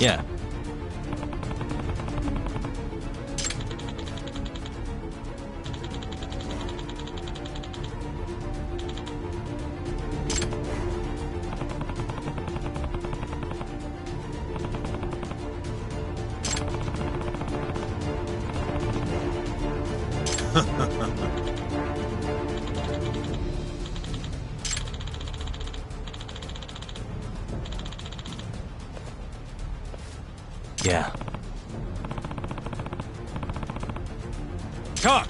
Yeah. Yeah. Talk!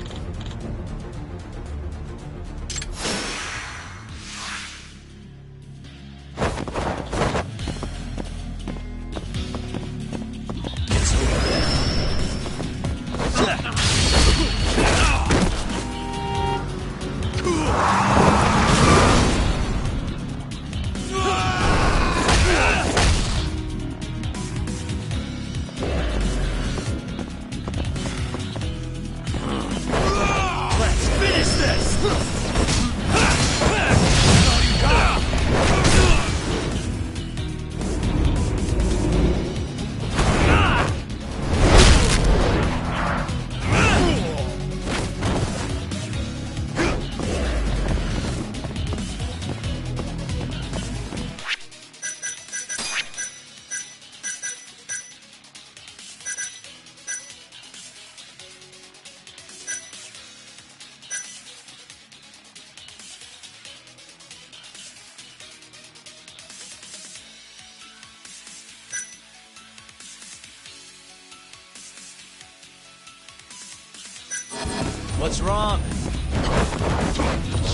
What's wrong?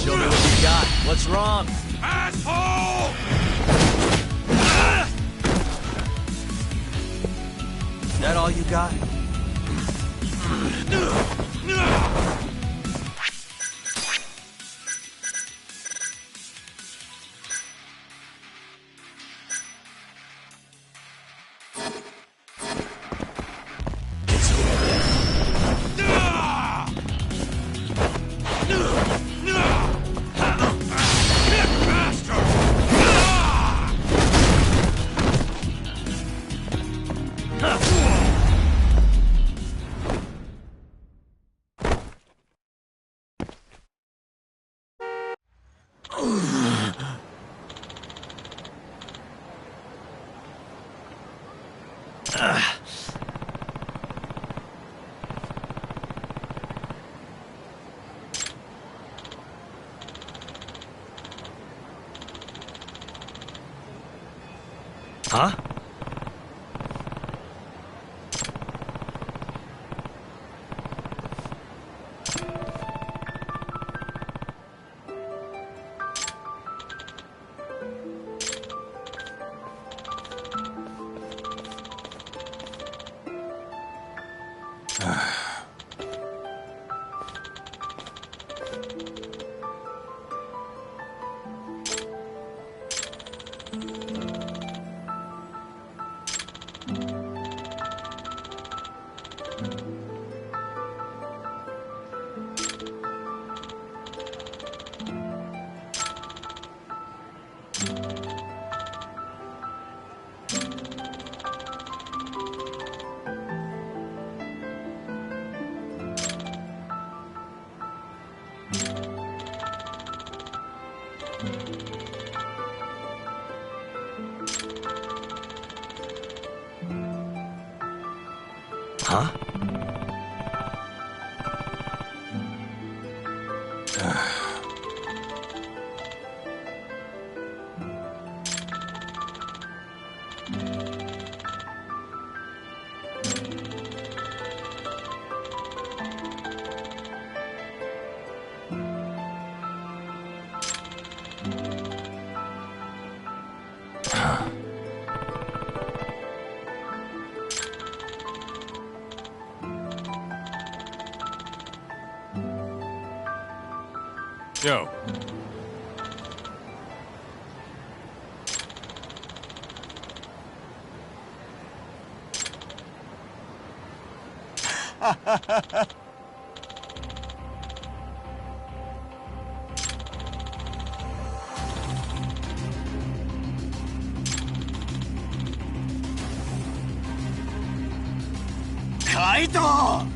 Show me what you got. What's wrong? Asshole! Is that all you got? Huh? Huh? Yo. Kaido!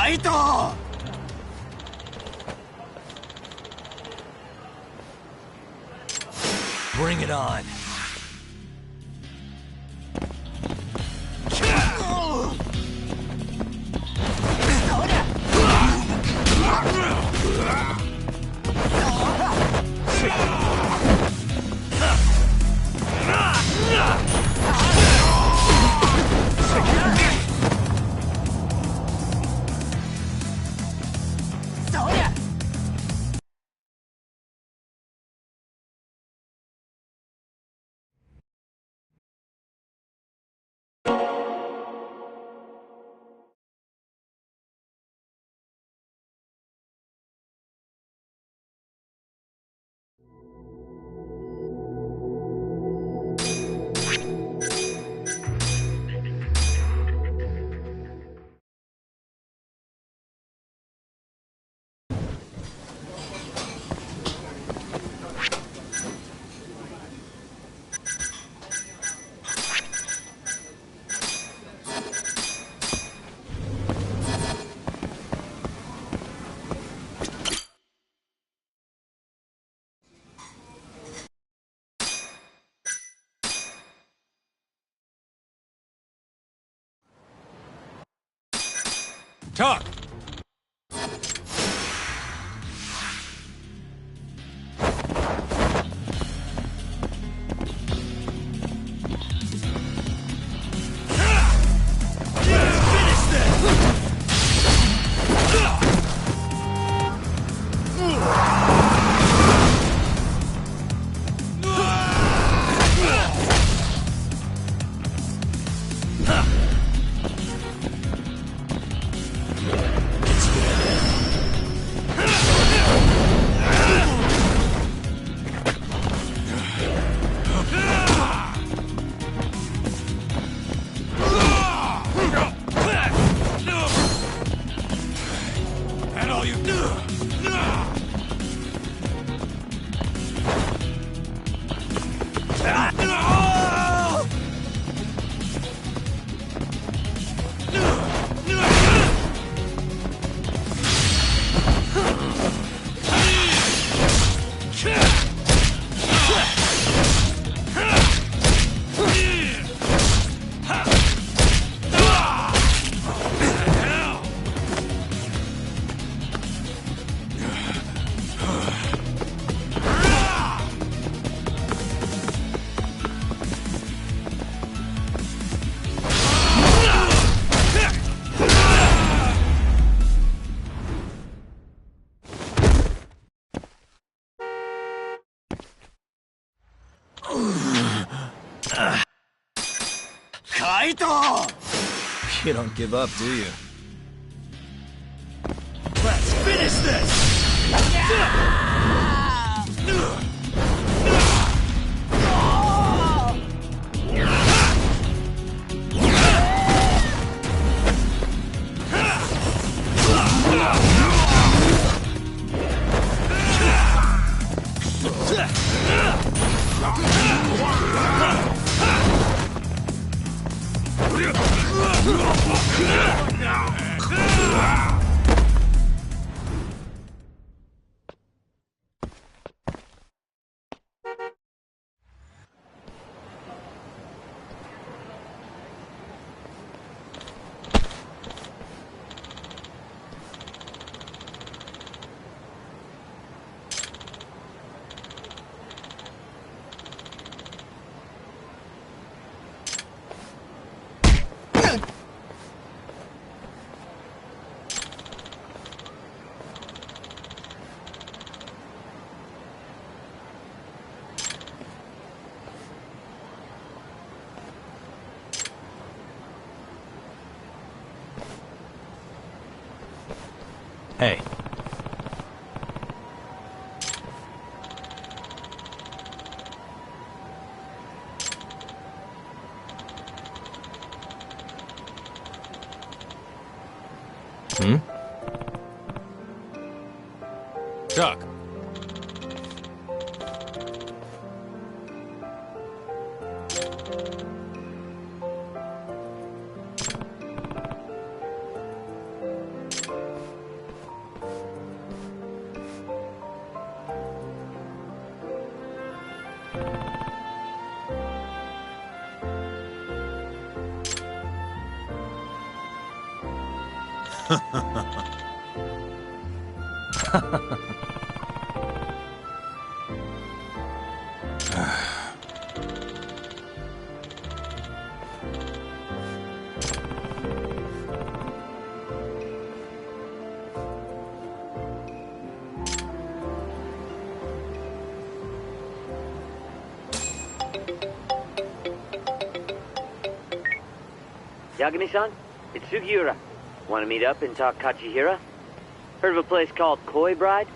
Kaito! Bring it on. Talk! Kaito! You don't give up, do you? Let's finish this! Hey. Chuck. Yagami-san, it's Sugiura. Want to meet up and talk Kachihira? Heard of a place called Koi Bride?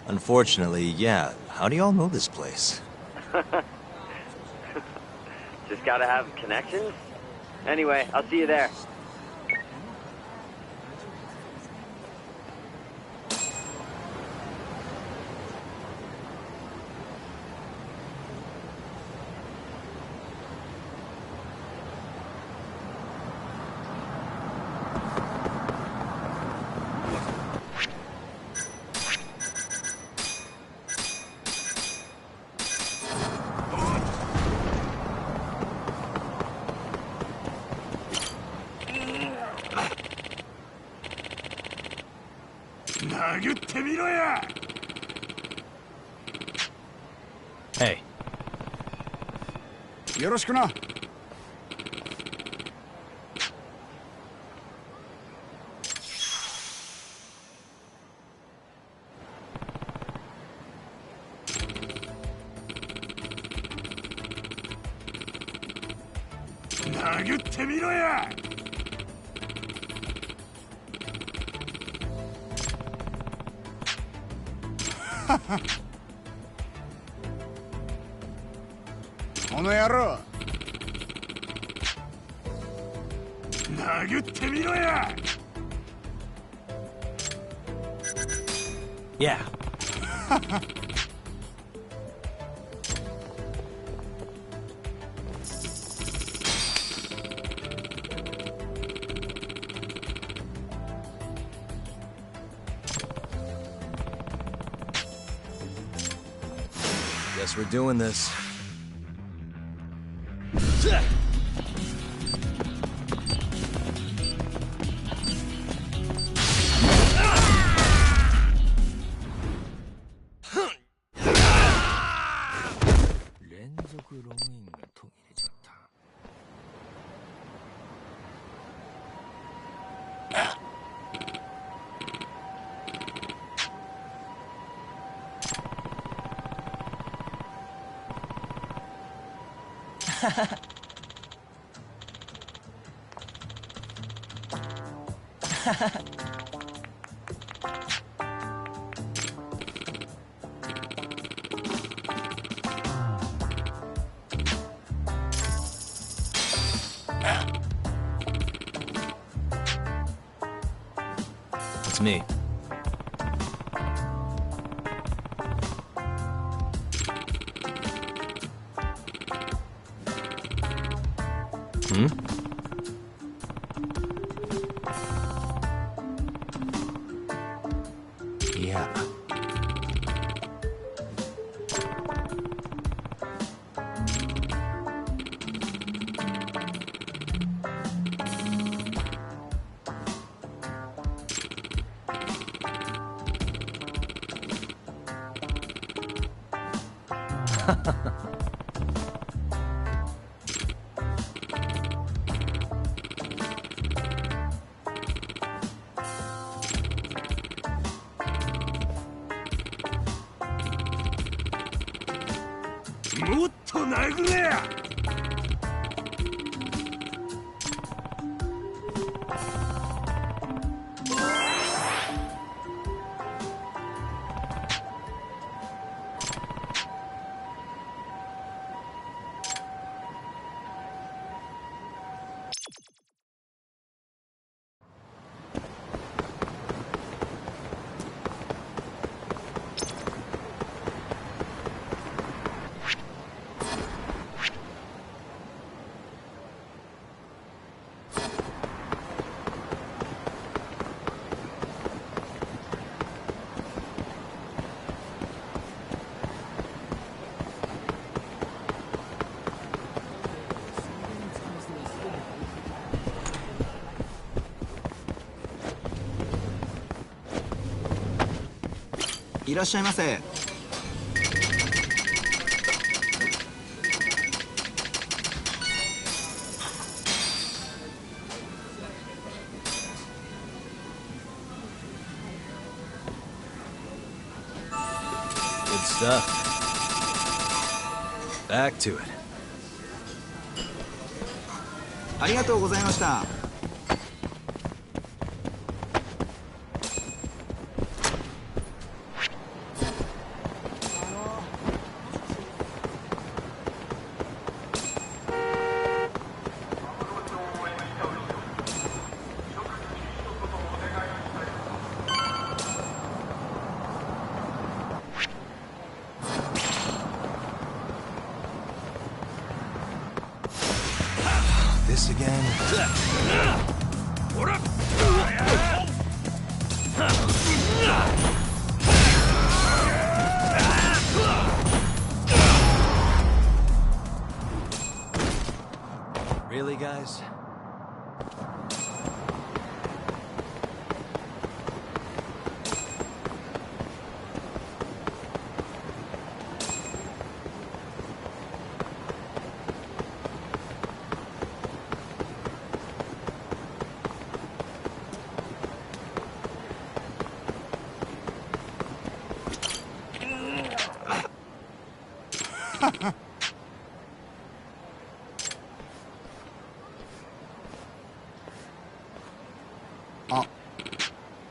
Unfortunately, yeah. How do y'all know this place? Just gotta have connections? Anyway, I'll see you there. Hey. よろしくな。殴ってみろや。この野郎。殴ってみろや。Yeah. Guess we're doing this. It's me. Hmm? Yeah. いらっしゃいませ。Good stuff. Back to it. ありがとうございました。This again. Really, guys?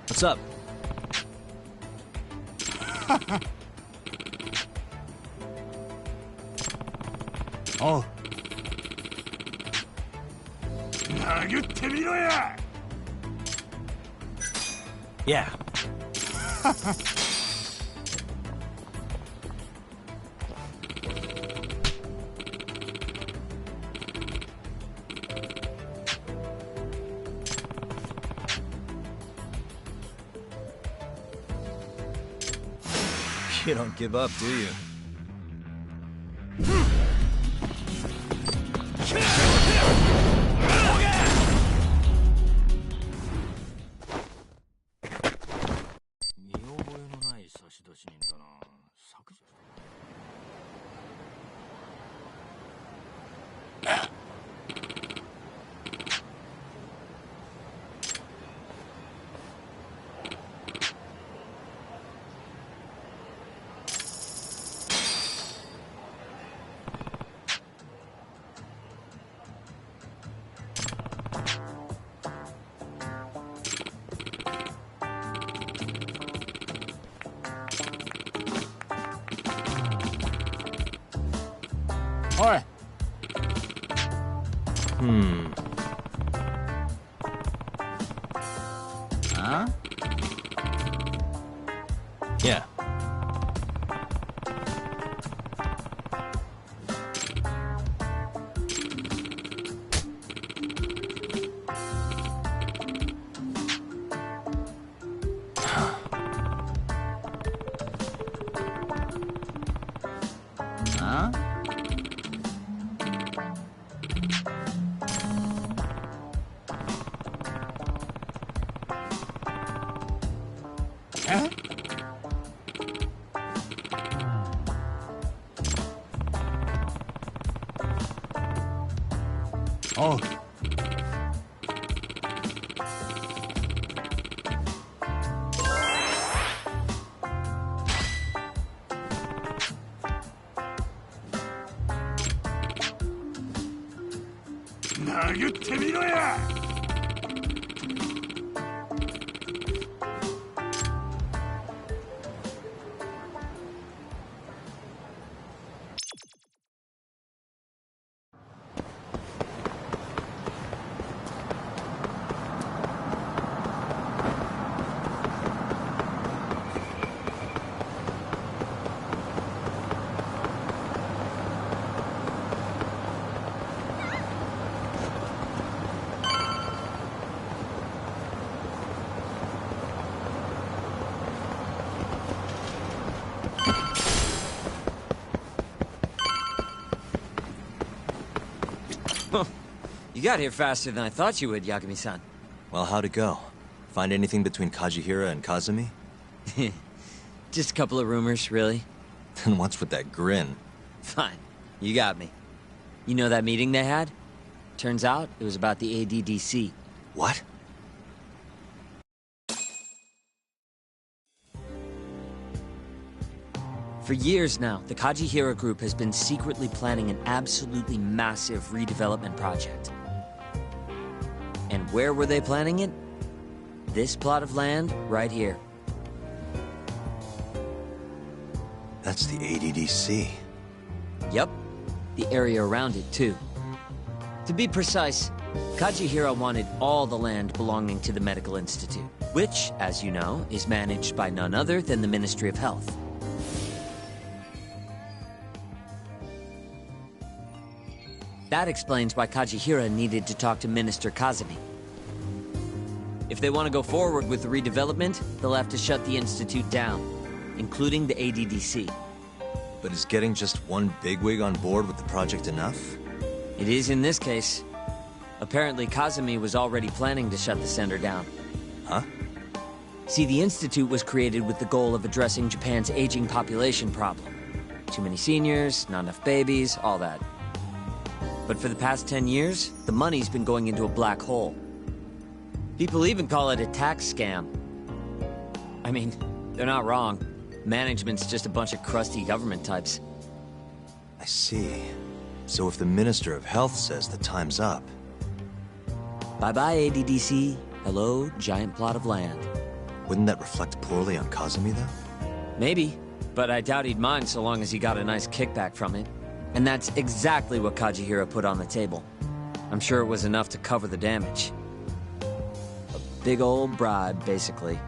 What's up? Oh. 殴ってみろや。Yeah. You don't give up, do you? Oi. Huh? Yeah. Huh? Huh? Oh.殴ってみろや。You got here faster than I thought you would, Yagami-san. Well, how'd it go? Find anything between Kajihira and Kazumi? Just a couple of rumors, really. Then what's with that grin? Fine. You got me. You know that meeting they had? Turns out it was about the ADDC. What? For years now, the Kajihira Group has been secretly planning an absolutely massive redevelopment project. And where were they planning it? This plot of land right here. That's the ADDC. Yep. The area around it, too. To be precise, Kajihira wanted all the land belonging to the Medical Institute, which, as you know, is managed by none other than the Ministry of Health. That explains why Kajihira needed to talk to Minister Kazami. If they want to go forward with the redevelopment, they'll have to shut the Institute down, including the ADDC. But is getting just one bigwig on board with the project enough? It is in this case. Apparently, Kazami was already planning to shut the center down. Huh? See, the Institute was created with the goal of addressing Japan's aging population problem. Too many seniors, not enough babies, all that. But for the past 10 years, the money's been going into a black hole. People even call it a tax scam. I mean, they're not wrong. Management's just a bunch of crusty government types. I see. So if the Minister of Health says the time's up... Bye-bye, ADDC. Hello, giant plot of land. Wouldn't that reflect poorly on Kazami, though? Maybe, but I doubt he'd mind so long as he got a nice kickback from it. And that's exactly what Kajihira put on the table. I'm sure it was enough to cover the damage. A big old bribe, basically.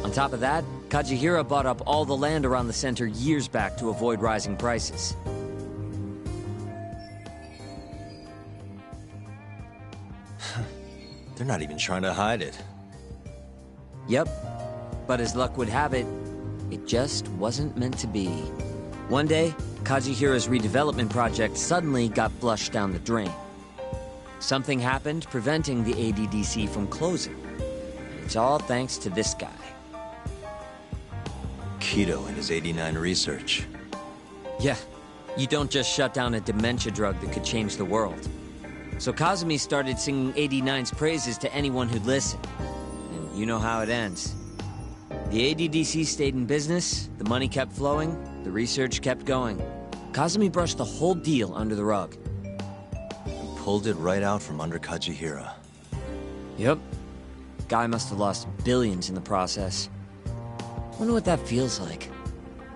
On top of that, Kajihira bought up all the land around the center years back to avoid rising prices. They're not even trying to hide it. Yep. But as luck would have it, it just wasn't meant to be. One day, Kajihira's redevelopment project suddenly got flushed down the drain. Something happened preventing the ADDC from closing. It's all thanks to this guy. Kido and his 89 research. Yeah, you don't just shut down a dementia drug that could change the world. So Kazami started singing 89's praises to anyone who'd listen. And you know how it ends. The ADDC stayed in business, the money kept flowing, the research kept going. Kazami brushed the whole deal under the rug. And pulled it right out from under Kajihira. Yep. Guy must have lost billions in the process. Wonder what that feels like.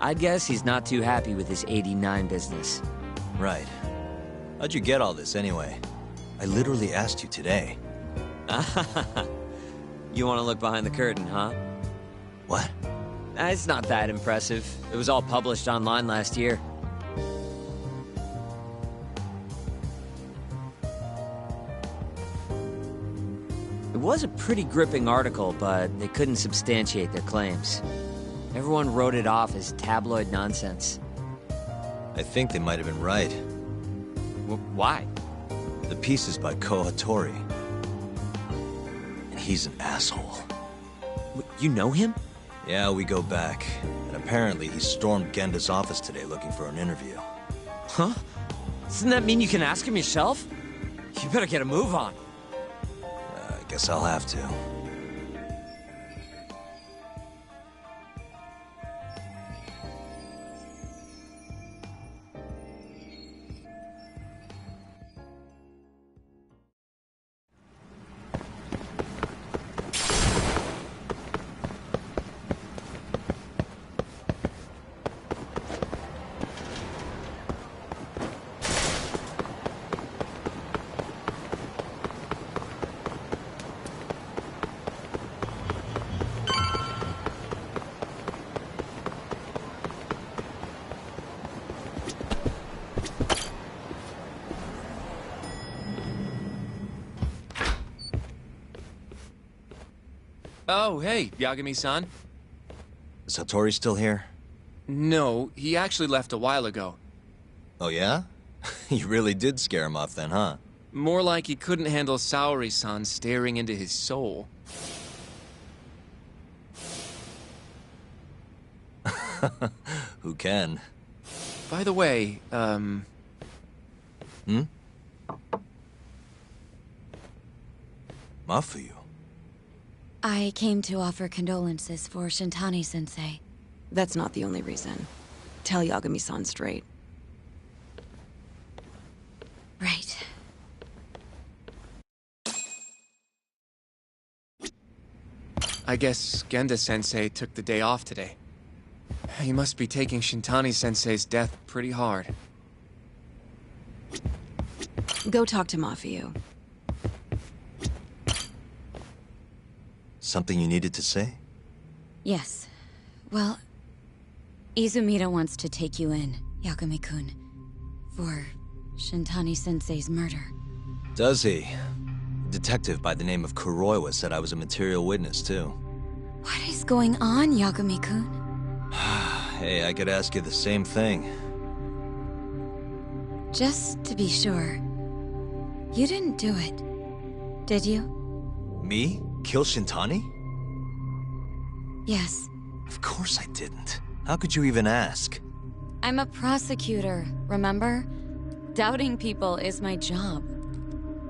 I'd guess he's not too happy with his 89 business. Right. How'd you get all this anyway? I literally asked you today. You want to look behind the curtain, huh? What? It's not that impressive. It was all published online last year. It was a pretty gripping article, but they couldn't substantiate their claims. Everyone wrote it off as tabloid nonsense. I think they might have been right. Why? The piece is by Kohatori. And he's an asshole. You know him? Yeah, we go back. And apparently he stormed Genda's office today looking for an interview. Huh? Doesn't that mean you can ask him yourself? You better get a move on. I guess I'll have to. Oh, hey, Yagami-san. Is Hattori still here? No, he actually left a while ago. Oh yeah? You really did scare him off then, huh? More like he couldn't handle Saori-san staring into his soul. Who can? By the way, Mafuyu? I came to offer condolences for Shintani-sensei. That's not the only reason. Tell Yagami-san straight. Right. I guess Genda-sensei took the day off today. He must be taking Shintani-sensei's death pretty hard. Go talk to Mafuyu. Something you needed to say? Yes. Well, Izumida wants to take you in, Yagami-kun, for Shintani-sensei's murder. Does he? A detective by the name of Kuroiwa said I was a material witness, too. What is going on, Yagami-kun? Hey, I could ask you the same thing. Just to be sure, you didn't do it, did you? Me? Kill Shintani? Yes. Of course I didn't. How could you even ask? I'm a prosecutor, remember? Doubting people is my job.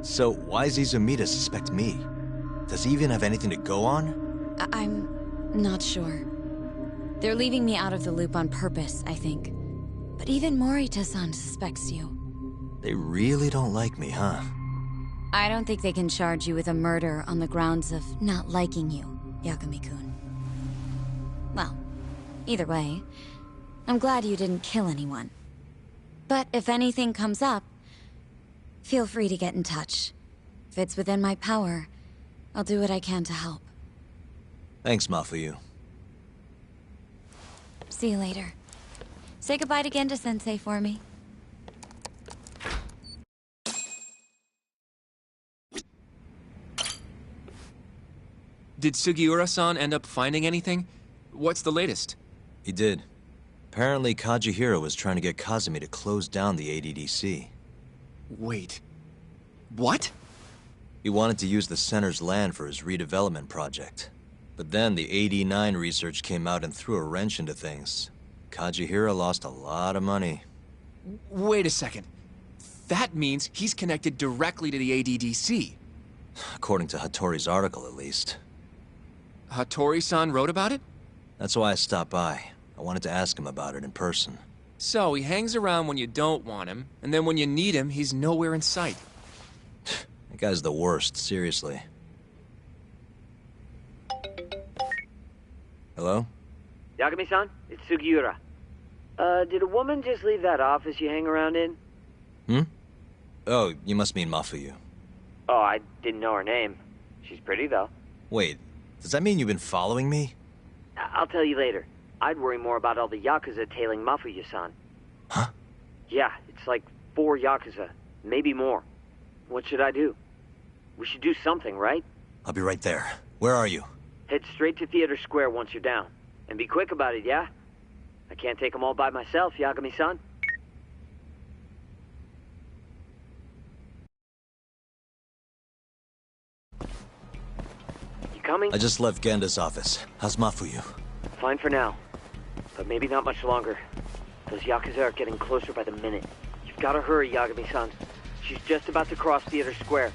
So why does Izumida suspect me? Does he even have anything to go on? I'm not sure. They're leaving me out of the loop on purpose, I think. But even Morita-san suspects you. They really don't like me, huh? I don't think they can charge you with a murder on the grounds of not liking you, Yagami-kun. Well, either way, I'm glad you didn't kill anyone. But if anything comes up, feel free to get in touch. If it's within my power, I'll do what I can to help. Thanks, Mafuyu. See you later. Say goodbye to Genda-sensei for me. Did Sugiura-san end up finding anything? What's the latest? He did. Apparently, Kajihiro was trying to get Kazumi to close down the ADDC. Wait. What? He wanted to use the center's land for his redevelopment project. But then the AD9 research came out and threw a wrench into things. Kajihiro lost a lot of money. Wait a second. That means he's connected directly to the ADDC. According to Hattori's article, at least. Hattori-san wrote about it? That's why I stopped by. I wanted to ask him about it in person. So, he hangs around when you don't want him, and then when you need him, he's nowhere in sight. That guy's the worst, seriously. Hello? Yagami-san, it's Sugiura. Did a woman just leave that office you hang around in? Oh, you must mean Mafuyu. Oh, I didn't know her name. She's pretty, though. Wait, does that mean you've been following me? I'll tell you later. I'd worry more about all the Yakuza tailing Mafuyu-san. Huh? Yeah, it's like 4 Yakuza. Maybe more. What should I do? We should do something, right? I'll be right there. Where are you? Head straight to Theater Square once you're down. And be quick about it, yeah? I can't take them all by myself, Yagami-san. You coming? I just left Genda's office. How's Mafuyu? Fine for now. But maybe not much longer. Those Yakuza are getting closer by the minute. You've got to hurry, Yagami-san. She's just about to cross Theater Square.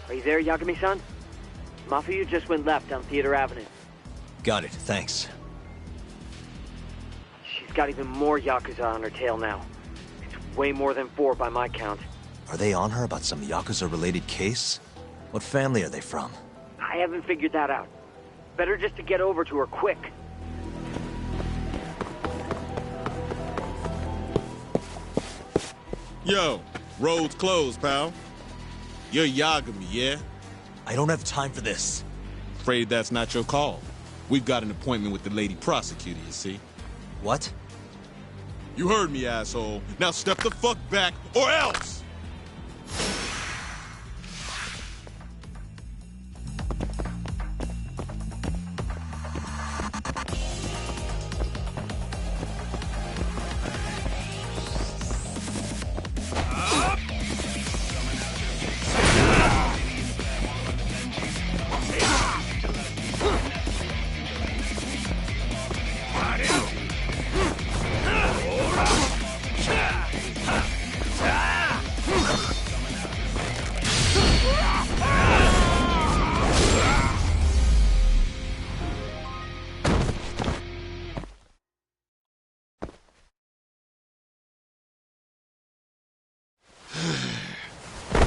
Are you there, Yagami-san? Mafuyu just went left down Theater Avenue. Got it, thanks. She's got even more Yakuza on her tail now. It's way more than 4 by my count. Are they on her about some Yakuza-related case? What family are they from? I haven't figured that out. Better just to get over to her quick. Yo, road's closed, pal. You're Yagami, yeah? I don't have time for this. Afraid that's not your call. We've got an appointment with the lady prosecutor, you see. What? You heard me, asshole. Now step the fuck back, or else!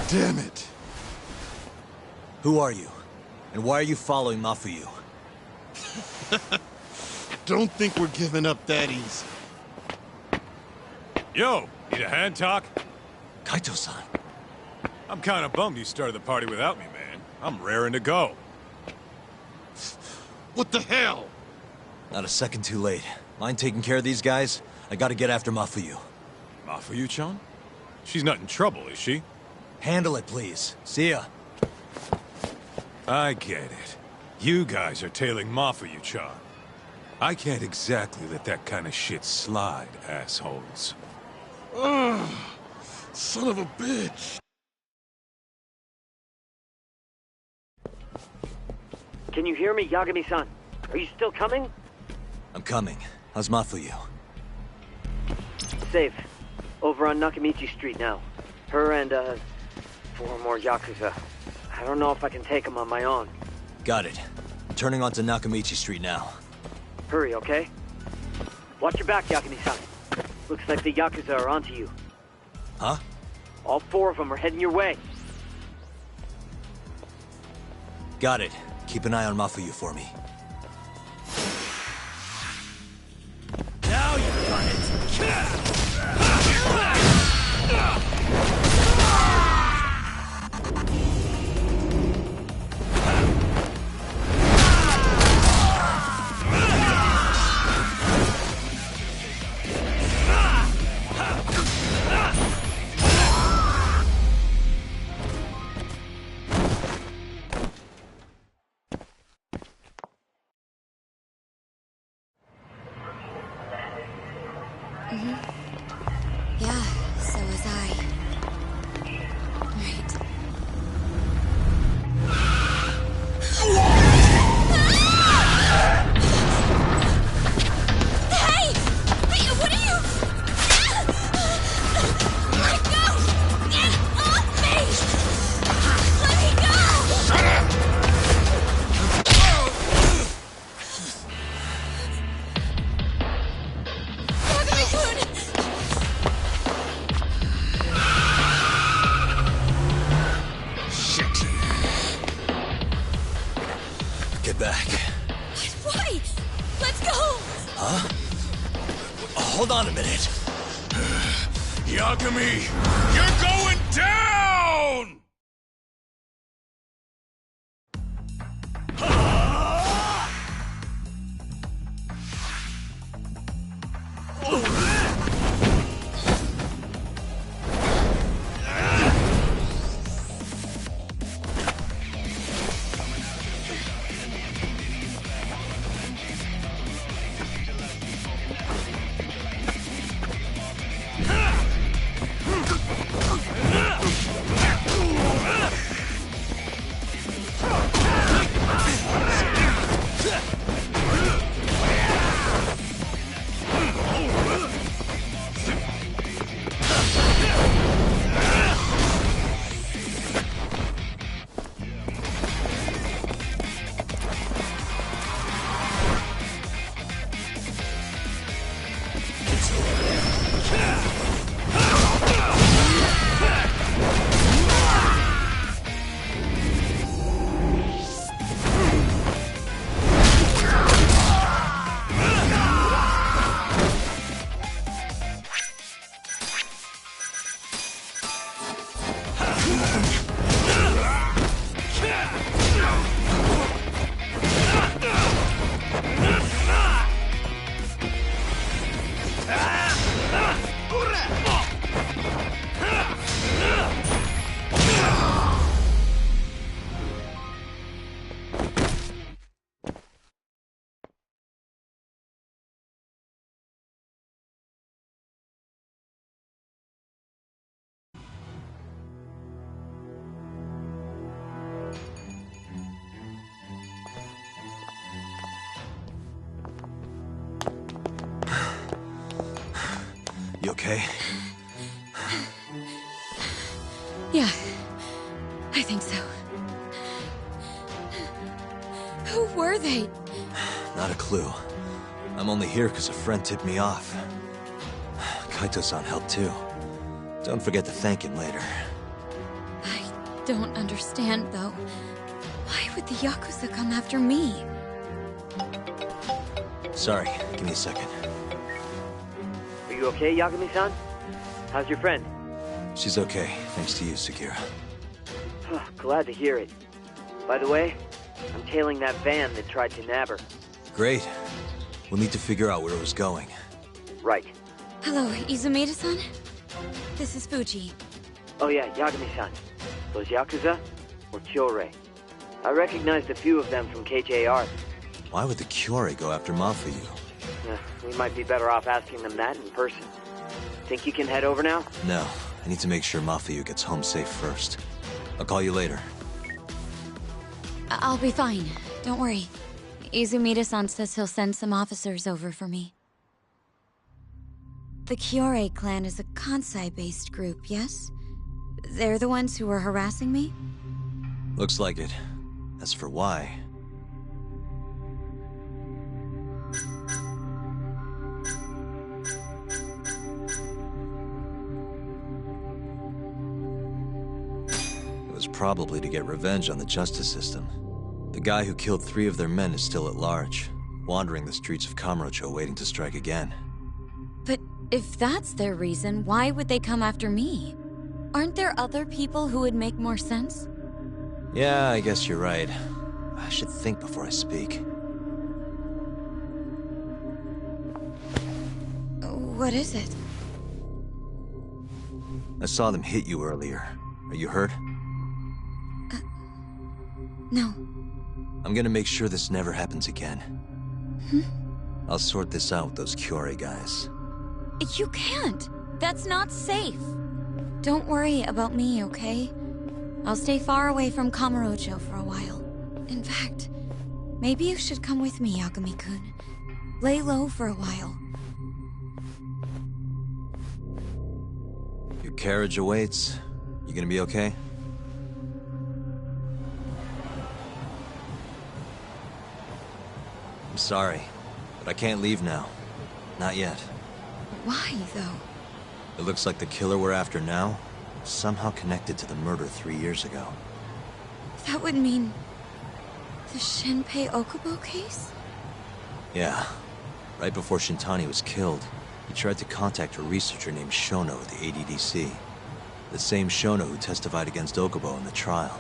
Damn it! Who are you? And why are you following Mafuyu? Don't think we're giving up that easy. Yo, need a hand talk? Kaito-san. I'm kinda bummed you started the party without me, man. I'm raring to go. What the hell? Not a second too late. Mind taking care of these guys? I gotta get after Mafuyu. Mafuyu-chan? She's not in trouble, is she? Handle it, please. See ya. I get it. You guys are tailing Mafuyu-chan. I can't exactly let that kind of shit slide, assholes. Ugh, son of a bitch. Can you hear me, Yagami-san? Are you still coming? I'm coming. How's Mafuyu? Safe. Over on Nakamichi Street now. Her and, 4 more Yakuza. I don't know if I can take them on my own. Got it. I'm turning onto Nakamichi Street now. Hurry, okay? Watch your back, Yagami-san. Looks like the Yakuza are onto you. Huh? All 4 of them are heading your way. Got it. Keep an eye on Mafuyu for me. Now you've done it! Yeah, so was I. Right. Hey! Hey, what are you? Let go! Get off me! Let me go! Shut up! Get back. Why? Let's go! Huh? Hold on a minute. Yagami, you're going down! okay? Yeah, I think so. Who were they? Not a clue. I'm only here because a friend tipped me off. Kaito-san helped too. Don't forget to thank him later. I don't understand, though. Why would the Yakuza come after me? Sorry, give me a second. Are you okay, Yagami-san? How's your friend? She's okay, thanks to you, Sekira. Glad to hear it. By the way, I'm tailing that van that tried to nab her. Great. We'll need to figure out where it was going. Right. Hello, Izumida-san? This is Fuji. Oh yeah, Yagami-san. Those Yakuza were Kyorei. I recognized a few of them from KJR. Why would the Kyorei go after Mafuyu? We might be better off asking them that in person. Think you can head over now? No, I need to make sure Mafuyu gets home safe first. I'll call you later. I'll be fine. Don't worry. Izumida-san says he'll send some officers over for me. The Kyorei clan is a Kansai-based group, yes? They're the ones who were harassing me? Looks like it. As for why... It was probably to get revenge on the justice system. The guy who killed 3 of their men is still at large, wandering the streets of Kamurocho waiting to strike again. But if that's their reason, why would they come after me? Aren't there other people who would make more sense? Yeah, I guess you're right. I should think before I speak. What is it? I saw them hit you earlier. Are you hurt? No. I'm gonna make sure this never happens again. I'll sort this out with those Kyorei guys. You can't. That's not safe. Don't worry about me, okay? I'll stay far away from Kamurocho for a while. In fact, maybe you should come with me, Yagami-kun. Lay low for a while. Your carriage awaits. You gonna be okay? I'm sorry, but I can't leave now. Not yet. Why, though? It looks like the killer we're after now is somehow connected to the murder 3 years ago. That would mean... the Shinpei Okubo case? Yeah. Right before Shintani was killed, he tried to contact a researcher named Shono at the ADDC. The same Shono who testified against Okubo in the trial.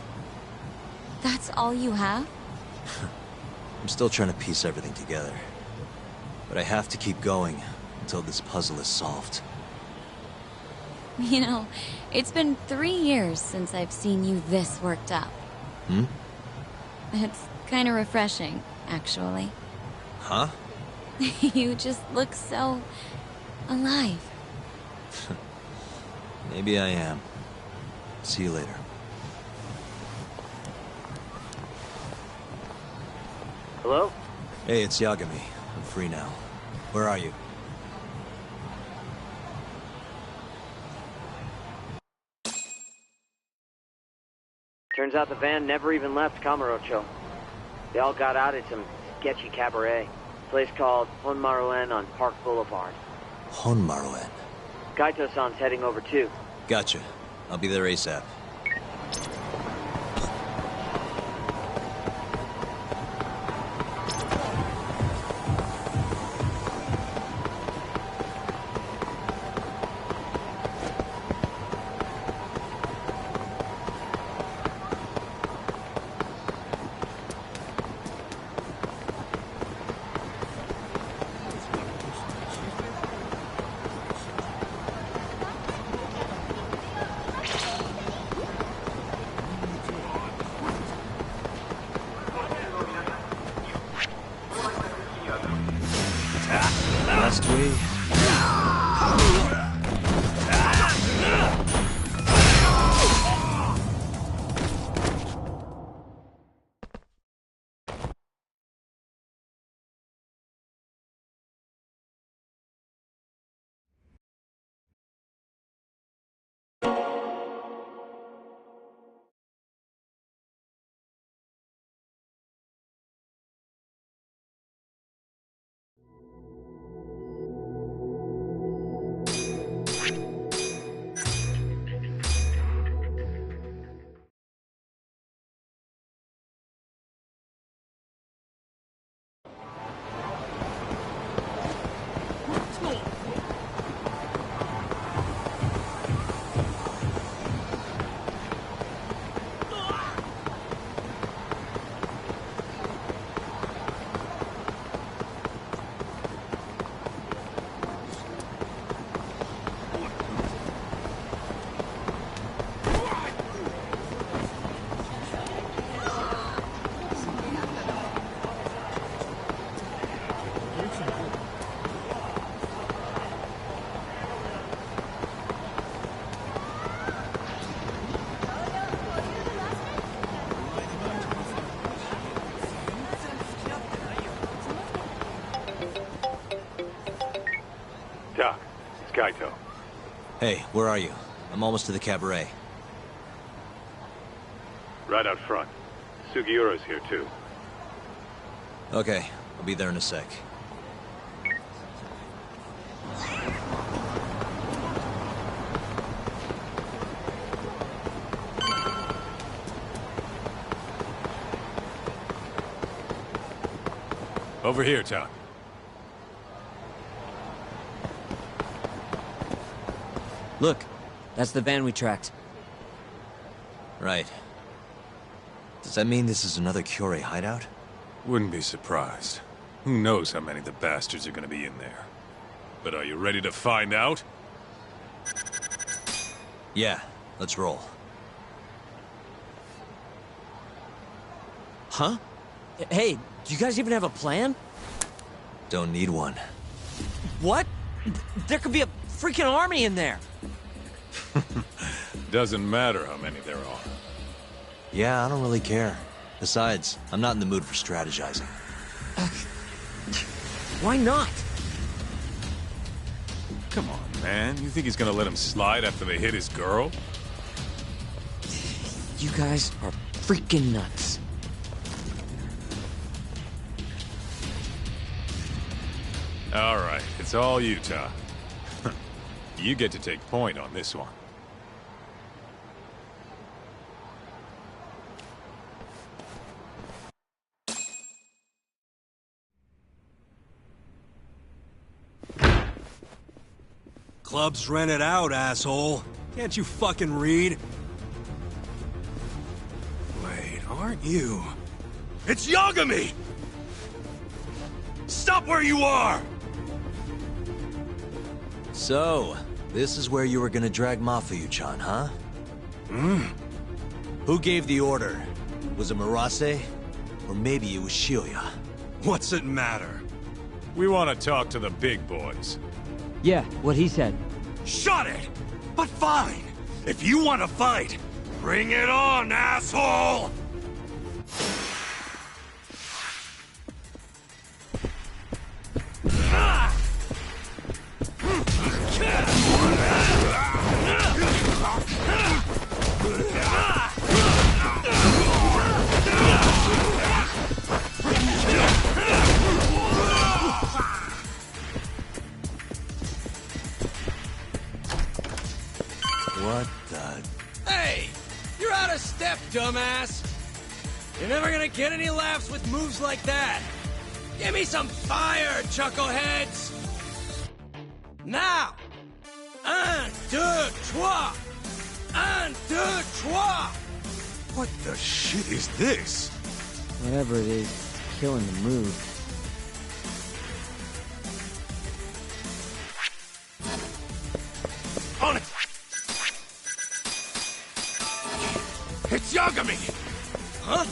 That's all you have? I'm still trying to piece everything together. But I have to keep going until this puzzle is solved. You know, it's been 3 years since I've seen you this worked up. It's kind of refreshing, actually. Huh? You just look so... alive. Maybe I am. See you later. Hello? Hey, it's Yagami. I'm free now. Where are you? Turns out the van never even left Kamurocho. They all got out at some sketchy cabaret. Place called Honmaruen on Park Boulevard. Honmaruen? Kaito-san's heading over too. Gotcha. I'll be there ASAP. Last we... Kaito. Hey, where are you? I'm almost to the cabaret. Right out front. Sugiura's here, too. Okay, I'll be there in a sec. Over here, Town. Look, that's the van we tracked. Right. Does that mean this is another Kyorei hideout? Wouldn't be surprised. Who knows how many of the bastards are gonna be in there. But are you ready to find out? Yeah, let's roll. Huh? Hey, do you guys even have a plan? Don't need one. What? There could be a freaking army in there! Doesn't matter how many there are. Yeah, I don't really care. Besides, I'm not in the mood for strategizing. Why not? Come on, man. You think he's gonna let him slide after they hit his girl? You guys are freaking nuts. All right, it's all you, Ta. You get to take point on this one. Club's rented out, asshole. Can't you fucking read? Wait, aren't you? It's Yagami! Stop where you are! So, this is where you were gonna drag Mafuyu-chan, huh? Who gave the order? Was it Murase? Or maybe it was Shioya? What's it matter? We want to talk to the big boys. Yeah, what he said. Shut it! But fine! If you want to fight, bring it on, asshole! What the... Hey! You're out of step, dumbass! You're never gonna get any laughs with moves like that! Give me some fire, chuckleheads! Now! Un, deux, trois! Un, deux, trois! What the shit is this? Whatever it is, it's killing the mood. On it! It's Yagami! Huh?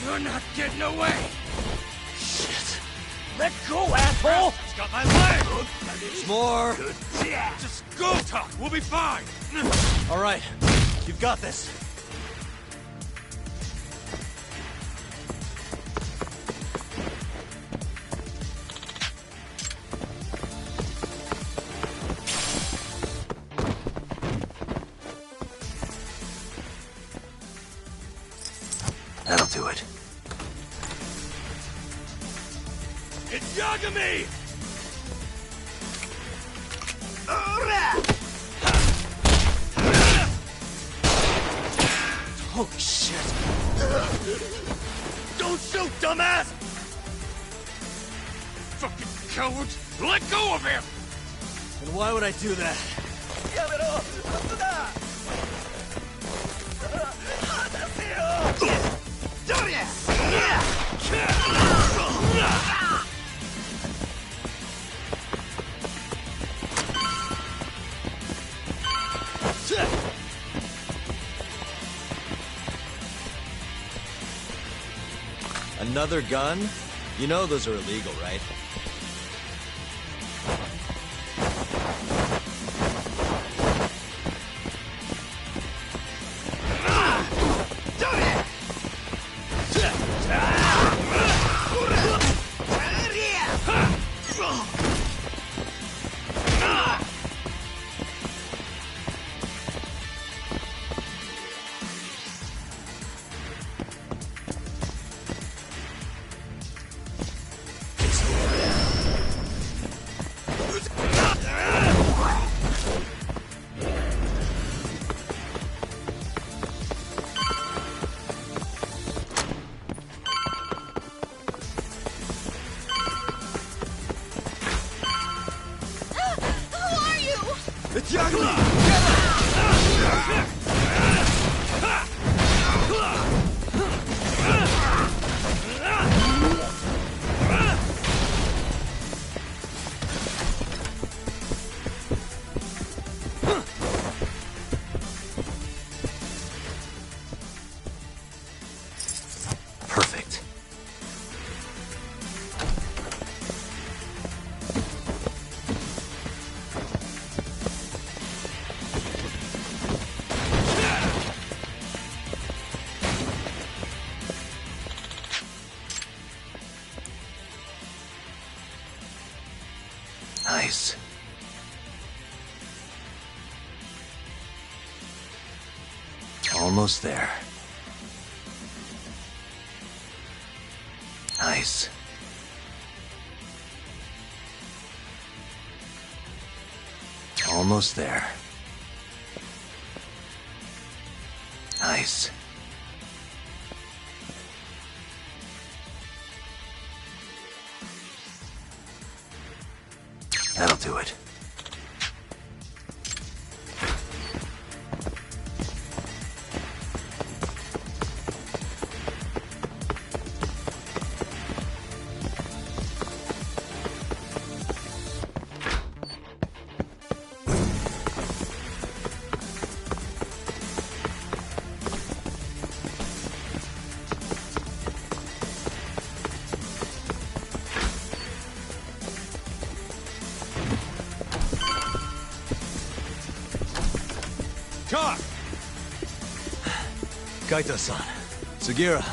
You're not getting away! Shit! Let go, asshole! It's got my leg! There's more! Just go, Tuck! We'll be fine! All right, you've got this. That'll do it. It's Yagami! Holy shit! Don't shoot, dumbass! fucking coward! Let go of him! And why would I do that? Another gun? You know those are illegal, right? It's Yagami! Perfect. Nice. Almost there. Nice. Almost there. Nice. That'll do it. Talk! Kaito-san. Sugira.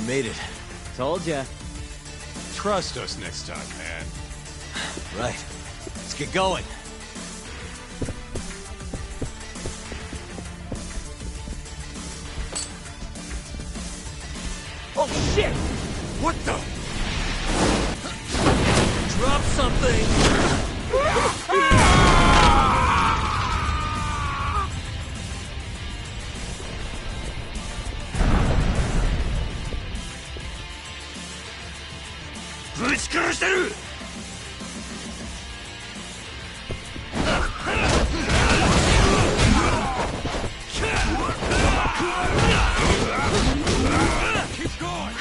You made it. Told ya. Trust us next time, man. Right. Let's get going. Oh shit! What the? Drop something! Keep going!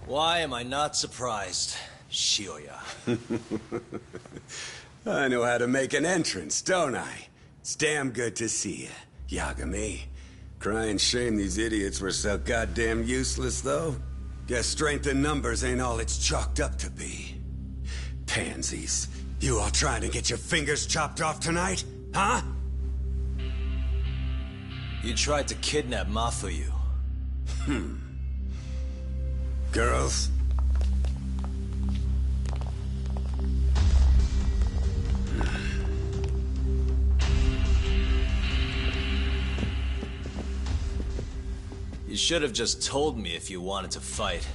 Why am I not surprised, Shioya? I know how to make an entrance, don't I? It's damn good to see you, Yagami. Crying shame these idiots were so goddamn useless, though. Guess strength in numbers ain't all it's chalked up to be. Pansies. You all trying to get your fingers chopped off tonight? Huh? You tried to kidnap Mafuyu. Girls? You should have just told me if you wanted to fight.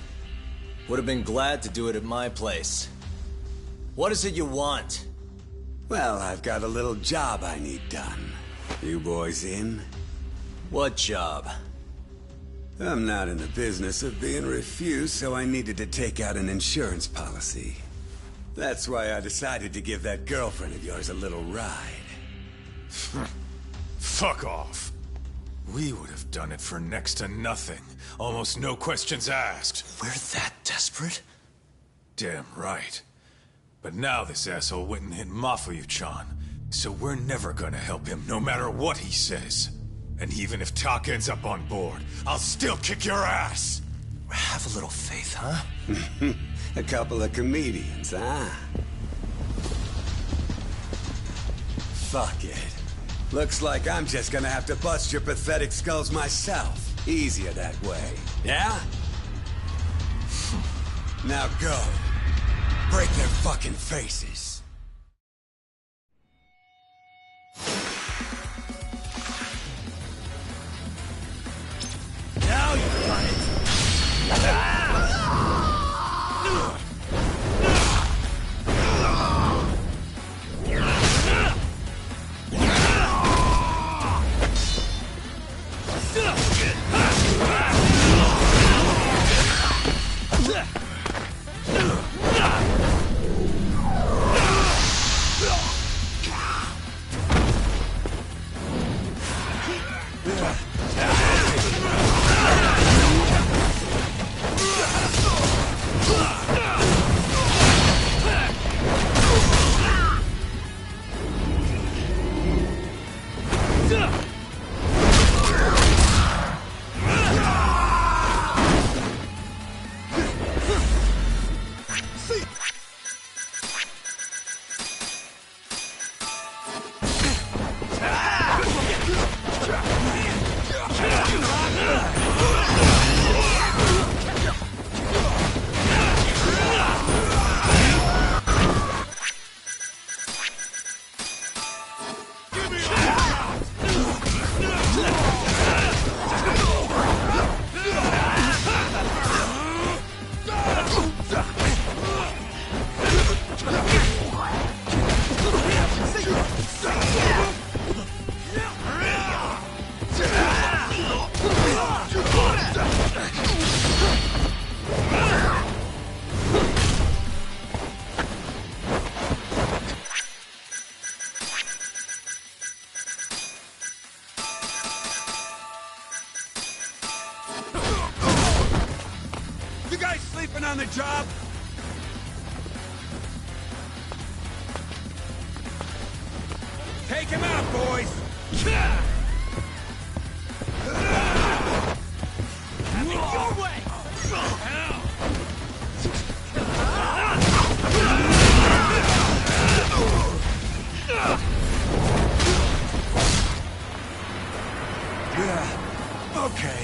Would have been glad to do it at my place. What is it you want? Well, I've got a little job I need done. You boys in? What job? I'm not in the business of being refused, so I needed to take out an insurance policy. That's why I decided to give that girlfriend of yours a little ride. Fuck off. We would have done it for next to nothing. Almost no questions asked. We're that desperate? Damn right. But now this asshole went and hit Mafuyu-chan, so we're never gonna help him no matter what he says. And even if Tak ends up on board, I'll still kick your ass! Have a little faith, huh? A couple of comedians, huh? Fuck it. Looks like I'm just gonna have to bust your pathetic skulls myself. Easier that way, yeah? Now go. Break their fucking faces. Now you've done it! You guys sleeping on the job? Take him out, boys! Have it your way! Yeah, okay.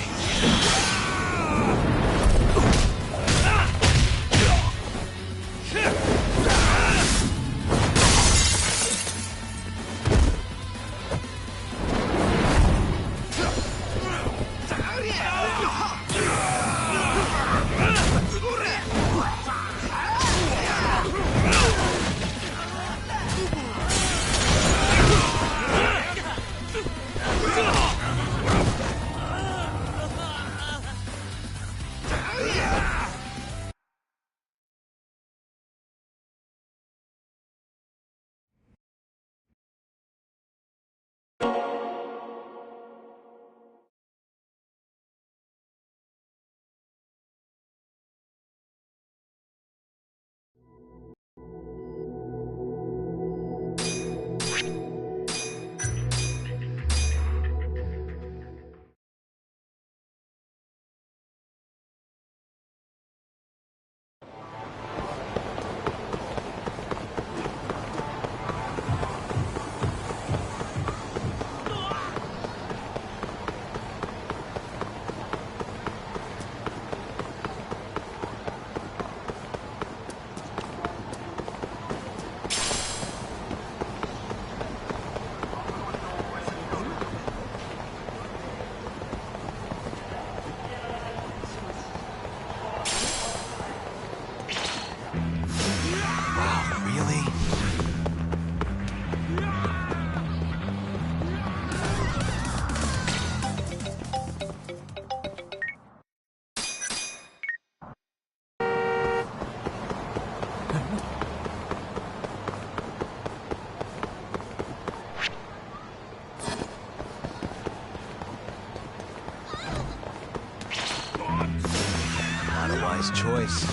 Not a wise choice.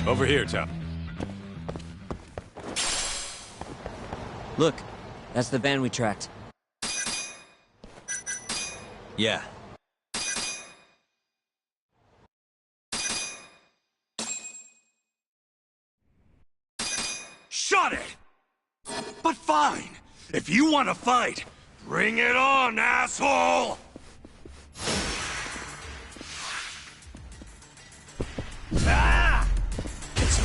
Over here, Tom. Look, that's the van we tracked. Yeah. Shut it! But fine. If you want to fight, bring it on, asshole! Ah! It's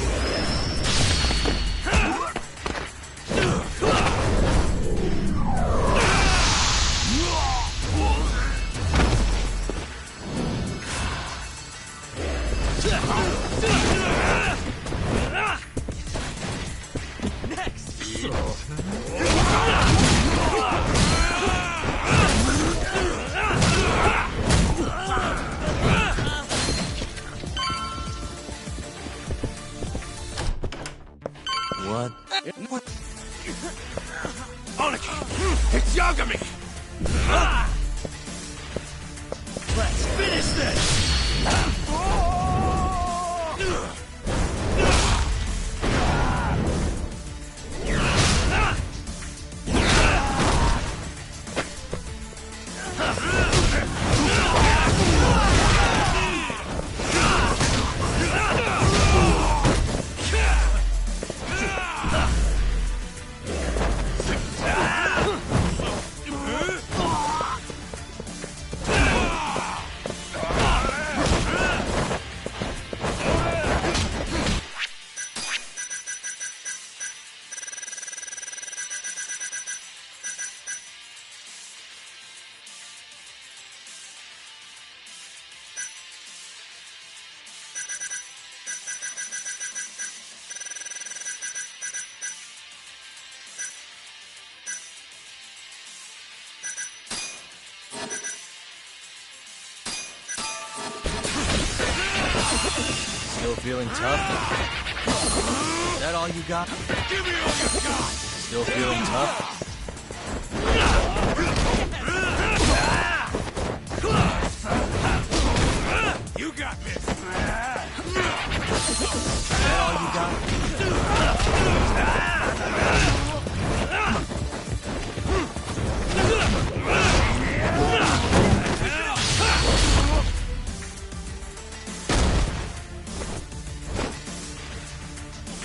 What? What? Aniki! It's Yagami! Let's finish this! Still feeling tough? Is that all you got? Give me all you got! Still feeling tough? You got this! Is that all you got?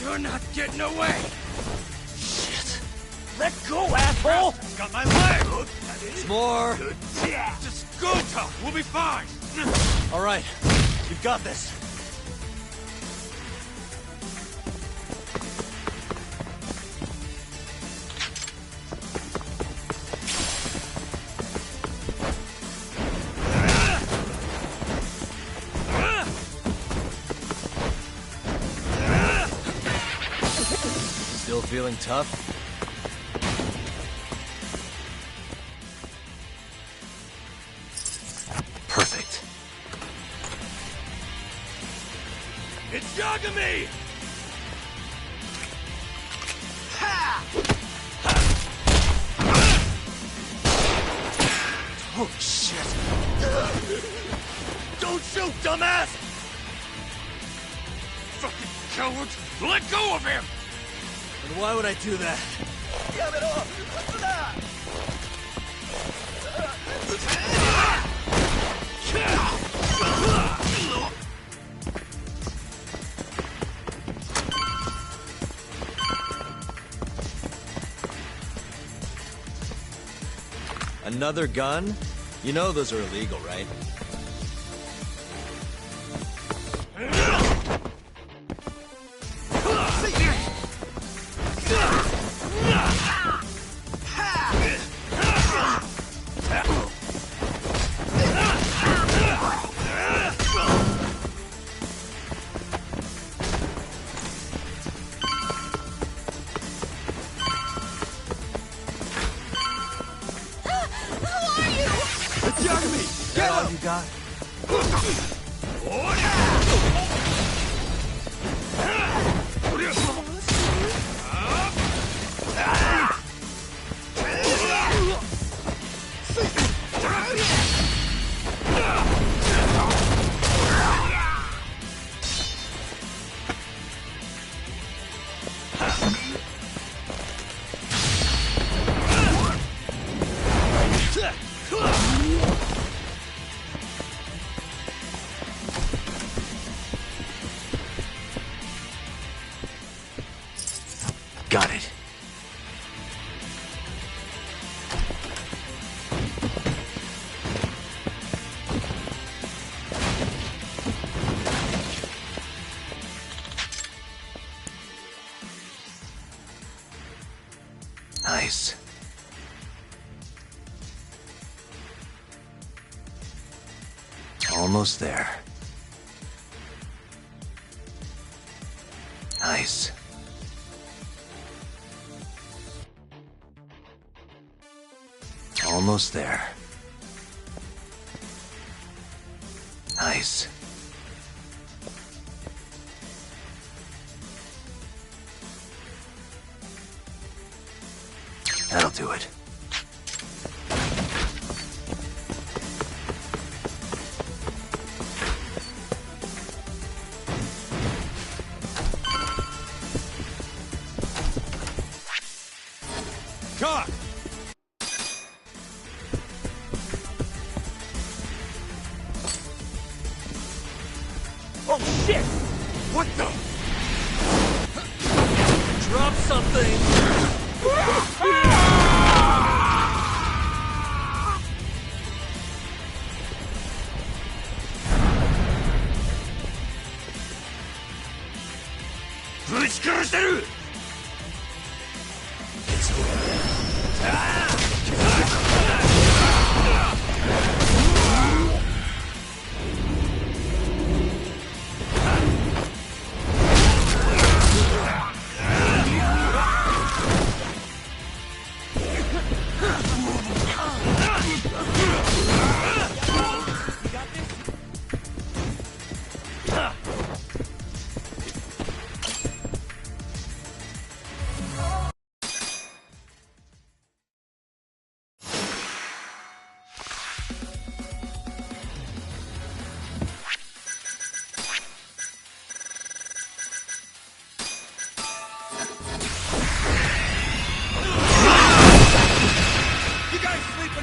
You're not getting away! Shit! Let go, asshole! Got my leg! It's more! Just go, Tough! We'll be fine! All right, you've got this. Still feeling tough? Perfect. It's Yagami! Holy shit! Don't shoot, dumbass! Fucking cowards! Let go of him! And why would I do that? Another gun? You know those are illegal, right? You got? Almost there. Nice. Almost there. Nice. That'll do it. Talk! Oh shit! What the? Drop something!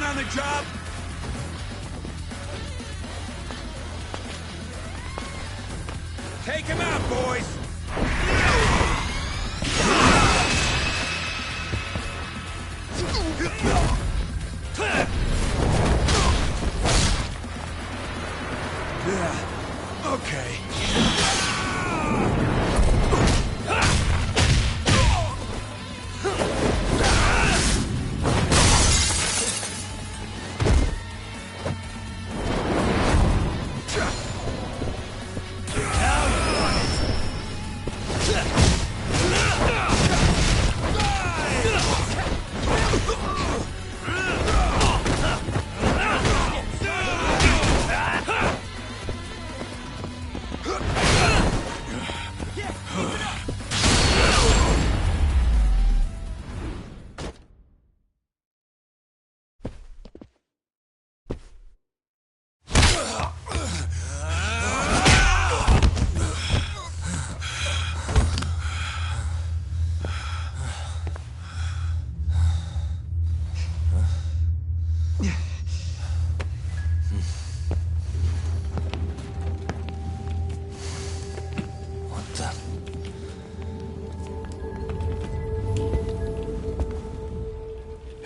On the job? Take him out, boys! Yeah, okay.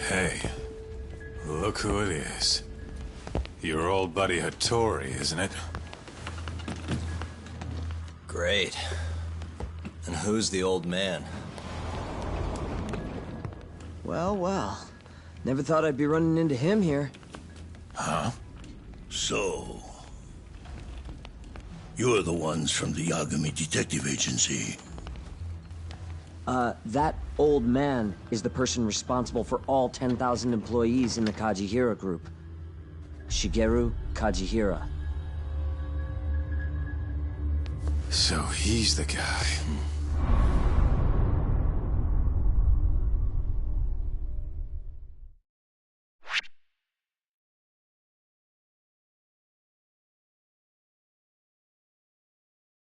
Hey, look who it is. Your old buddy Hattori, isn't it? Great. And who's the old man? Well, well. Never thought I'd be running into him here. Huh? So... you're the ones from the Yagami Detective Agency. That old man is the person responsible for all 10,000 employees in the Kajihira group. Shigeru Kajihira. So he's the guy.